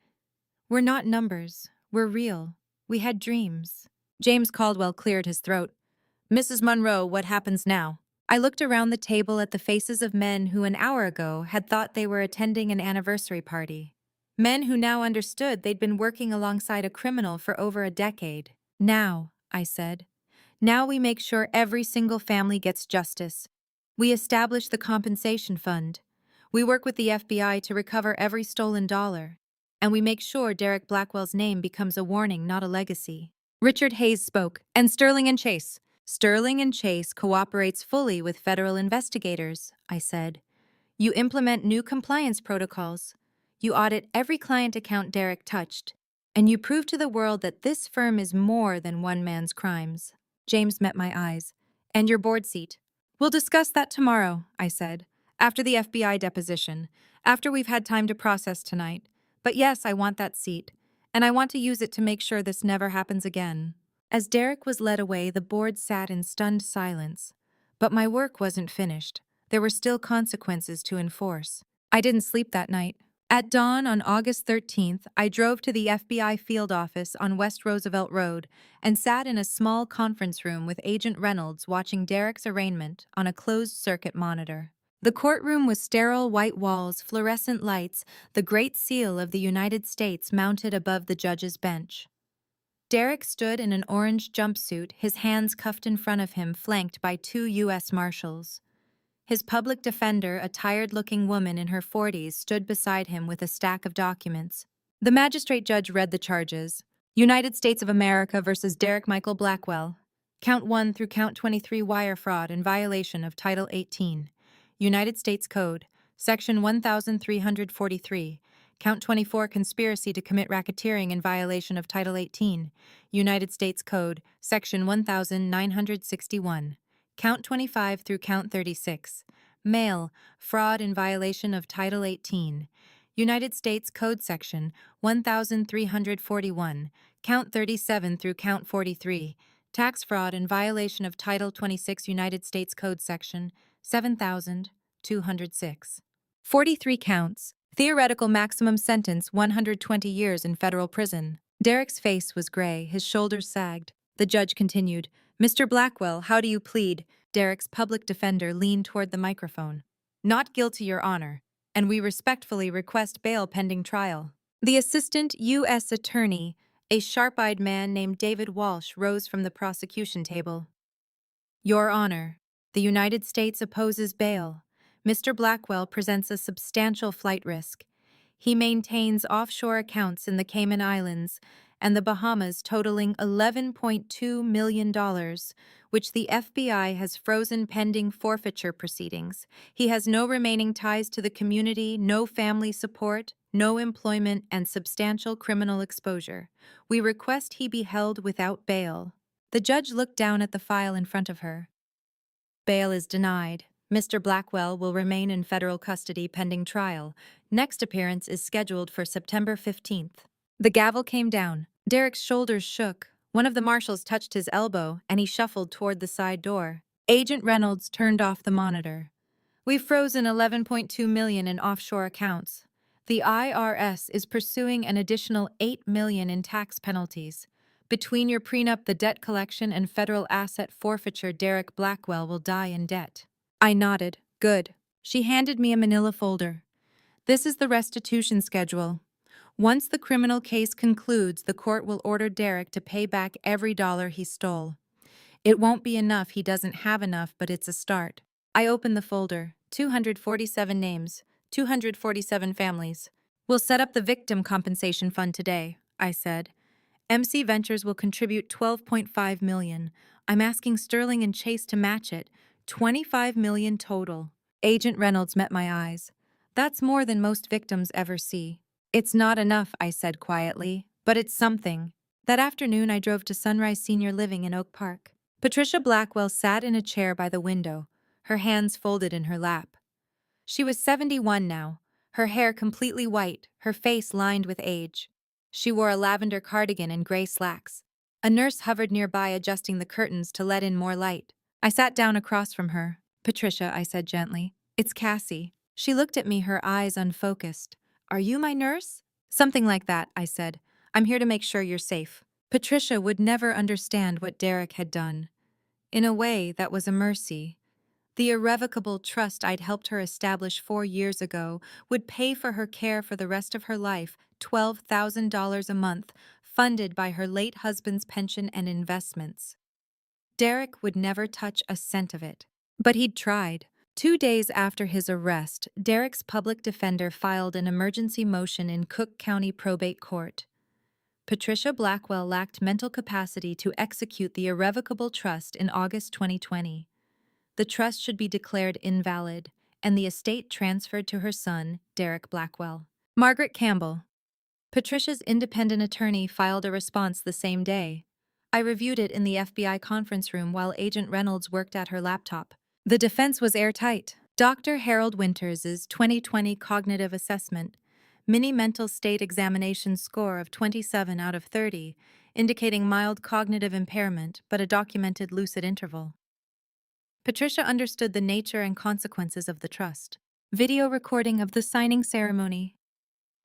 Speaker 1: "We're not numbers. We're real. We had dreams." James Caldwell cleared his throat. "Mrs. Monroe, what happens now?" I looked around the table at the faces of men who an hour ago had thought they were attending an anniversary party. Men who now understood they'd been working alongside a criminal for over a decade. "Now," I said. "Now we make sure every single family gets justice. We establish the compensation fund. We work with the FBI to recover every stolen dollar. And we make sure Derek Blackwell's name becomes a warning, not a legacy." Richard Hayes spoke. "And Sterling and Chase." "Sterling and Chase cooperates fully with federal investigators," I said. "You implement new compliance protocols. You audit every client account Derek touched. And you prove to the world that this firm is more than one man's crimes." James met my eyes. "And your board seat?" "We'll discuss that tomorrow," I said. "After the FBI deposition. After we've had time to process tonight. But yes, I want that seat. And I want to use it to make sure this never happens again." As Derek was led away, the board sat in stunned silence. But my work wasn't finished. There were still consequences to enforce. I didn't sleep that night. At dawn on August 13th, I drove to the FBI field office on West Roosevelt Road and sat in a small conference room with Agent Reynolds watching Derek's arraignment on a closed-circuit monitor. The courtroom was sterile white walls, fluorescent lights, the Great Seal of the United States mounted above the judge's bench. Derek stood in an orange jumpsuit, his hands cuffed in front of him, flanked by 2 U.S. Marshals. His public defender, a tired-looking woman in her 40s, stood beside him with a stack of documents. The magistrate judge read the charges. United States of America versus Derek Michael Blackwell. Count 1 through Count 23 wire fraud in violation of Title 18. United States Code, Section 1343, Count 24, conspiracy to commit racketeering in violation of Title 18, United States Code, Section 1961. Count 25 through Count 36, mail, fraud in violation of Title 18, United States Code Section 1341. Count 37 through Count 43, tax fraud in violation of Title 26, United States Code Section 7206. 43 counts. Theoretical maximum sentence 120 years in federal prison. Derek's face was gray, his shoulders sagged. The judge continued, "Mr. Blackwell, how do you plead?" Derek's public defender leaned toward the microphone. "Not guilty, Your Honor, and we respectfully request bail pending trial." The assistant U.S. attorney, a sharp-eyed man named David Walsh, rose from the prosecution table. "Your Honor, the United States opposes bail. Mr. Blackwell presents a substantial flight risk. He maintains offshore accounts in the Cayman Islands and the Bahamas totaling $11.2 million, which the FBI has frozen pending forfeiture proceedings. He has no remaining ties to the community, no family support, no employment, and substantial criminal exposure. We request he be held without bail." The judge looked down at the file in front of her. "Bail is denied. Mr. Blackwell will remain in federal custody pending trial. Next appearance is scheduled for September 15th. The gavel came down. Derek's shoulders shook. One of the marshals touched his elbow, and he shuffled toward the side door. Agent Reynolds turned off the monitor. "We've frozen $11.2 million in offshore accounts. The IRS is pursuing an additional $8 million in tax penalties. Between your prenup, the debt collection, and federal asset forfeiture, Derek Blackwell will die in debt." I nodded. "Good." She handed me a manila folder. "This is the restitution schedule. Once the criminal case concludes, the court will order Derek to pay back every dollar he stole. It won't be enough, he doesn't have enough, but it's a start." I opened the folder. 247 names, 247 families. "We'll set up the victim compensation fund today," I said. "MC Ventures will contribute $12.5 million. I'm asking Sterling and Chase to match it. $25 million total." Agent Reynolds met my eyes. "That's more than most victims ever see." "It's not enough," I said quietly, "but it's something." That afternoon, I drove to Sunrise Senior Living in Oak Park. Patricia Blackwell sat in a chair by the window, her hands folded in her lap. She was 71 now, her hair completely white, her face lined with age. She wore a lavender cardigan and gray slacks. A nurse hovered nearby, adjusting the curtains to let in more light. I sat down across from her. "Patricia," I said gently, "it's Cassie." She looked at me, her eyes unfocused. "Are you my nurse?" "Something like that," I said. "I'm here to make sure you're safe." Patricia would never understand what Derek had done. In a way, that was a mercy. The irrevocable trust I'd helped her establish 4 years ago would pay for her care for the rest of her life, $12,000 a month, funded by her late husband's pension and investments. Derek would never touch a cent of it. But he'd tried. 2 days after his arrest, Derek's public defender filed an emergency motion in Cook County Probate Court. Patricia Blackwell lacked mental capacity to execute the irrevocable trust in August 2020. The trust should be declared invalid, and the estate transferred to her son, Derek Blackwell. Margaret Campbell. Patricia's independent attorney filed a response the same day. I reviewed it in the FBI conference room while Agent Reynolds worked at her laptop. The defense was airtight. Dr. Harold Winters' 2020 cognitive assessment, mini mental state examination score of 27 out of 30, indicating mild cognitive impairment but a documented lucid interval. Patricia understood the nature and consequences of the trust. Video recording of the signing ceremony.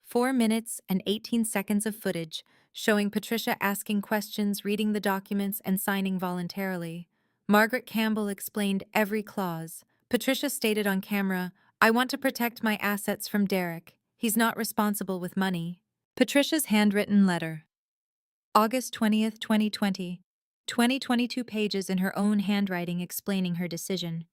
Speaker 1: 4 minutes and 18 seconds of footage, showing Patricia asking questions, reading the documents, and signing voluntarily. Margaret Campbell explained every clause. Patricia stated on camera, "I want to protect my assets from Derek. He's not responsible with money." Patricia's handwritten letter. August 20th, 2020. 2022 pages in her own handwriting explaining her decision.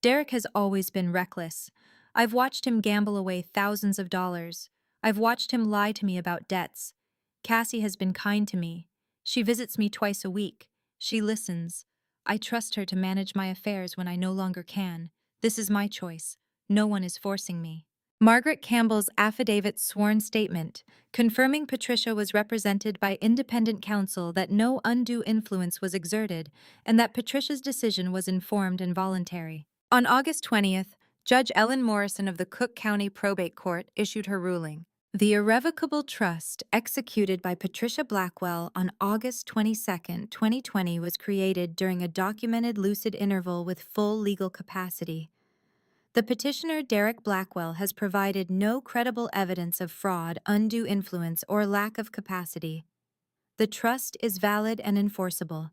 Speaker 1: "Derek has always been reckless. I've watched him gamble away thousands of dollars. I've watched him lie to me about debts. Cassie has been kind to me. She visits me twice a week. She listens. I trust her to manage my affairs when I no longer can. This is my choice. No one is forcing me." Margaret Campbell's affidavit sworn statement, confirming Patricia was represented by independent counsel that no undue influence was exerted and that Patricia's decision was informed and voluntary. On August 20th, Judge Ellen Morrison of the Cook County Probate Court issued her ruling. The irrevocable trust executed by Patricia Blackwell on August 22, 2020 was created during a documented lucid interval with full legal capacity. The petitioner Derek Blackwell has provided no credible evidence of fraud, undue influence, or lack of capacity. The trust is valid and enforceable.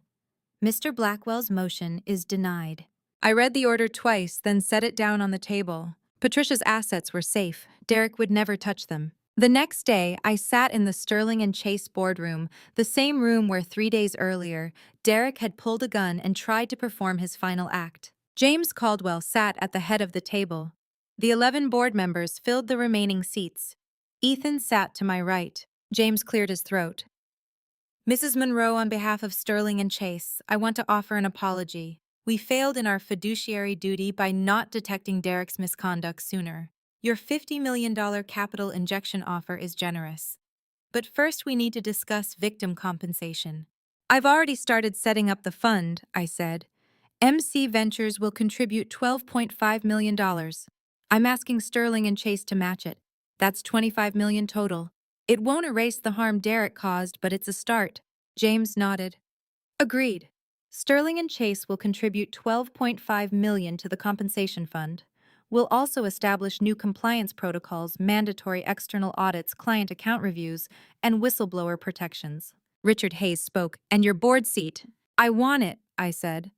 Speaker 1: Mr. Blackwell's motion is denied. I read the order twice, then set it down on the table. Patricia's assets were safe. Derek would never touch them. The next day, I sat in the Sterling and Chase boardroom, the same room where 3 days earlier, Derek had pulled a gun and tried to perform his final act. James Caldwell sat at the head of the table. The 11 board members filled the remaining seats. Ethan sat to my right. James cleared his throat. Mrs. Monroe, on behalf of Sterling and Chase, I want to offer an apology. We failed in our fiduciary duty by not detecting Derek's misconduct sooner. Your $50 million capital injection offer is generous. But first we need to discuss victim compensation. I've already started setting up the fund, I said. MC Ventures will contribute $12.5 million. I'm asking Sterling and Chase to match it. That's $25 million total. It won't erase the harm Derek caused, but it's a start. James nodded. Agreed. Sterling and Chase will contribute $12.5 million to the compensation fund. We'll also establish new compliance protocols, mandatory external audits, client account reviews, and whistleblower protections. Richard Hayes spoke. And your board seat? I want it, I said.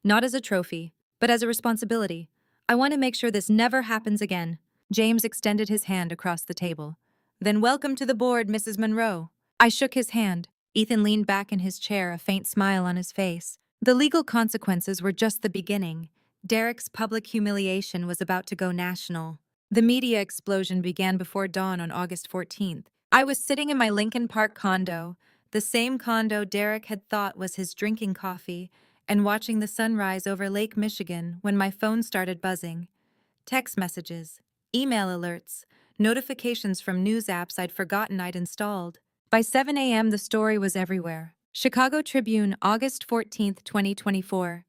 Speaker 1: Not as a trophy, but as a responsibility. I want to make sure this never happens again. James extended his hand across the table. Then welcome to the board, Mrs. Monroe. I shook his hand. Ethan leaned back in his chair, a faint smile on his face. The legal consequences were just the beginning. Derek's public humiliation was about to go national. The media explosion began before dawn on August 14th. I was sitting in my Lincoln Park condo, the same condo Derek had thought was his drinking coffee, and watching the sunrise over Lake Michigan when my phone started buzzing. Text messages, email alerts, notifications from news apps I'd forgotten I'd installed. By 7 a.m., the story was everywhere. Chicago Tribune, August 14, 2024.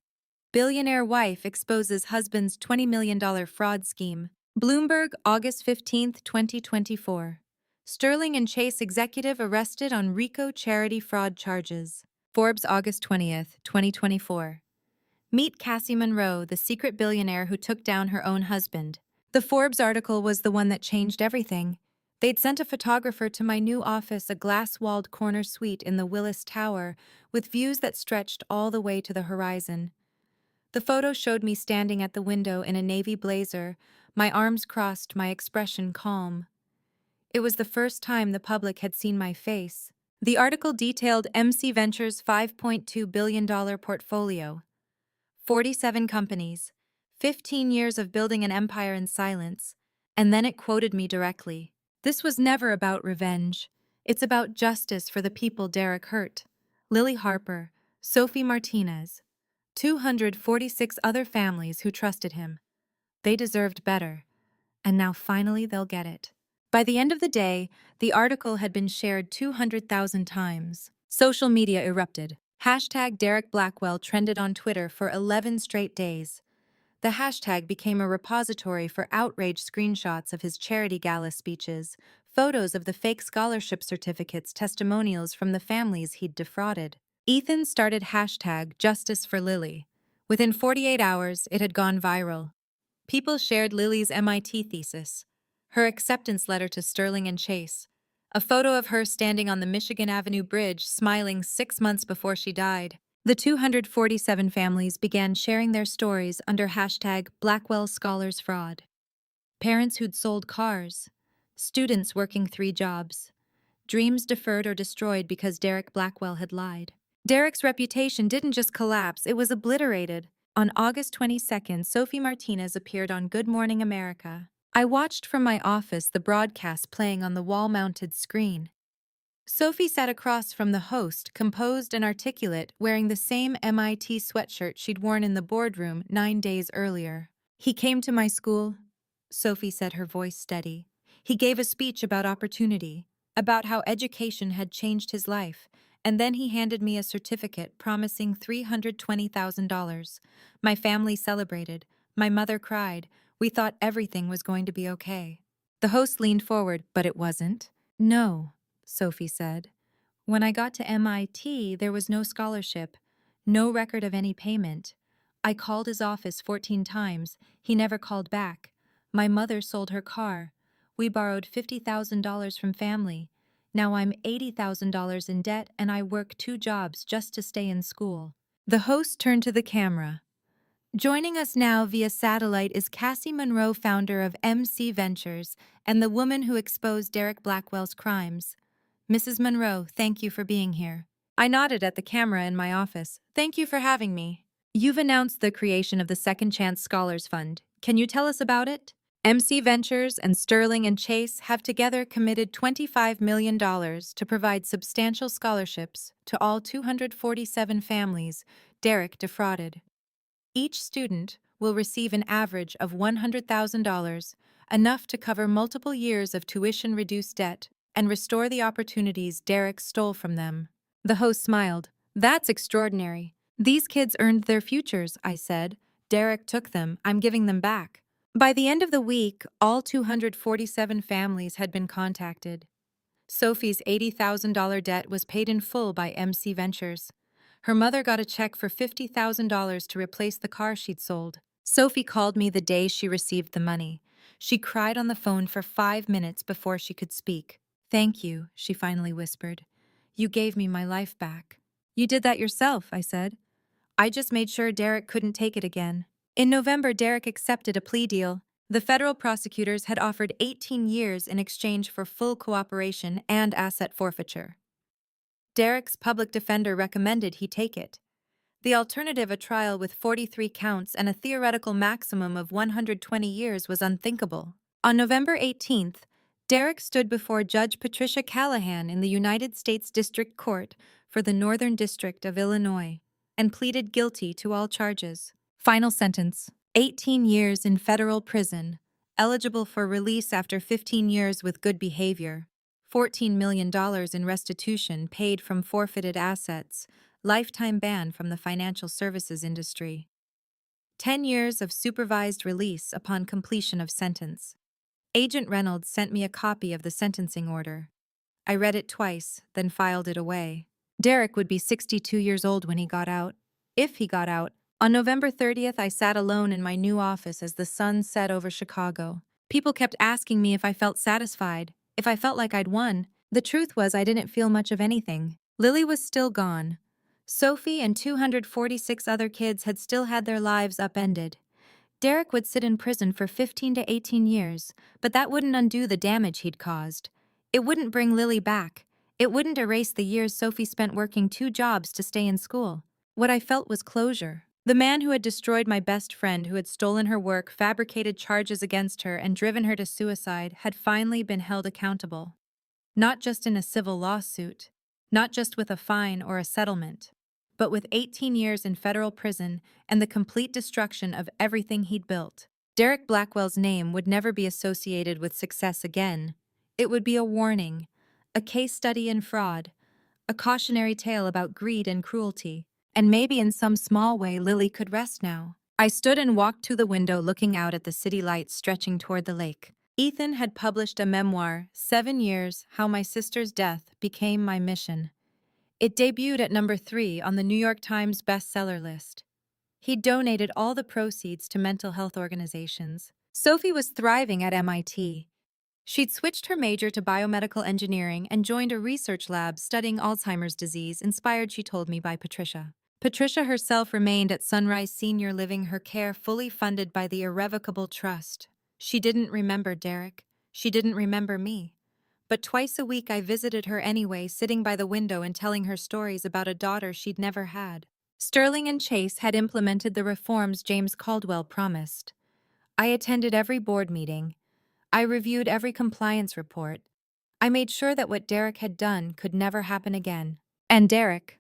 Speaker 1: Billionaire wife exposes husband's $20 million fraud scheme. Bloomberg, August 15, 2024. Sterling and Chase executive arrested on RICO charity fraud charges. Forbes, August 20th, 2024. Meet Cassie Monroe, the secret billionaire who took down her own husband. The Forbes article was the one that changed everything. They'd sent a photographer to my new office, a glass-walled corner suite in the Willis Tower, with views that stretched all the way to the horizon. The photo showed me standing at the window in a navy blazer, my arms crossed, my expression calm. It was the first time the public had seen my face. The article detailed MC Ventures' $5.2 billion portfolio. 47 companies, 15 years of building an empire in silence, and then it quoted me directly. This was never about revenge. It's about justice for the people Derek hurt. Lily Harper, Sophie Martinez, 246 other families who trusted him. They deserved better, and now finally they'll get it. By the end of the day, the article had been shared 200,000 times. Social media erupted. Hashtag Derek Blackwell trended on Twitter for 11 straight days. The hashtag became a repository for outraged screenshots of his charity gala speeches, photos of the fake scholarship certificates, testimonials from the families he'd defrauded. Ethan started hashtag Justice for Lily. Within 48 hours, it had gone viral. People shared Lily's MIT thesis, her acceptance letter to Sterling and Chase, a photo of her standing on the Michigan Avenue Bridge smiling 6 months before she died. The 247 families began sharing their stories under hashtag Blackwell Scholars Fraud. Parents who'd sold cars, students working 3 jobs, dreams deferred or destroyed because Derek Blackwell had lied. Derek's reputation didn't just collapse, it was obliterated. On August 22nd, Sophie Martinez appeared on Good Morning America. I watched from my office the broadcast playing on the wall-mounted screen. Sophie sat across from the host, composed and articulate, wearing the same MIT sweatshirt she'd worn in the boardroom 9 days earlier. He came to my school. Sophie said, her voice steady. He gave a speech about opportunity, about how education had changed his life, and then he handed me a certificate promising $320,000. My family celebrated. My mother cried. We thought everything was going to be okay. The host leaned forward, but it wasn't. No, Sophie said. When I got to MIT, there was no scholarship, no record of any payment. I called his office 14 times. He never called back. My mother sold her car. We borrowed $50,000 from family. Now I'm $80,000 in debt and I work 2 jobs just to stay in school. The host turned to the camera. Joining us now via satellite is Cassie Monroe, founder of MC Ventures, and the woman who exposed Derek Blackwell's crimes. Mrs. Monroe, thank you for being here. I nodded at the camera in my office. Thank you for having me. You've announced the creation of the Second Chance Scholars Fund. Can you tell us about it? MC Ventures and Sterling and Chase have together committed $25 million to provide substantial scholarships to all 247 families Derek defrauded. Each student will receive an average of $100,000, enough to cover multiple years of tuition-reduced debt and restore the opportunities Derek stole from them. The host smiled. That's extraordinary. These kids earned their futures, I said. Derek took them. I'm giving them back. By the end of the week, all 247 families had been contacted. Sophie's $80,000 debt was paid in full by MC Ventures. Her mother got a check for $50,000 to replace the car she'd sold. Sophie called me the day she received the money. She cried on the phone for 5 minutes before she could speak. Thank you, she finally whispered. You gave me my life back. You did that yourself, I said. I just made sure Derek couldn't take it again. In November, Derek accepted a plea deal. The federal prosecutors had offered 18 years in exchange for full cooperation and asset forfeiture. Derek's public defender recommended he take it. The alternative, a trial with 43 counts and a theoretical maximum of 120 years, was unthinkable. On November 18th, Derek stood before Judge Patricia Callahan in the United States District Court for the Northern District of Illinois and pleaded guilty to all charges. Final sentence: 18 years in federal prison, eligible for release after 15 years with good behavior, $14 million in restitution paid from forfeited assets, lifetime ban from the financial services industry. 10 years of supervised release upon completion of sentence. Agent Reynolds sent me a copy of the sentencing order. I read it twice, then filed it away. Derek would be 62 years old when he got out. If he got out. On November 30th, I sat alone in my new office as the sun set over Chicago. People kept asking me if I felt satisfied, if I felt like I'd won. The truth was I didn't feel much of anything. Lily was still gone. Sophie and 246 other kids had still had their lives upended. Derek would sit in prison for 15 to 18 years, but that wouldn't undo the damage he'd caused. It wouldn't bring Lily back. It wouldn't erase the years Sophie spent working 2 jobs to stay in school. What I felt was closure. The man who had destroyed my best friend, who had stolen her work, fabricated charges against her, and driven her to suicide, had finally been held accountable. Not just in a civil lawsuit, not just with a fine or a settlement, but with 18 years in federal prison and the complete destruction of everything he'd built. Derek Blackwell's name would never be associated with success again. It would be a warning, a case study in fraud, a cautionary tale about greed and cruelty. And maybe in some small way Lily could rest now. I stood and walked to the window, looking out at the city lights stretching toward the lake. Ethan had published a memoir, 7 Years, How My Sister's Death Became My Mission. It debuted at number 3 on the New York Times bestseller list. He donated all the proceeds to mental health organizations. Sophie was thriving at MIT. She'd switched her major to biomedical engineering and joined a research lab studying Alzheimer's disease, inspired, she told me, by Patricia. Patricia herself remained at Sunrise Senior Living, her care fully funded by the irrevocable trust. She didn't remember Derek. She didn't remember me. But twice a week I visited her anyway, sitting by the window and telling her stories about a daughter she'd never had. Sterling and Chase had implemented the reforms James Caldwell promised. I attended every board meeting. I reviewed every compliance report. I made sure that what Derek had done could never happen again. And Derek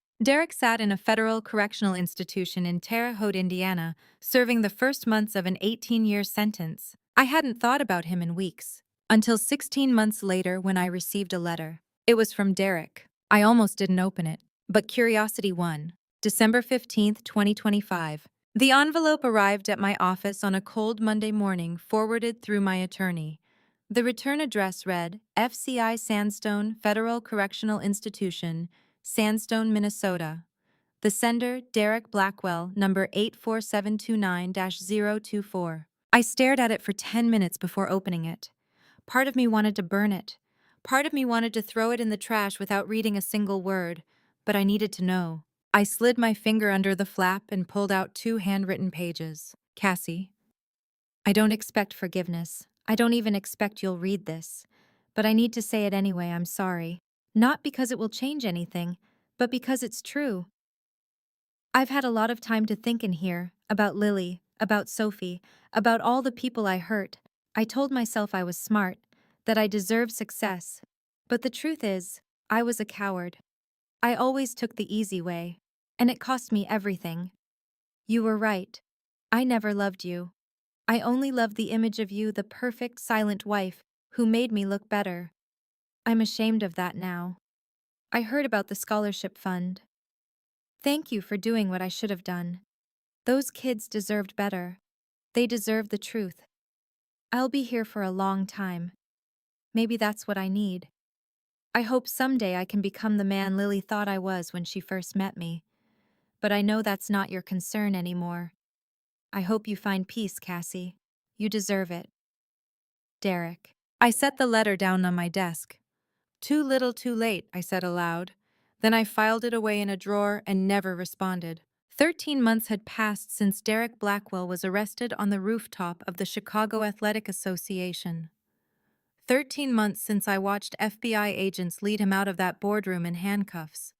Speaker 1: sat in a federal correctional institution in Terre Haute, Indiana, serving the first months of an 18-year sentence. I hadn't thought about him in weeks, until 16 months later when I received a letter. It was from Derek. I almost didn't open it, but curiosity won. December 15th, 2025. The envelope arrived at my office on a cold Monday morning, forwarded through my attorney. The return address read, FCI Sandstone Federal Correctional Institution, Sandstone, Minnesota. The sender, Derek Blackwell, number 84729-024. I stared at it for 10 minutes before opening it. Part of me wanted to burn it. Part of me wanted to throw it in the trash without reading a single word, but I needed to know. I slid my finger under the flap and pulled out 2 handwritten pages. Cassie, I don't expect forgiveness. I don't even expect you'll read this. But I need to say it anyway, I'm sorry. Not because it will change anything, but because it's true. I've had a lot of time to think in here, about Lily, about Sophie, about all the people I hurt. I told myself I was smart, that I deserved success. But the truth is, I was a coward. I always took the easy way, and it cost me everything. You were right. I never loved you. I only loved the image of you, the perfect, silent wife, who made me look better. I'm ashamed of that now. I heard about the scholarship fund. Thank you for doing what I should have done. Those kids deserved better. They deserve the truth. I'll be here for a long time. Maybe that's what I need. I hope someday I can become the man Lily thought I was when she first met me. But I know that's not your concern anymore. I hope you find peace, Cassie. You deserve it. Derek. I set the letter down on my desk. Too little, too late, I said aloud. Then I filed it away in a drawer and never responded. 13 months had passed since Derek Blackwell was arrested on the rooftop of the Chicago Athletic Association. 13 months since I watched FBI agents lead him out of that boardroom in handcuffs.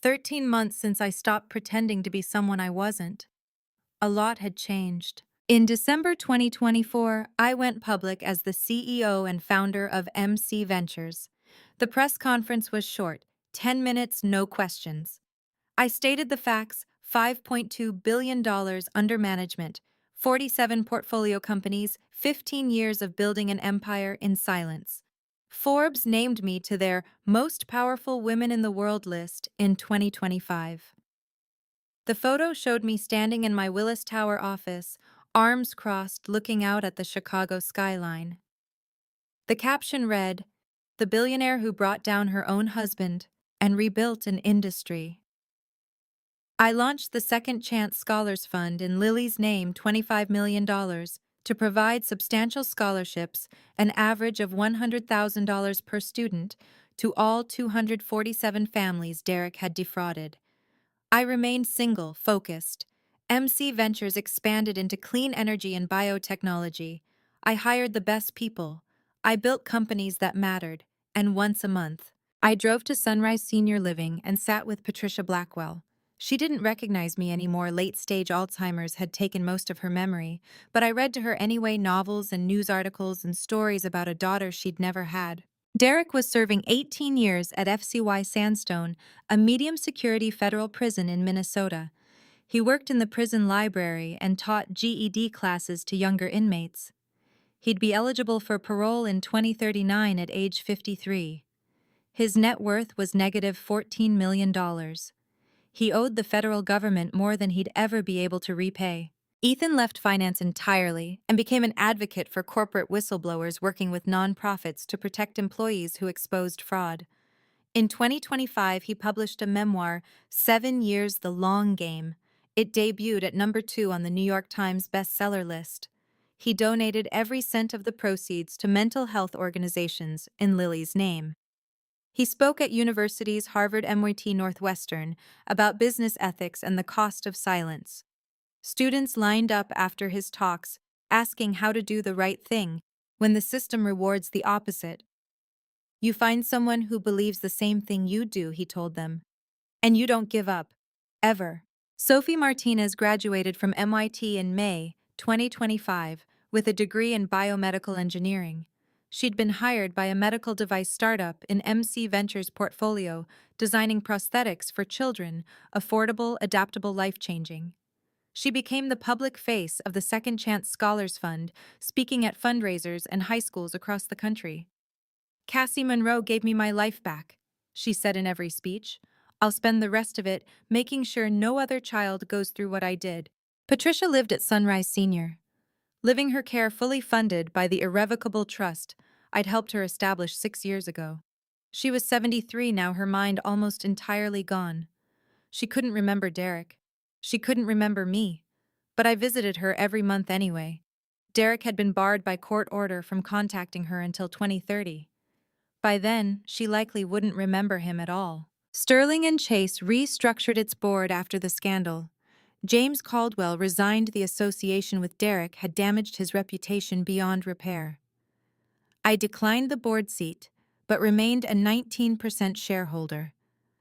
Speaker 1: 13 months since I stopped pretending to be someone I wasn't. A lot had changed. In December 2024, I went public as the CEO and founder of MC Ventures. The press conference was short, 10 minutes, no questions. I stated the facts: $5.2 billion under management, 47 portfolio companies, 15 years of building an empire in silence. Forbes named me to their Most Powerful Women in the World list in 2025. The photo showed me standing in my Willis Tower office, arms crossed, looking out at the Chicago skyline. The caption read, "The billionaire who brought down her own husband and rebuilt an industry." I launched the Second Chance Scholars Fund in Lily's name, $25 million, to provide substantial scholarships, an average of $100,000 per student, to all 247 families Derek had defrauded. I remained single, focused. MC Ventures expanded into clean energy and biotechnology. I hired the best people. I built companies that mattered, and once a month, I drove to Sunrise Senior Living and sat with Patricia Blackwell. She didn't recognize me anymore. Late-stage Alzheimer's had taken most of her memory, but I read to her anyway, novels and news articles and stories about a daughter she'd never had. Derek was serving 18 years at FCY Sandstone, a medium-security federal prison in Minnesota. He worked in the prison library and taught GED classes to younger inmates. He'd be eligible for parole in 2039 at age 53. His net worth was negative $14 million. He owed the federal government more than he'd ever be able to repay. Ethan left finance entirely and became an advocate for corporate whistleblowers working with nonprofits to protect employees who exposed fraud. In 2025, he published a memoir, 7 Years: The Long Game. It debuted at number 2 on the New York Times bestseller list. He donated every cent of the proceeds to mental health organizations in Lily's name. He spoke at universities Harvard, MIT, Northwestern about business ethics and the cost of silence. Students lined up after his talks, asking how to do the right thing when the system rewards the opposite. You find someone who believes the same thing you do, he told them. And you don't give up. Ever. Sophie Martinez graduated from MIT in May 2025 with a degree in biomedical engineering. She'd been hired by a medical device startup in MC Ventures' portfolio, designing prosthetics for children, affordable, adaptable, life-changing. She became the public face of the Second Chance Scholars Fund, speaking at fundraisers and high schools across the country. Cassie Monroe gave me my life back, she said in every speech. I'll spend the rest of it making sure no other child goes through what I did. Patricia lived at Sunrise Senior, living her care fully funded by the irrevocable trust I'd helped her establish 6 years ago. She was 73 now, her mind almost entirely gone. She couldn't remember Derek. She couldn't remember me. But I visited her every month anyway. Derek had been barred by court order from contacting her until 2030. By then, she likely wouldn't remember him at all. Sterling and Chase restructured its board after the scandal. James Caldwell resigned. The association with Derek had damaged his reputation beyond repair. I declined the board seat, but remained a 19% shareholder.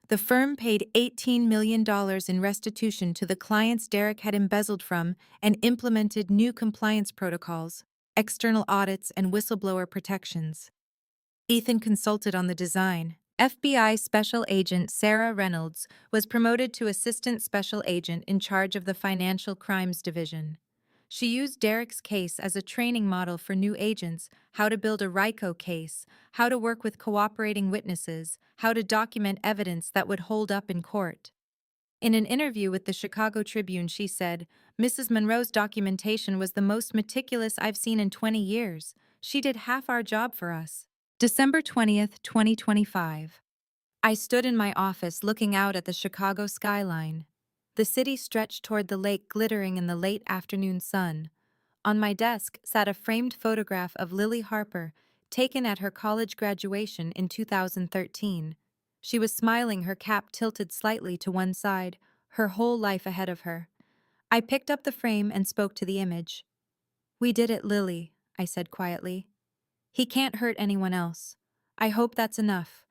Speaker 1: The firm paid $18 million in restitution to the clients Derek had embezzled from and implemented new compliance protocols, external audits, and whistleblower protections. Ethan consulted on the design. FBI Special Agent Sarah Reynolds was promoted to Assistant Special Agent in charge of the Financial Crimes Division. She used Derek's case as a training model for new agents: how to build a RICO case, how to work with cooperating witnesses, how to document evidence that would hold up in court. In an interview with the Chicago Tribune, she said, "Mrs. Monroe's documentation was the most meticulous I've seen in 20 years. She did half our job for us." December 20th, 2025. I stood in my office looking out at the Chicago skyline. The city stretched toward the lake, glittering in the late afternoon sun. On my desk sat a framed photograph of Lily Harper, taken at her college graduation in 2013. She was smiling, her cap tilted slightly to one side, her whole life ahead of her. I picked up the frame and spoke to the image. "We did it, Lily," I said quietly. "He can't hurt anyone else. I hope that's enough.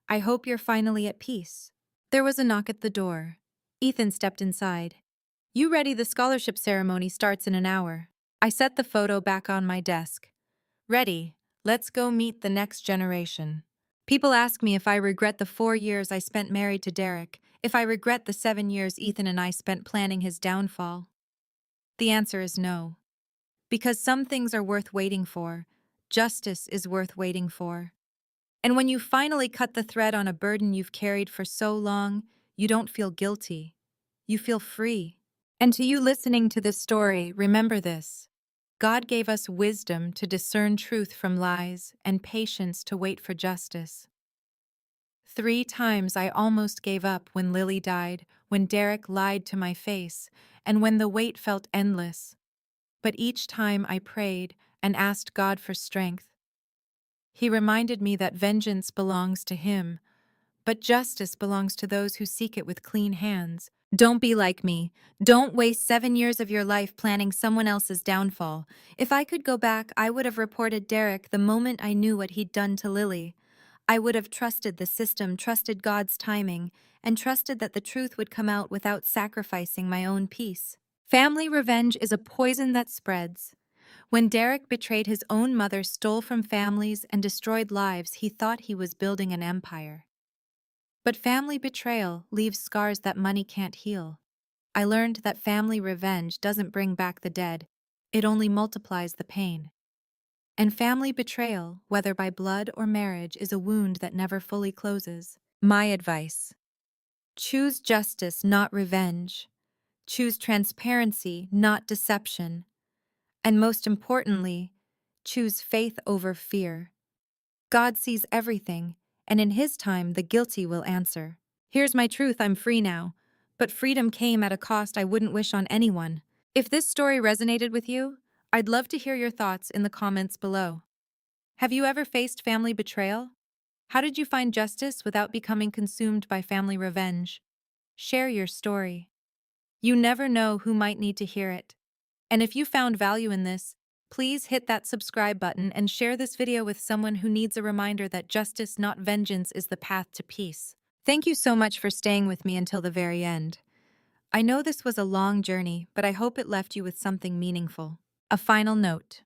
Speaker 1: I hope you're finally at peace." There was a knock at the door. Ethan stepped inside. "You ready? The scholarship ceremony starts in an hour." I set the photo back on my desk. "Ready. Let's go meet the next generation." People ask me if I regret the 4 years I spent married to Derek, if I regret the 7 years Ethan and I spent planning his downfall. The answer is no. Because some things are worth waiting for. Justice is worth waiting for. And when you finally cut the thread on a burden you've carried for so long, you don't feel guilty. You feel free. And to you listening to this story, remember this: God gave us wisdom to discern truth from lies and patience to wait for justice. 3 times I almost gave up: when Lily died, when Derek lied to my face, and when the wait felt endless. But each time I prayed and asked God for strength. He reminded me that vengeance belongs to Him, but justice belongs to those who seek it with clean hands. Don't be like me. Don't waste 7 years of your life planning someone else's downfall. If I could go back, I would have reported Derek the moment I knew what he'd done to Lily. I would have trusted the system, trusted God's timing, and trusted that the truth would come out without sacrificing my own peace. Family revenge is a poison that spreads. When Derek betrayed his own mother, stole from families, and destroyed lives, he thought he was building an empire. But family betrayal leaves scars that money can't heal. I learned that family revenge doesn't bring back the dead, it only multiplies the pain. And family betrayal, whether by blood or marriage, is a wound that never fully closes. My advice: choose justice, not revenge. Choose transparency, not deception. And most importantly, choose faith over fear. God sees everything, and in His time, the guilty will answer. Here's my truth: I'm free now, but freedom came at a cost I wouldn't wish on anyone. If this story resonated with you, I'd love to hear your thoughts in the comments below. Have you ever faced family betrayal? How did you find justice without becoming consumed by family revenge? Share your story. You never know who might need to hear it. And if you found value in this, please hit that subscribe button and share this video with someone who needs a reminder that justice, not vengeance, is the path to peace. Thank you so much for staying with me until the very end. I know this was a long journey, but I hope it left you with something meaningful. A final note: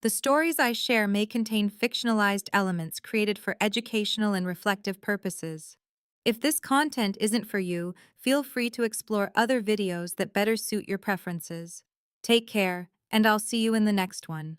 Speaker 1: the stories I share may contain fictionalized elements created for educational and reflective purposes. If this content isn't for you, feel free to explore other videos that better suit your preferences. Take care, and I'll see you in the next one.